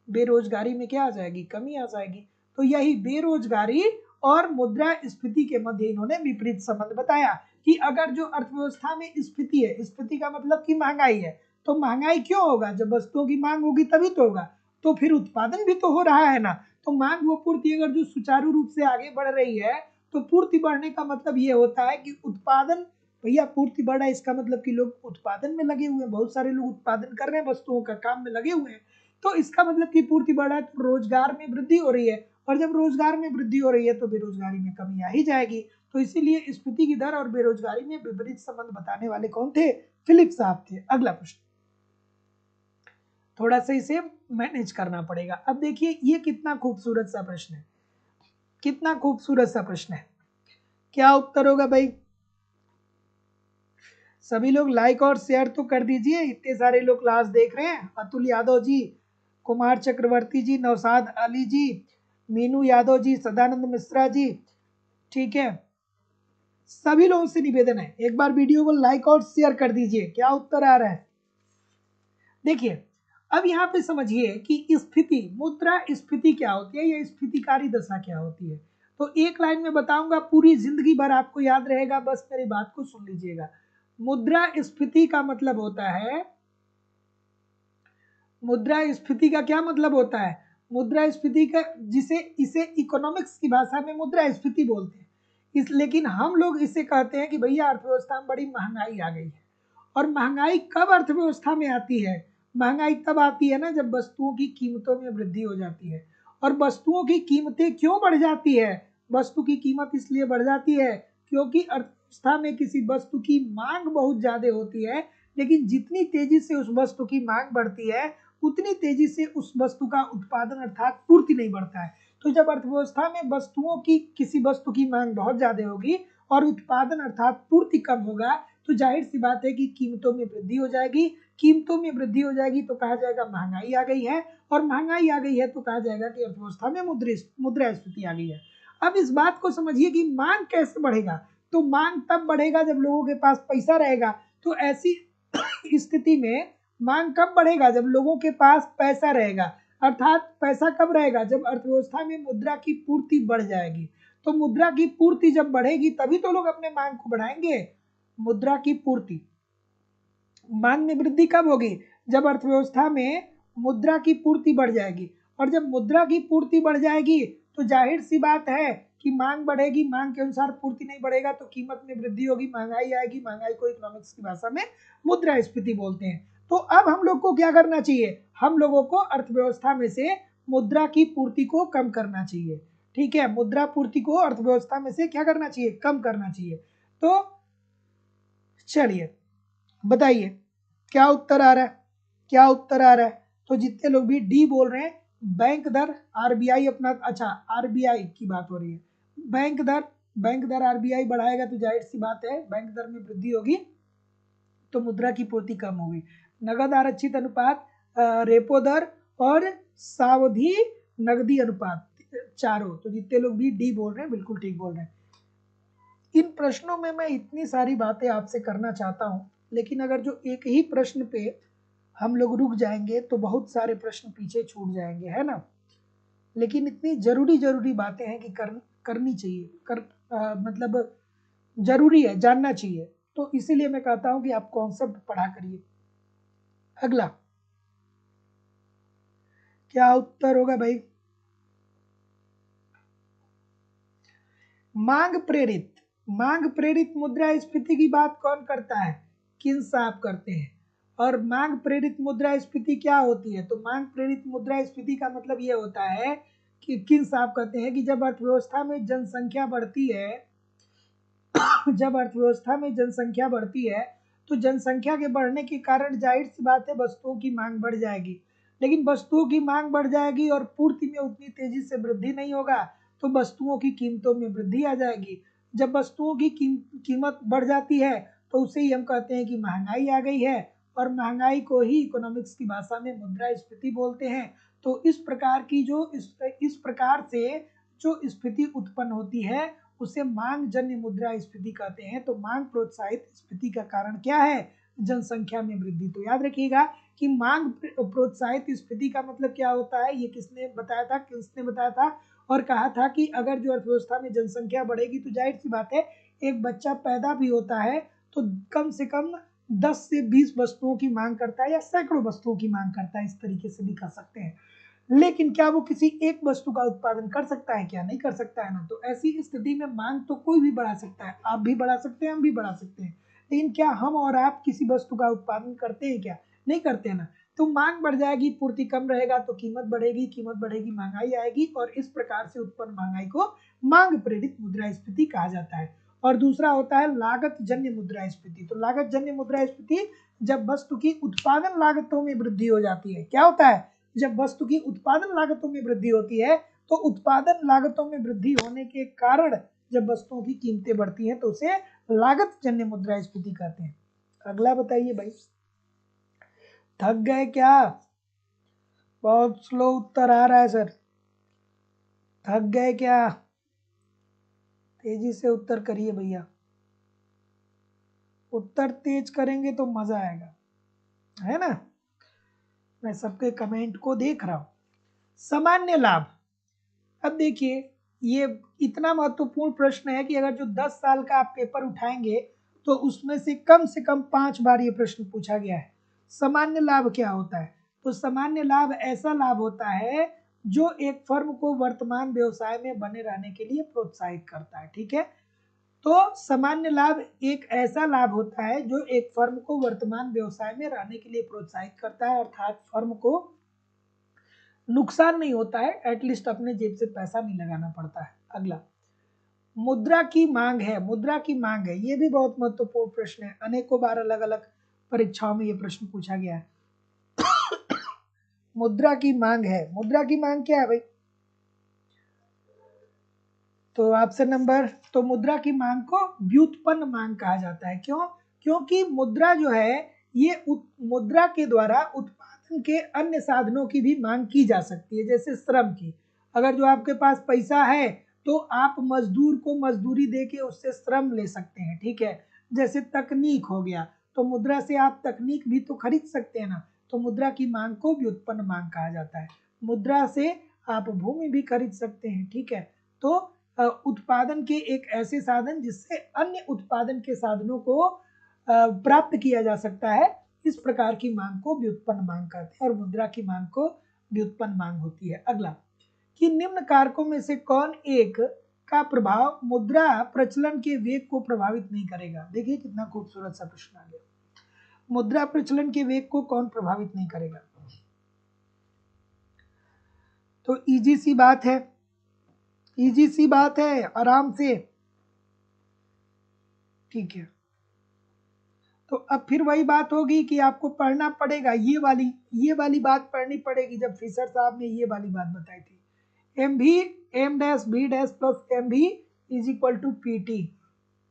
बेरोजगारी में क्या आ जाएगी? कमी आ जाएगी। तो यही बेरोजगारी और मुद्रा स्फीति के मध्य इन्होंने विपरीत संबंध बताया कि अगर जो अर्थव्यवस्था में स्फीति है, स्फीति का मतलब कि महंगाई है, तो महंगाई क्यों होगा? जब वस्तुओं की मांग होगी तभी तो होगा। तो फिर उत्पादन भी तो हो रहा है ना। तो मांग व पूर्ति अगर जो सुचारू रूप से आगे बढ़ रही है, तो पूर्ति बढ़ने का मतलब ये होता है कि उत्पादन, भैया पूर्ति बढ़ा है इसका मतलब कि लोग उत्पादन में लगे हुए हैं, बहुत सारे लोग उत्पादन कर रहे हैं, वस्तुओं का काम में लगे हुए हैं। तो इसका मतलब कि पूर्ति बढ़ा है तो रोजगार में वृद्धि हो रही है, और जब रोजगार में वृद्धि हो रही है तो बेरोजगारी में कमी आ ही जाएगी। तो इसीलिए स्फीति की दर और बेरोजगारी में विपरीत संबंध बताने वाले कौन थे? फिलिप्स साहब थे। अगला प्रश्न, थोड़ा सा इसे मैनेज करना पड़ेगा। अब देखिए ये कितना खूबसूरत सा प्रश्न है, कितना खूबसूरत सा प्रश्न है। क्या उत्तर होगा भाई? सभी लोग लाइक और शेयर तो कर दीजिए, इतने सारे लोग क्लास देख रहे हैं। अतुल यादव जी, कुमार चक्रवर्ती जी, नौशाद अली जी, मीनू यादव जी, सदानंद मिश्रा जी, ठीक है। सभी लोगों से निवेदन है, एक बार वीडियो को लाइक और शेयर कर दीजिए। क्या उत्तर आ रहा है? देखिए अब यहाँ पे समझिए कि स्फीति, मुद्रा स्फीति क्या होती है, या स्फीतिकारी दशा क्या होती है। तो एक लाइन में बताऊंगा, पूरी जिंदगी भर आपको याद रहेगा, बस मेरी बात को सुन लीजिएगा। मुद्रा स्फीति का मतलब होता है, मुद्रा स्फीति का क्या मतलब होता है? मुद्रा स्फीति का, जिसे इसे इकोनॉमिक्स की भाषा में मुद्रा स्फीति बोलते हैं। लेकिन हम लोग इसे कहते हैं कि भैया अर्थव्यवस्था में बड़ी महंगाई आ गई है। और महंगाई कब अर्थव्यवस्था में आती है? महंगाई तब आती है ना जब वस्तुओं की कीमतों में वृद्धि हो जाती है। और वस्तुओं की कीमतें क्यों बढ़ जाती है? वस्तु की कीमत इसलिए बढ़ जाती है क्योंकि अर्थव्यवस्था में किसी वस्तु की मांग बहुत ज्यादा होती है, लेकिन जितनी तेजी से उस वस्तु की मांग बढ़ती है उतनी तेजी से उस वस्तु का उत्पादन अर्थात पूर्ति नहीं बढ़ता है। तो जब अर्थव्यवस्था में वस्तुओं की किसी वस्तु की मांग बहुत ज्यादा होगी और उत्पादन अर्थात पूर्ति कम होगा, तो जाहिर सी बात है कि कीमतों में वृद्धि हो जाएगी। कीमतों में वृद्धि हो जाएगी तो कहा जाएगा महंगाई आ गई है, और महंगाई आ गई है तो कहा जाएगा कि अर्थव्यवस्था में मुद्रास्फीति आ गई है। अब इस बात को समझिए कि मांग कैसे बढ़ेगा। तो मांग तब बढ़ेगा जब लोगों के पास पैसा रहेगा। तो ऐसी स्थिति में मांग कब बढ़ेगा? जब लोगों के पास पैसा रहेगा। अर्थात पैसा कब रहेगा? जब अर्थव्यवस्था में मुद्रा की पूर्ति बढ़ जाएगी। तो मुद्रा की पूर्ति जब बढ़ेगी तभी तो लोग अपने मांग को बढ़ाएंगे। मुद्रा की पूर्ति, मांग में वृद्धि कब होगी? जब अर्थव्यवस्था में मुद्रा की पूर्ति बढ़ जाएगी। और जब मुद्रा की पूर्ति बढ़ जाएगी तो जाहिर सी बात है कि मांग बढ़ेगी, मांग के अनुसार पूर्ति नहीं बढ़ेगा तो कीमत में वृद्धि होगी, महंगाई आएगी। महंगाई को इकोनॉमिक्स की भाषा में मुद्रास्फीति बोलते हैं। तो अब हम लोग को क्या करना चाहिए? हम लोगों को अर्थव्यवस्था में से मुद्रा की पूर्ति को कम करना चाहिए। ठीक है, मुद्रा पूर्ति को अर्थव्यवस्था में से क्या करना चाहिए? कम करना चाहिए। तो चलिए बताइए क्या उत्तर आ रहा है? क्या उत्तर आ रहा है? तो जितने लोग भी डी बोल रहे हैं, बैंक दर आरबीआई अपना, अच्छा आरबीआई की बात हो रही है। बैंक दर आरबीआई बढ़ाएगा तो जाहिर सी बात है बैंक दर में वृद्धि होगी तो मुद्रा की पूर्ति कम होगी। नगद आरक्षित अनुपात, रेपो दर और सावधि नगदी अनुपात, चारों। तो जितने लोग भी डी बोल रहे हैं बिल्कुल ठीक बोल रहे हैं। इन प्रश्नों में मैं इतनी सारी बातें आपसे करना चाहता हूं, लेकिन अगर जो एक ही प्रश्न पे हम लोग रुक जाएंगे तो बहुत सारे प्रश्न पीछे छूट जाएंगे, है ना। लेकिन इतनी जरूरी बातें हैं कि करनी चाहिए, मतलब जरूरी है, जानना चाहिए। तो इसीलिए मैं कहता हूं कि आप कॉन्सेप्ट पढ़ा करिए। अगला क्या उत्तर होगा भाई? मांग प्रेरित मुद्रास्फीति की बात कौन करता है? किन साहब करते हैं। और मांग प्रेरित मुद्रास्फीति क्या होती है? तो मांग प्रेरित मुद्रास्फीति का मतलब ये होता है कि किन साहब कहते हैं कि जब अर्थव्यवस्था में जनसंख्या बढ़ती है जब अर्थव्यवस्था में जनसंख्या बढ़ती है तो जनसंख्या के बढ़ने के कारण जाहिर सी बात है वस्तुओं की मांग बढ़ जाएगी। लेकिन वस्तुओं की मांग बढ़ जाएगी और पूर्ति में उतनी तेजी से वृद्धि नहीं होगा तो वस्तुओं की कीमतों में वृद्धि आ जाएगी। जब वस्तुओं की कीमत बढ़ जाती है तो उसे ही हम कहते हैं कि महंगाई आ गई है, और महंगाई को ही इकोनॉमिक्स की भाषा में मुद्रास्फीति बोलते हैं। तो इस प्रकार की इस प्रकार से जो स्थिति उत्पन्न होती है उसे मांग जन्य मुद्रास्फीति कहते हैं। तो मांग प्रोत्साहित स्फीति का कारण क्या है? जनसंख्या में वृद्धि। तो याद रखिएगा कि मांग प्रोत्साहित स्फीति का मतलब क्या होता है, ये किसने बताया था और कहा था कि अगर जो अर्थव्यवस्था में जनसंख्या बढ़ेगी तो जाहिर सी बात है एक बच्चा पैदा भी होता है तो कम से कम 10 से 20 वस्तुओं की मांग करता है या सैकड़ों वस्तुओं की मांग करता है, इस तरीके से भी कर सकते हैं। लेकिन क्या वो किसी एक वस्तु का उत्पादन कर सकता है? क्या नहीं कर सकता है ना। तो ऐसी स्थिति में मांग तो कोई भी बढ़ा सकता है, आप भी बढ़ा सकते हैं, हम भी बढ़ा सकते हैं। लेकिन क्या हम और आप किसी वस्तु का उत्पादन करते हैं? क्या नहीं करते हैं ना। तो मांग बढ़ जाएगी, पूर्ति कम रहेगा तो कीमत बढ़ेगी महंगाई आएगी, और इस प्रकार से उत्पन्न महंगाई को मांग प्रेरित मुद्रास्फीति कहा जाता है। और दूसरा होता है लागत जन्य मुद्रास्फीति। तो लागत जन्य मुद्रास्फीति जब वस्तु की उत्पादन लागतों में वृद्धि हो जाती है। क्या होता है? जब वस्तु की उत्पादन लागतों में वृद्धि होती है तो उत्पादन लागतों में वृद्धि होने के कारण जब वस्तुओं की कीमतें बढ़ती हैं तो उसे लागत जन्य मुद्रास्फीति कहते हैं। अगला बताइए भाई। थक गए क्या? बहुत स्लो उत्तर आ रहा है सर। थक गए क्या? तेजी से उत्तर करिए भैया, उत्तर तेज करेंगे तो मजा आएगा, है ना। मैं सबके कमेंट को देख रहा हूं। सामान्य लाभ। अब देखिए ये इतना महत्वपूर्ण प्रश्न है कि अगर जो 10 साल का आप पेपर उठाएंगे तो उसमें से कम 5 बार ये प्रश्न पूछा गया है। सामान्य लाभ क्या होता है? तो सामान्य लाभ ऐसा लाभ होता है जो एक फर्म को वर्तमान व्यवसाय में बने रहने के लिए प्रोत्साहित करता है। ठीक है, तो सामान्य लाभ एक ऐसा लाभ होता है जो एक फर्म को वर्तमान व्यवसाय में रहने के लिए प्रोत्साहित करता है, अर्थात फर्म को नुकसान नहीं होता है, एटलीस्ट अपने जेब से पैसा नहीं लगाना पड़ता है। अगला मुद्रा की मांग है, मुद्रा की मांग है, ये भी बहुत महत्वपूर्ण प्रश्न है, अनेकों बार अलग अलग परीक्षाओं में ये प्रश्न पूछा गया है। मुद्रा की मांग है, मुद्रा की मांग क्या है भाई? तो ऑप्शन नंबर, तो मुद्रा की मांग को व्युत्पन्न मांग कहा जाता है। क्यों? क्योंकि मुद्रा जो है ये मुद्रा के द्वारा उत्पादन के अन्य साधनों की भी मांग की जा सकती है, जैसे श्रम की। अगर जो आपके पास पैसा है तो आप मजदूर को मजदूरी दे के उससे श्रम ले सकते हैं, ठीक है। जैसे तकनीक हो गया, तो मुद्रा से आप तकनीक भी तो खरीद सकते हैं ना, तो मुद्रा की मांग को व्युत्पन्न मांग कहा जाता है। मुद्रा से आप भूमि भी खरीद सकते हैं, ठीक है। तो उत्पादन के एक ऐसे साधन जिससे अन्य उत्पादन के साधनों को प्राप्त किया जा सकता है, इस प्रकार की मांग को व्युत्पन्न मांग कहते हैं, और मुद्रा की मांग को व्युत्पन्न मांग होती है। अगला कि निम्न कारकों में से कौन एक का प्रभाव मुद्रा प्रचलन के वेग को प्रभावित नहीं करेगा? देखिए कितना खूबसूरत सा प्रश्न आ गया। मुद्रा प्रचलन के वेग को कौन प्रभावित नहीं करेगा? तो इजी सी बात है, इजी सी बात है, आराम से, ठीक है। तो अब फिर वही बात होगी कि आपको पढ़ना पड़ेगा, ये वाली बात पढ़नी पड़ेगी, जब फिशर साहब ने ये वाली बात बताई थी, एम भी m dash b dash plus m भी is equal to p t.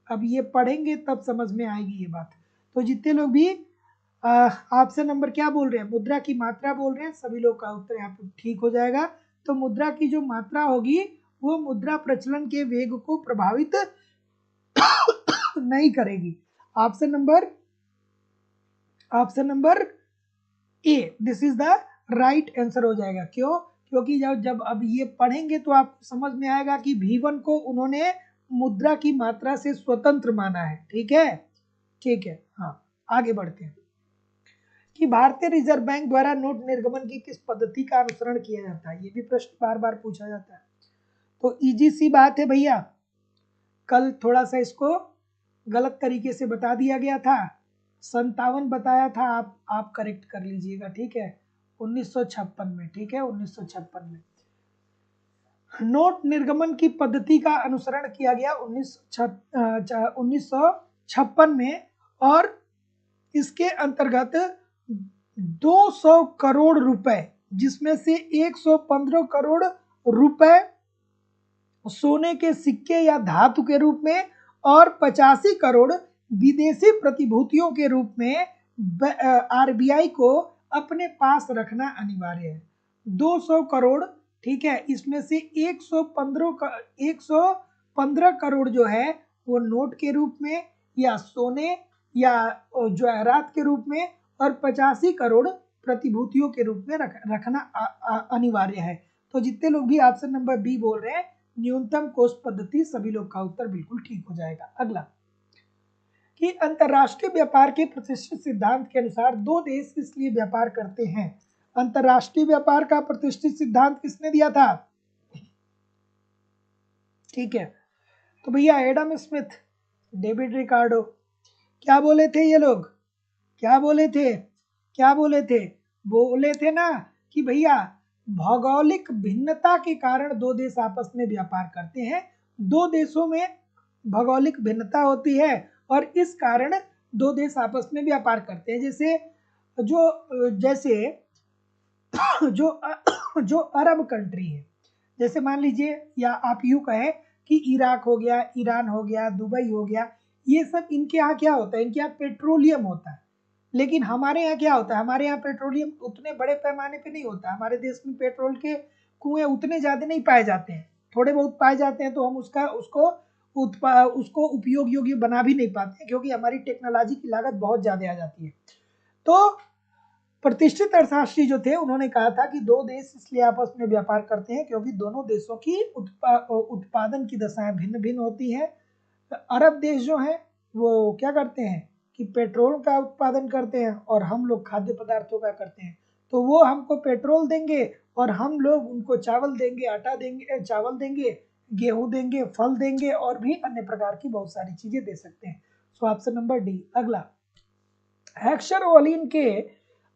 अब ये पढ़ेंगे तब समझ में आएगी ये बात। तो जितने लोग भी ऑप्शन नंबर क्या बोल रहे हैं, मुद्रा की मात्रा बोल रहे हैं, सभी लोग का उत्तर यहाँ पे ठीक हो जाएगा। तो मुद्रा की जो मात्रा होगी वो मुद्रा प्रचलन के वेग को प्रभावित नहीं करेगी। Option number A, this is the right answer हो जाएगा। क्यों? क्योंकि जब अब ये पढ़ेंगे तो आपको समझ में आएगा कि V1 को उन्होंने मुद्रा की मात्रा से स्वतंत्र माना है, ठीक है, ठीक है। हाँ, आगे बढ़ते हैं कि भारतीय रिजर्व बैंक द्वारा नोट निर्गमन की किस पद्धति का अनुसरण किया जाता है? ये भी प्रश्न बार बार पूछा जाता है। तो इजी सी बात है भैया, कल थोड़ा सा इसको गलत तरीके से बता दिया गया था, 57 बताया था, आप करेक्ट कर लीजिएगा, ठीक है, 1956 में, ठीक है, 1956 में नोट निर्गमन की पद्धति का अनुसरण किया गया 1956 में, और इसके अंतर्गत 200 करोड़ रुपए, जिसमें से 115 करोड़ रुपए सोने के सिक्के या धातु के रूप में और 85 करोड़ विदेशी प्रतिभूतियों के रूप में आरबीआई को अपने पास रखना अनिवार्य है। 200 करोड़, ठीक है, इसमें से 115 करोड़ जो है वो नोट के रूप में या सोने या जवाहरात के रूप में, और 85 करोड़ प्रतिभूतियों के रूप में रखना अनिवार्य है। तो जितने लोग भी ऑप्शन नंबर बी बोल रहे हैं न्यूनतम कोष पद्धति, सभी लोग का उत्तर बिल्कुल ठीक हो जाएगा। अगला कि अंतरराष्ट्रीय व्यापार के प्रतिष्ठित सिद्धांत के अनुसार दो देश इसलिए व्यापार करते हैं। अंतरराष्ट्रीय व्यापार का प्रतिष्ठित सिद्धांत किसने दिया था? ठीक है, तो भैया एडम स्मिथ, डेविड रिकार्डो। क्या बोले थे ये लोग? क्या बोले थे? क्या बोले थे? बोले थे ना कि भैया भौगोलिक भिन्नता के कारण दो देश आपस में व्यापार करते हैं। दो देशों में भौगोलिक भिन्नता होती है और इस कारण दो देश आपस में व्यापार करते हैं। जैसे जो अरब कंट्री है, जैसे मान लीजिए, या आप यूं कहें कि इराक हो गया, ईरान हो गया, दुबई हो गया, ये सब इनके यहाँ क्या होता है, इनके यहाँ पेट्रोलियम होता है। लेकिन हमारे यहाँ क्या होता है, हमारे यहाँ पेट्रोलियम उतने बड़े पैमाने पे नहीं होता। हमारे देश में पेट्रोल के कुएं उतने ज्यादा नहीं पाए जाते हैं, थोड़े बहुत पाए जाते हैं, तो हम उसको उपयोग योग्य बना भी नहीं पाते, क्योंकि हमारी टेक्नोलॉजी की लागत बहुत ज्यादा आ जाती है। तो प्रतिष्ठित अर्थशास्त्री जो थे उन्होंने कहा था कि दो देश इसलिए आपस में व्यापार करते हैं क्योंकि दोनों देशों की उत्पादन की दशाएं भिन्न भिन्न होती हैं। अरब देश जो हैं वो क्या करते हैं कि पेट्रोल का उत्पादन करते हैं और हम लोग खाद्य पदार्थों का करते हैं। तो वो हमको पेट्रोल देंगे और हम लोग उनको चावल देंगे, आटा देंगे, चावल देंगे, गेहूं देंगे, फल देंगे और भी अन्य प्रकार की बहुत सारी चीजें दे सकते हैं। सो ऑप्शन नंबर डी। अगला, हेक्सर-ओलिन के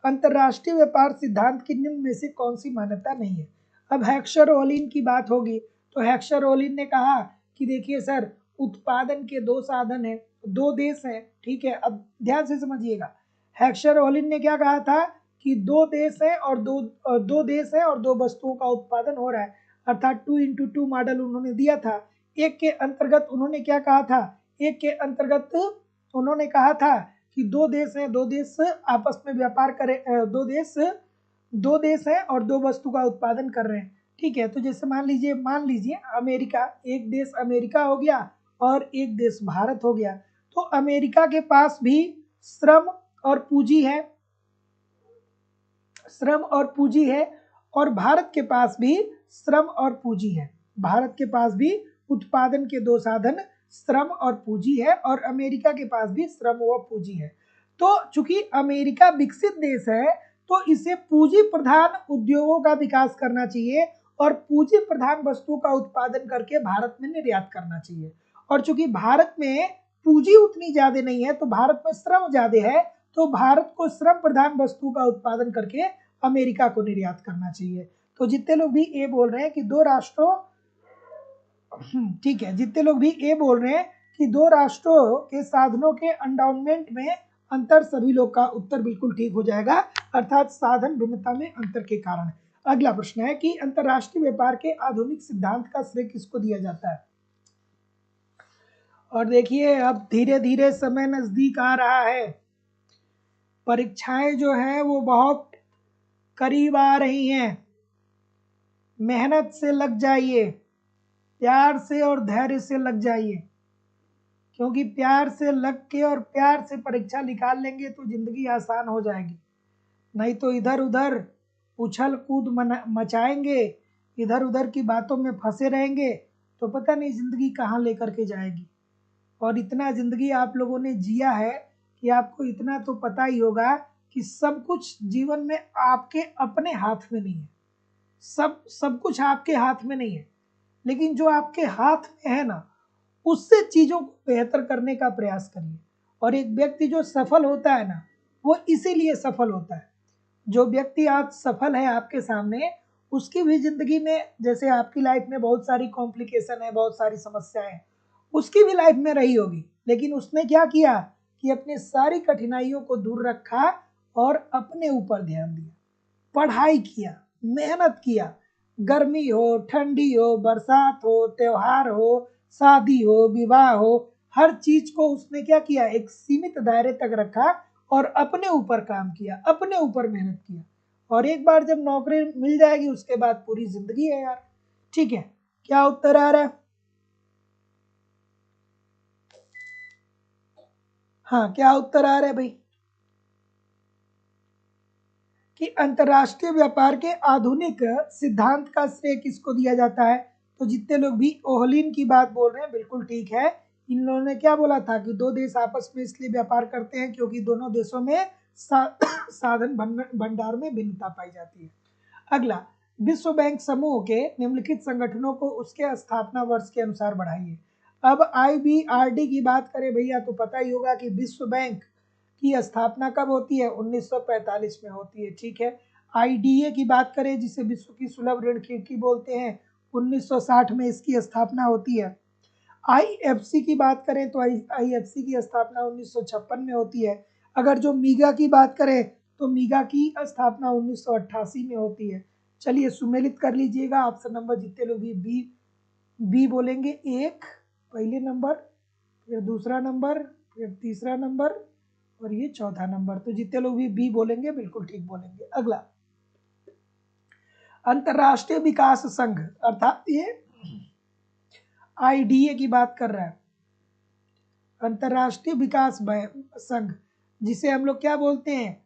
अंतरराष्ट्रीय व्यापार सिद्धांत की निम्न में से कौन सी मान्यता नहीं है। अब हेक्सर-ओलिन की बात होगी तो हेक्सर-ओलिन ने कहा कि देखिए सर, उत्पादन के दो साधन है, दो देश हैं, ठीक है। अब ध्यान से समझिएगा, हेक्सर-ओलिन ने क्या कहा था कि दो देश है और दो देश है और दो वस्तुओं का उत्पादन हो रहा है, अर्थात 2x2 मॉडल उन्होंने दिया था। एक के अंतर्गत उन्होंने क्या कहा था, एक के अंतर्गत उन्होंने कहा था कि दो देश हैं, दो देश आपस में व्यापार करें, दो देश हैं और दो वस्तु का उत्पादन कर रहे हैं, ठीक है। तो जैसे मान लीजिए अमेरिका, एक देश अमेरिका हो गया और एक देश भारत हो गया। तो अमेरिका के पास भी श्रम और पूंजी है, और भारत के पास भी श्रम और पूंजी है। भारत के पास भी उत्पादन के दो साधन श्रम और पूंजी है और अमेरिका के पास भी श्रम व पूंजी है। तो चूंकि अमेरिका विकसित देश है तो इसे पूंजी प्रधान उद्योगों का विकास करना चाहिए और पूंजी प्रधान वस्तुओं का उत्पादन करके भारत में निर्यात करना चाहिए। और चूंकि भारत में पूंजी उतनी ज्यादा नहीं है तो भारत में श्रम ज्यादा है, तो भारत को श्रम प्रधान वस्तुओं का उत्पादन करके अमेरिका को निर्यात करना चाहिए। तो जितने लोग भी ए बोल रहे हैं कि दो राष्ट्रों, ठीक है, जितने लोग भी ए बोल रहे हैं कि दो राष्ट्रों के साधनों के एंडाउनमेंट में अंतर, सभी लोग का उत्तर बिल्कुल ठीक हो जाएगा, अर्थात साधन भिन्नता में अंतर के कारण। अगला प्रश्न है कि अंतरराष्ट्रीय व्यापार के आधुनिक सिद्धांत का श्रेय किसको दिया जाता है। और देखिए, अब धीरे धीरे समय नजदीक आ रहा है, परीक्षाएं जो है वो बहुत करीब आ रही हैं। मेहनत से लग जाइए, प्यार से और धैर्य से लग जाइए, क्योंकि प्यार से लग के और प्यार से परीक्षा निकाल लेंगे तो जिंदगी आसान हो जाएगी। नहीं तो इधर उधर उछल कूद मचाएंगे, इधर उधर की बातों में फंसे रहेंगे तो पता नहीं जिंदगी कहाँ लेकर के जाएगी। और इतना जिंदगी आप लोगों ने जिया है कि आपको इतना तो पता ही होगा कि सब कुछ जीवन में आपके अपने हाथ में नहीं है। सब कुछ आपके हाथ में नहीं है, लेकिन जो आपके हाथ में है ना, उससे चीजों को बेहतर करने का प्रयास करिए। और एक व्यक्ति जो सफल होता है ना, वो इसीलिए सफल होता है। जो व्यक्ति आज सफल है आपके सामने, उसकी भी जिंदगी में, जैसे आपकी लाइफ में बहुत सारी कॉम्प्लिकेशन है, बहुत सारी समस्याएं हैं, उसकी भी लाइफ में रही होगी, लेकिन उसने क्या किया कि अपनी सारी कठिनाइयों को दूर रखा और अपने ऊपर ध्यान दिया, पढ़ाई किया, मेहनत किया। गर्मी हो, ठंडी हो, बरसात हो, त्योहार हो, शादी हो, विवाह हो, हर चीज को उसने क्या किया, एक सीमित दायरे तक रखा और अपने ऊपर काम किया, अपने ऊपर मेहनत किया। और एक बार जब नौकरी मिल जाएगी उसके बाद पूरी जिंदगी है यार, ठीक है। क्या उत्तर आ रहा है? हाँ, क्या उत्तर आ रहा है भाई? कि अंतरराष्ट्रीय व्यापार के आधुनिक सिद्धांत का श्रेय किसको दिया जाता है। तो जितने लोग भी ओहलिन की बात बोल रहे हैं बिल्कुल ठीक है। इन लोगों ने क्या बोला था कि दो देश आपस में इसलिए व्यापार करते हैं क्योंकि दोनों देशों में साधन भंडार में भिन्नता पाई जाती है। अगला, विश्व बैंक समूह के निम्नलिखित संगठनों को उसके स्थापना वर्ष के अनुसार बढ़ाइए। अब IBRD की बात करें भैया तो पता ही होगा कि विश्व बैंक की स्थापना कब होती है, 1945 में होती है, ठीक है। IDA की बात करें जिसे विश्व की सुलभ ऋण खिड़की बोलते हैं, 1960 में इसकी स्थापना होती है। IFC की बात करें तो IFC की स्थापना 1956 में होती है। अगर जो मीगा की बात करें तो मीगा की स्थापना 1988 में होती है। चलिए सुमेलित कर लीजिएगा ऑप्शन नंबर, जितने लोग भी बी बोलेंगे, एक पहले नंबर, फिर दूसरा नंबर, फिर तीसरा नंबर और ये चौथा नंबर। तो जितने लोग भी बी बोलेंगे बिल्कुल ठीक बोलेंगे। अगला, अंतरराष्ट्रीय विकास संघ, अर्थात ये IDA की बात कर रहा है, अंतरराष्ट्रीय विकास संघ, जिसे हम लोग क्या बोलते हैं,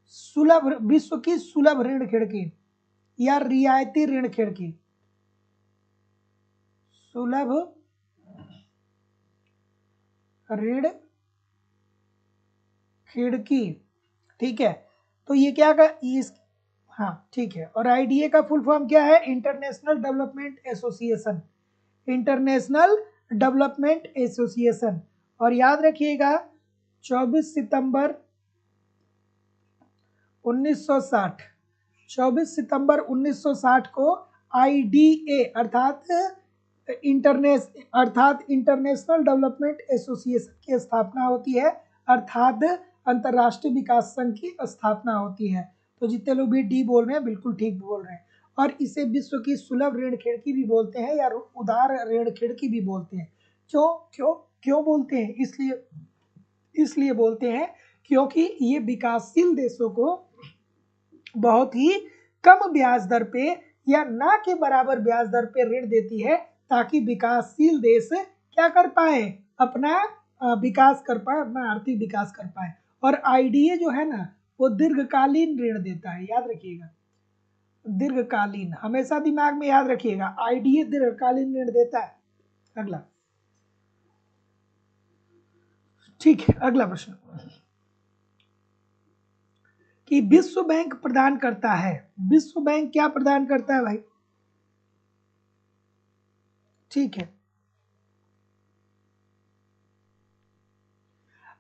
सुलभ, विश्व की सुलभ ऋण खिड़की या रियायती ऋण खिड़की, सुलभ ऋण खिड़की, ठीक है। तो ये क्या का इस, हाँ ठीक है। और IDA का फुल फॉर्म क्या है, international development association, international development association. और याद रखिएगा 24 सितंबर 1960, 24 सितंबर 1960 को IDA अर्थात इंटरनेशनल डेवलपमेंट एसोसिएशन की स्थापना होती है, अर्थात अंतरराष्ट्रीय विकास संघ की स्थापना होती है। तो जितने लोग भी डी बोल रहे हैं बिल्कुल ठीक बोल रहे हैं। और इसे विश्व की सुलभ ऋण खिड़की भी बोलते हैं या उदार ऋण खिड़की भी बोलते हैं। क्यों क्यों क्यों बोलते हैं? इसलिए बोलते हैं क्योंकि ये विकासशील देशों को बहुत ही कम ब्याज दर पे या ना के बराबर ब्याज दर पे ऋण देती है, ताकि विकासशील देश क्या कर पाए, अपना विकास कर पाए, अपना आर्थिक विकास कर पाए। और IDA जो है ना वो दीर्घकालीन ऋण देता है, याद रखिएगा, दीर्घकालीन, हमेशा दिमाग में याद रखिएगा, IDA दीर्घकालीन ऋण देता है। अगला, ठीक है, अगला प्रश्न कि विश्व बैंक प्रदान करता है, विश्व बैंक क्या प्रदान करता है भाई? ठीक है,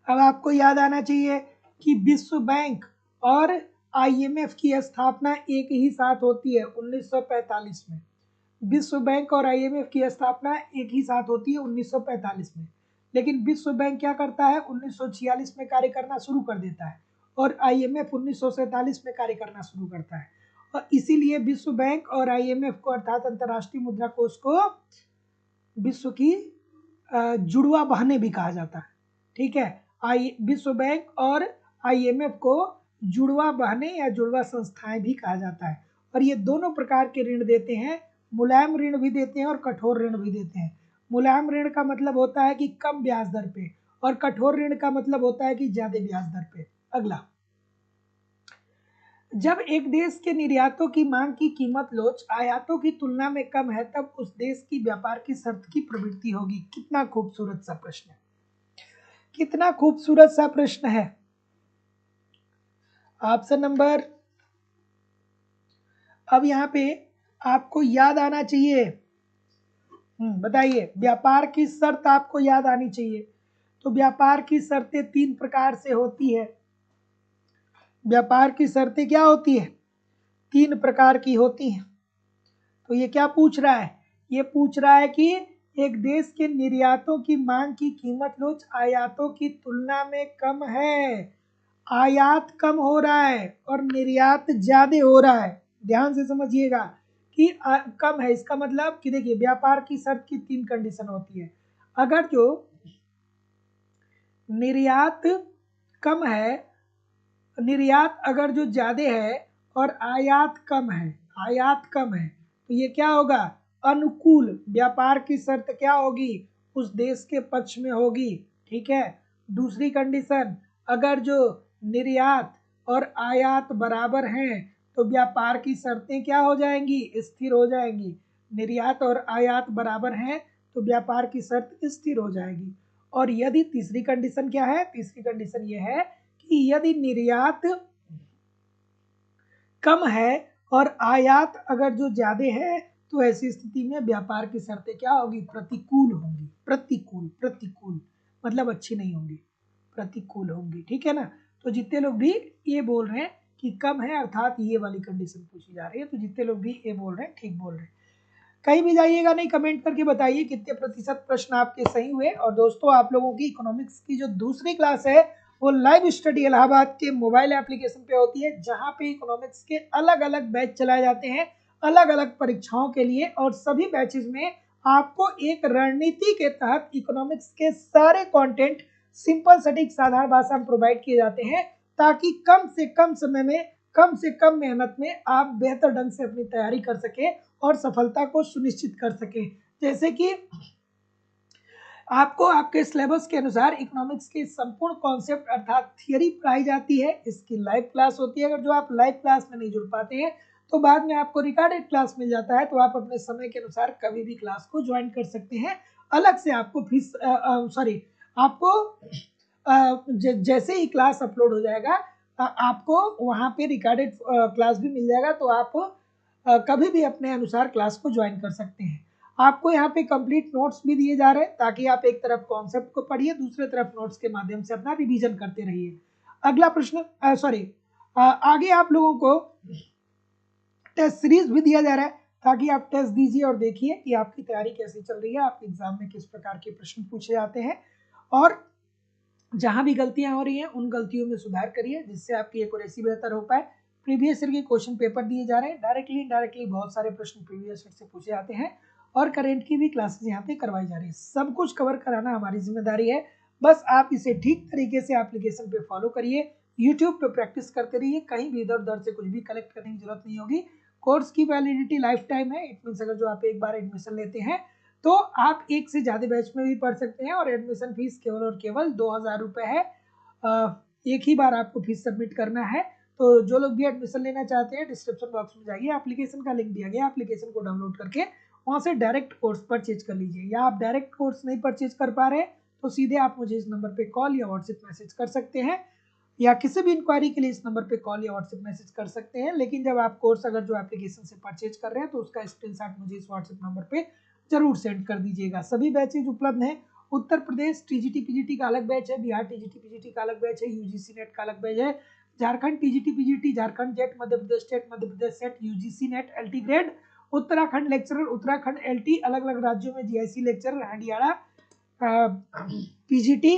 अब आपको याद आना चाहिए कि विश्व बैंक और IMF की स्थापना एक ही साथ होती है 1945 में। विश्व बैंक और IMF की स्थापना एक ही साथ होती है 1945 में, लेकिन विश्व बैंक क्या करता है 1946 में कार्य करना शुरू कर देता है और IMF 1947 में कार्य करना शुरू करता है। और इसीलिए विश्व बैंक और IMF को अर्थात अंतर्राष्ट्रीय मुद्रा कोष को विश्व की जुड़वा बहनें भी कहा जाता है। ठीक है, विश्व बैंक और IMF को जुड़वा बहनें या जुड़वा संस्थाएं भी कहा जाता है। और ये दोनों प्रकार के ऋण देते हैं, मुलायम ऋण भी देते हैं और कठोर ऋण भी देते हैं। मुलायम ऋण का मतलब होता है कि कम ब्याज दर पे, और कठोर ऋण का मतलब होता है कि ज्यादा ब्याज दर पे। अगला, जब एक देश के निर्यातों की मांग की कीमत लोच आयातों की तुलना में कम है, तब उस देश की व्यापार की शर्त की प्रवृत्ति होगी। कितना खूबसूरत सा प्रश्न है, कितना खूबसूरत सा प्रश्न है। ऑप्शन नंबर, अब यहाँ पे आपको याद आना चाहिए, बताइए, व्यापार की शर्त आपको याद आनी चाहिए। तो व्यापार की शर्तें 3 प्रकार से होती है। व्यापार की शर्तें क्या होती है? 3 प्रकार की होती हैं। तो ये क्या पूछ रहा है? ये पूछ रहा है कि एक देश के निर्यातों की मांग की कीमत लोच आयातों की तुलना में कम है। आयात कम हो रहा है और निर्यात ज्यादा हो रहा है। ध्यान से समझिएगा कि कम है, इसका मतलब कि देखिए व्यापार की शर्त की 3 कंडीशन होती है। अगर जो निर्यात कम है, निर्यात अगर जो ज्यादा है और आयात कम है, आयात कम है, तो ये क्या होगा? अनुकूल व्यापार की शर्त क्या होगी? उस देश के पक्ष में होगी। ठीक है, दूसरी कंडीशन, अगर जो निर्यात और आयात बराबर हैं तो व्यापार की शर्तें क्या हो जाएंगी? स्थिर हो जाएंगी। निर्यात और आयात बराबर हैं तो व्यापार की शर्त स्थिर हो जाएगी। और यदि तीसरी कंडीशन क्या है? तीसरी कंडीशन ये है कि यदि निर्यात कम है और आयात अगर जो ज्यादा है तो ऐसी स्थिति में व्यापार की शर्तें क्या होगी? प्रतिकूल होंगी। प्रतिकूल, प्रतिकूल मतलब अच्छी नहीं होंगी, प्रतिकूल होंगी। ठीक है ना? तो जितने लोग भी ये बोल रहे हैं कि कम है अर्थात ये वाली कंडीशन पूछी जा रही है, तो जितने लोग भी ये बोल रहे हैं ठीक बोल रहे हैं। कहीं भी जाइएगा नहीं, कमेंट करके बताइए कितने प्रतिशत प्रश्न आपके सही हुए। और दोस्तों, आप लोगों की इकोनॉमिक्स की जो दूसरी क्लास है वो लाइव स्टडी इलाहाबाद के मोबाइल एप्लीकेशन पे होती है, जहाँ पे इकोनॉमिक्स के अलग अलग बैच चलाए जाते हैं अलग अलग परीक्षाओं के लिए। और सभी बैचेस में आपको एक रणनीति के तहत इकोनॉमिक्स के सारे कंटेंट सिंपल सटीक साधारण भाषा में प्रोवाइड किए जाते हैं, ताकि कम से कम समय में कम से कम मेहनत में आप बेहतर ढंग से अपनी तैयारी कर सके और सफलता को सुनिश्चित कर सके। जैसे कि आपको आपके सिलेबस के अनुसार इकोनॉमिक्स के संपूर्ण कॉन्सेप्ट अर्थात थियरी पढ़ाई जाती है। इसकी लाइव क्लास होती है। अगर जो आप लाइव क्लास में नहीं जुड़ पाते हैं तो बाद में आपको रिकॉर्डेड क्लास मिल जाता है, तो आप अपने समय के अनुसार कभी भी क्लास को ज्वाइन कर सकते हैं। अलग से आपको फीस आपको जैसे ही क्लास अपलोड हो जाएगा आपको वहाँ पे रिकॉर्डेड क्लास भी मिल जाएगा, तो आप कभी भी अपने अनुसार क्लास को ज्वाइन कर सकते हैं। आपको यहाँ पे कंप्लीट नोट्स भी दिए जा रहे हैं ताकि आप एक तरफ कॉन्सेप्ट को पढ़िए, दूसरे तरफ नोट्स के माध्यम से अपना रिवीजन करते रहिए। अगला प्रश्न आगे आप लोगों को टेस्ट सीरीज भी दिया जा रहा है ताकि आप टेस्ट दीजिए और देखिए कि आपकी तैयारी कैसी चल रही है, आपके एग्जाम में किस प्रकार के प्रश्न पूछे जाते हैं, और जहां भी गलतियां हो रही हैं उन गलतियों में सुधार करिए जिससे आपकी एक्यूरेसी बेहतर हो पाए। प्रीवियस ईयर के क्वेश्चन पेपर दिए जा रहे हैं, डायरेक्टली इनडायरेक्टली बहुत सारे प्रश्न प्रीवियस ईयर से पूछे जाते हैं और करेंट की भी क्लासेस यहाँ पे करवाई जा रही है। सब कुछ कवर कराना हमारी जिम्मेदारी है, बस आप इसे ठीक तरीके से एप्लीकेशन पे फॉलो करिए, यूट्यूब पे प्रैक्टिस करते रहिए, कहीं भी इधर उधर से कुछ भी कलेक्ट करने की जरूरत नहीं होगी। कोर्स की वैलिडिटी लाइफ टाइम है, इट मीन्स अगर जो आप एक बार एडमिशन लेते हैं तो आप एक से ज्यादा बैच में भी पढ़ सकते हैं, और एडमिशन फीस केवल और केवल 2000 रुपए है। एक ही बार आपको फीस सबमिट करना है। तो जो लोग भी एडमिशन लेना चाहते हैं डिस्क्रिप्शन बॉक्स में जाइए, एप्लीकेशन का लिंक दिया गया, एप्लीकेशन को डाउनलोड करके वहां से डायरेक्ट कोर्स परचेज कर लीजिए। या आप डायरेक्ट कोर्स नहीं परचेज कर पा रहे तो सीधे आप मुझे इस नंबर पे कॉल या व्हाट्सएप मैसेज कर सकते हैं, या किसी भी इंक्वायरी के लिए इस नंबर पे कॉल या व्हाट्सएप मैसेज कर सकते हैं। लेकिन जब आप कोर्स अगर जो एप्लीकेशन से परचेज कर रहे हैं तो उसका स्क्रीनशॉट मुझे इस व्हाट्सएप नंबर पे जरूर सेंड कर दीजिएगा। सभी बैचेज उपलब्ध हैं। उत्तर प्रदेश टीजीटी पीजीटी का अलग बैच है, बिहार टीजीटी पीजीटी का अलग बैच है, यूजीसी नेट का अलग बैच है, Jharkhand TGT PGT, Jharkhand JET, Madhya Pradesh state, Madhya Pradesh SET, UGC NET LT grade, Uttarakhand lecturer, Uttarakhand LT, अलग अलग राज्यों में जीआईसी लेक्चरर, हंडियाड़ा पीजीटी,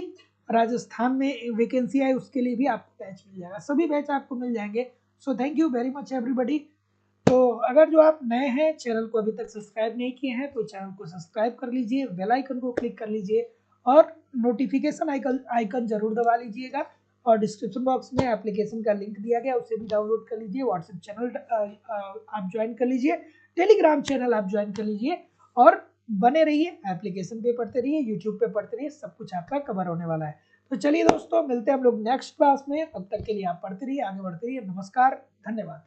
राजस्थान में वैकेंसी है उसके लिए भी आपको बैच मिल जाएगा। सभी बैच आपको मिल जाएंगे। So thank you very much everybody. तो अगर जो आप नए हैं, चैनल को अभी तक सब्सक्राइब नहीं किए हैं तो चैनल को सब्सक्राइब कर लीजिए, बेल आइकन को क्लिक कर लीजिए और नोटिफिकेशन आइकन जरूर दबा लीजिएगा। और डिस्क्रिप्शन बॉक्स में एप्लीकेशन का लिंक दिया गया, उसे भी डाउनलोड कर लीजिए। व्हाट्सएप चैनल आप ज्वाइन कर लीजिए, टेलीग्राम चैनल आप ज्वाइन कर लीजिए, और बने रहिए, एप्लीकेशन पे पढ़ते रहिए, यूट्यूब पे पढ़ते रहिए, सब कुछ आपका कवर होने वाला है। तो चलिए दोस्तों, मिलते हैं हम लोग नेक्स्ट क्लास में। तब तक के लिए आप पढ़ते रहिए, आगे बढ़ते रहिए। नमस्कार, धन्यवाद।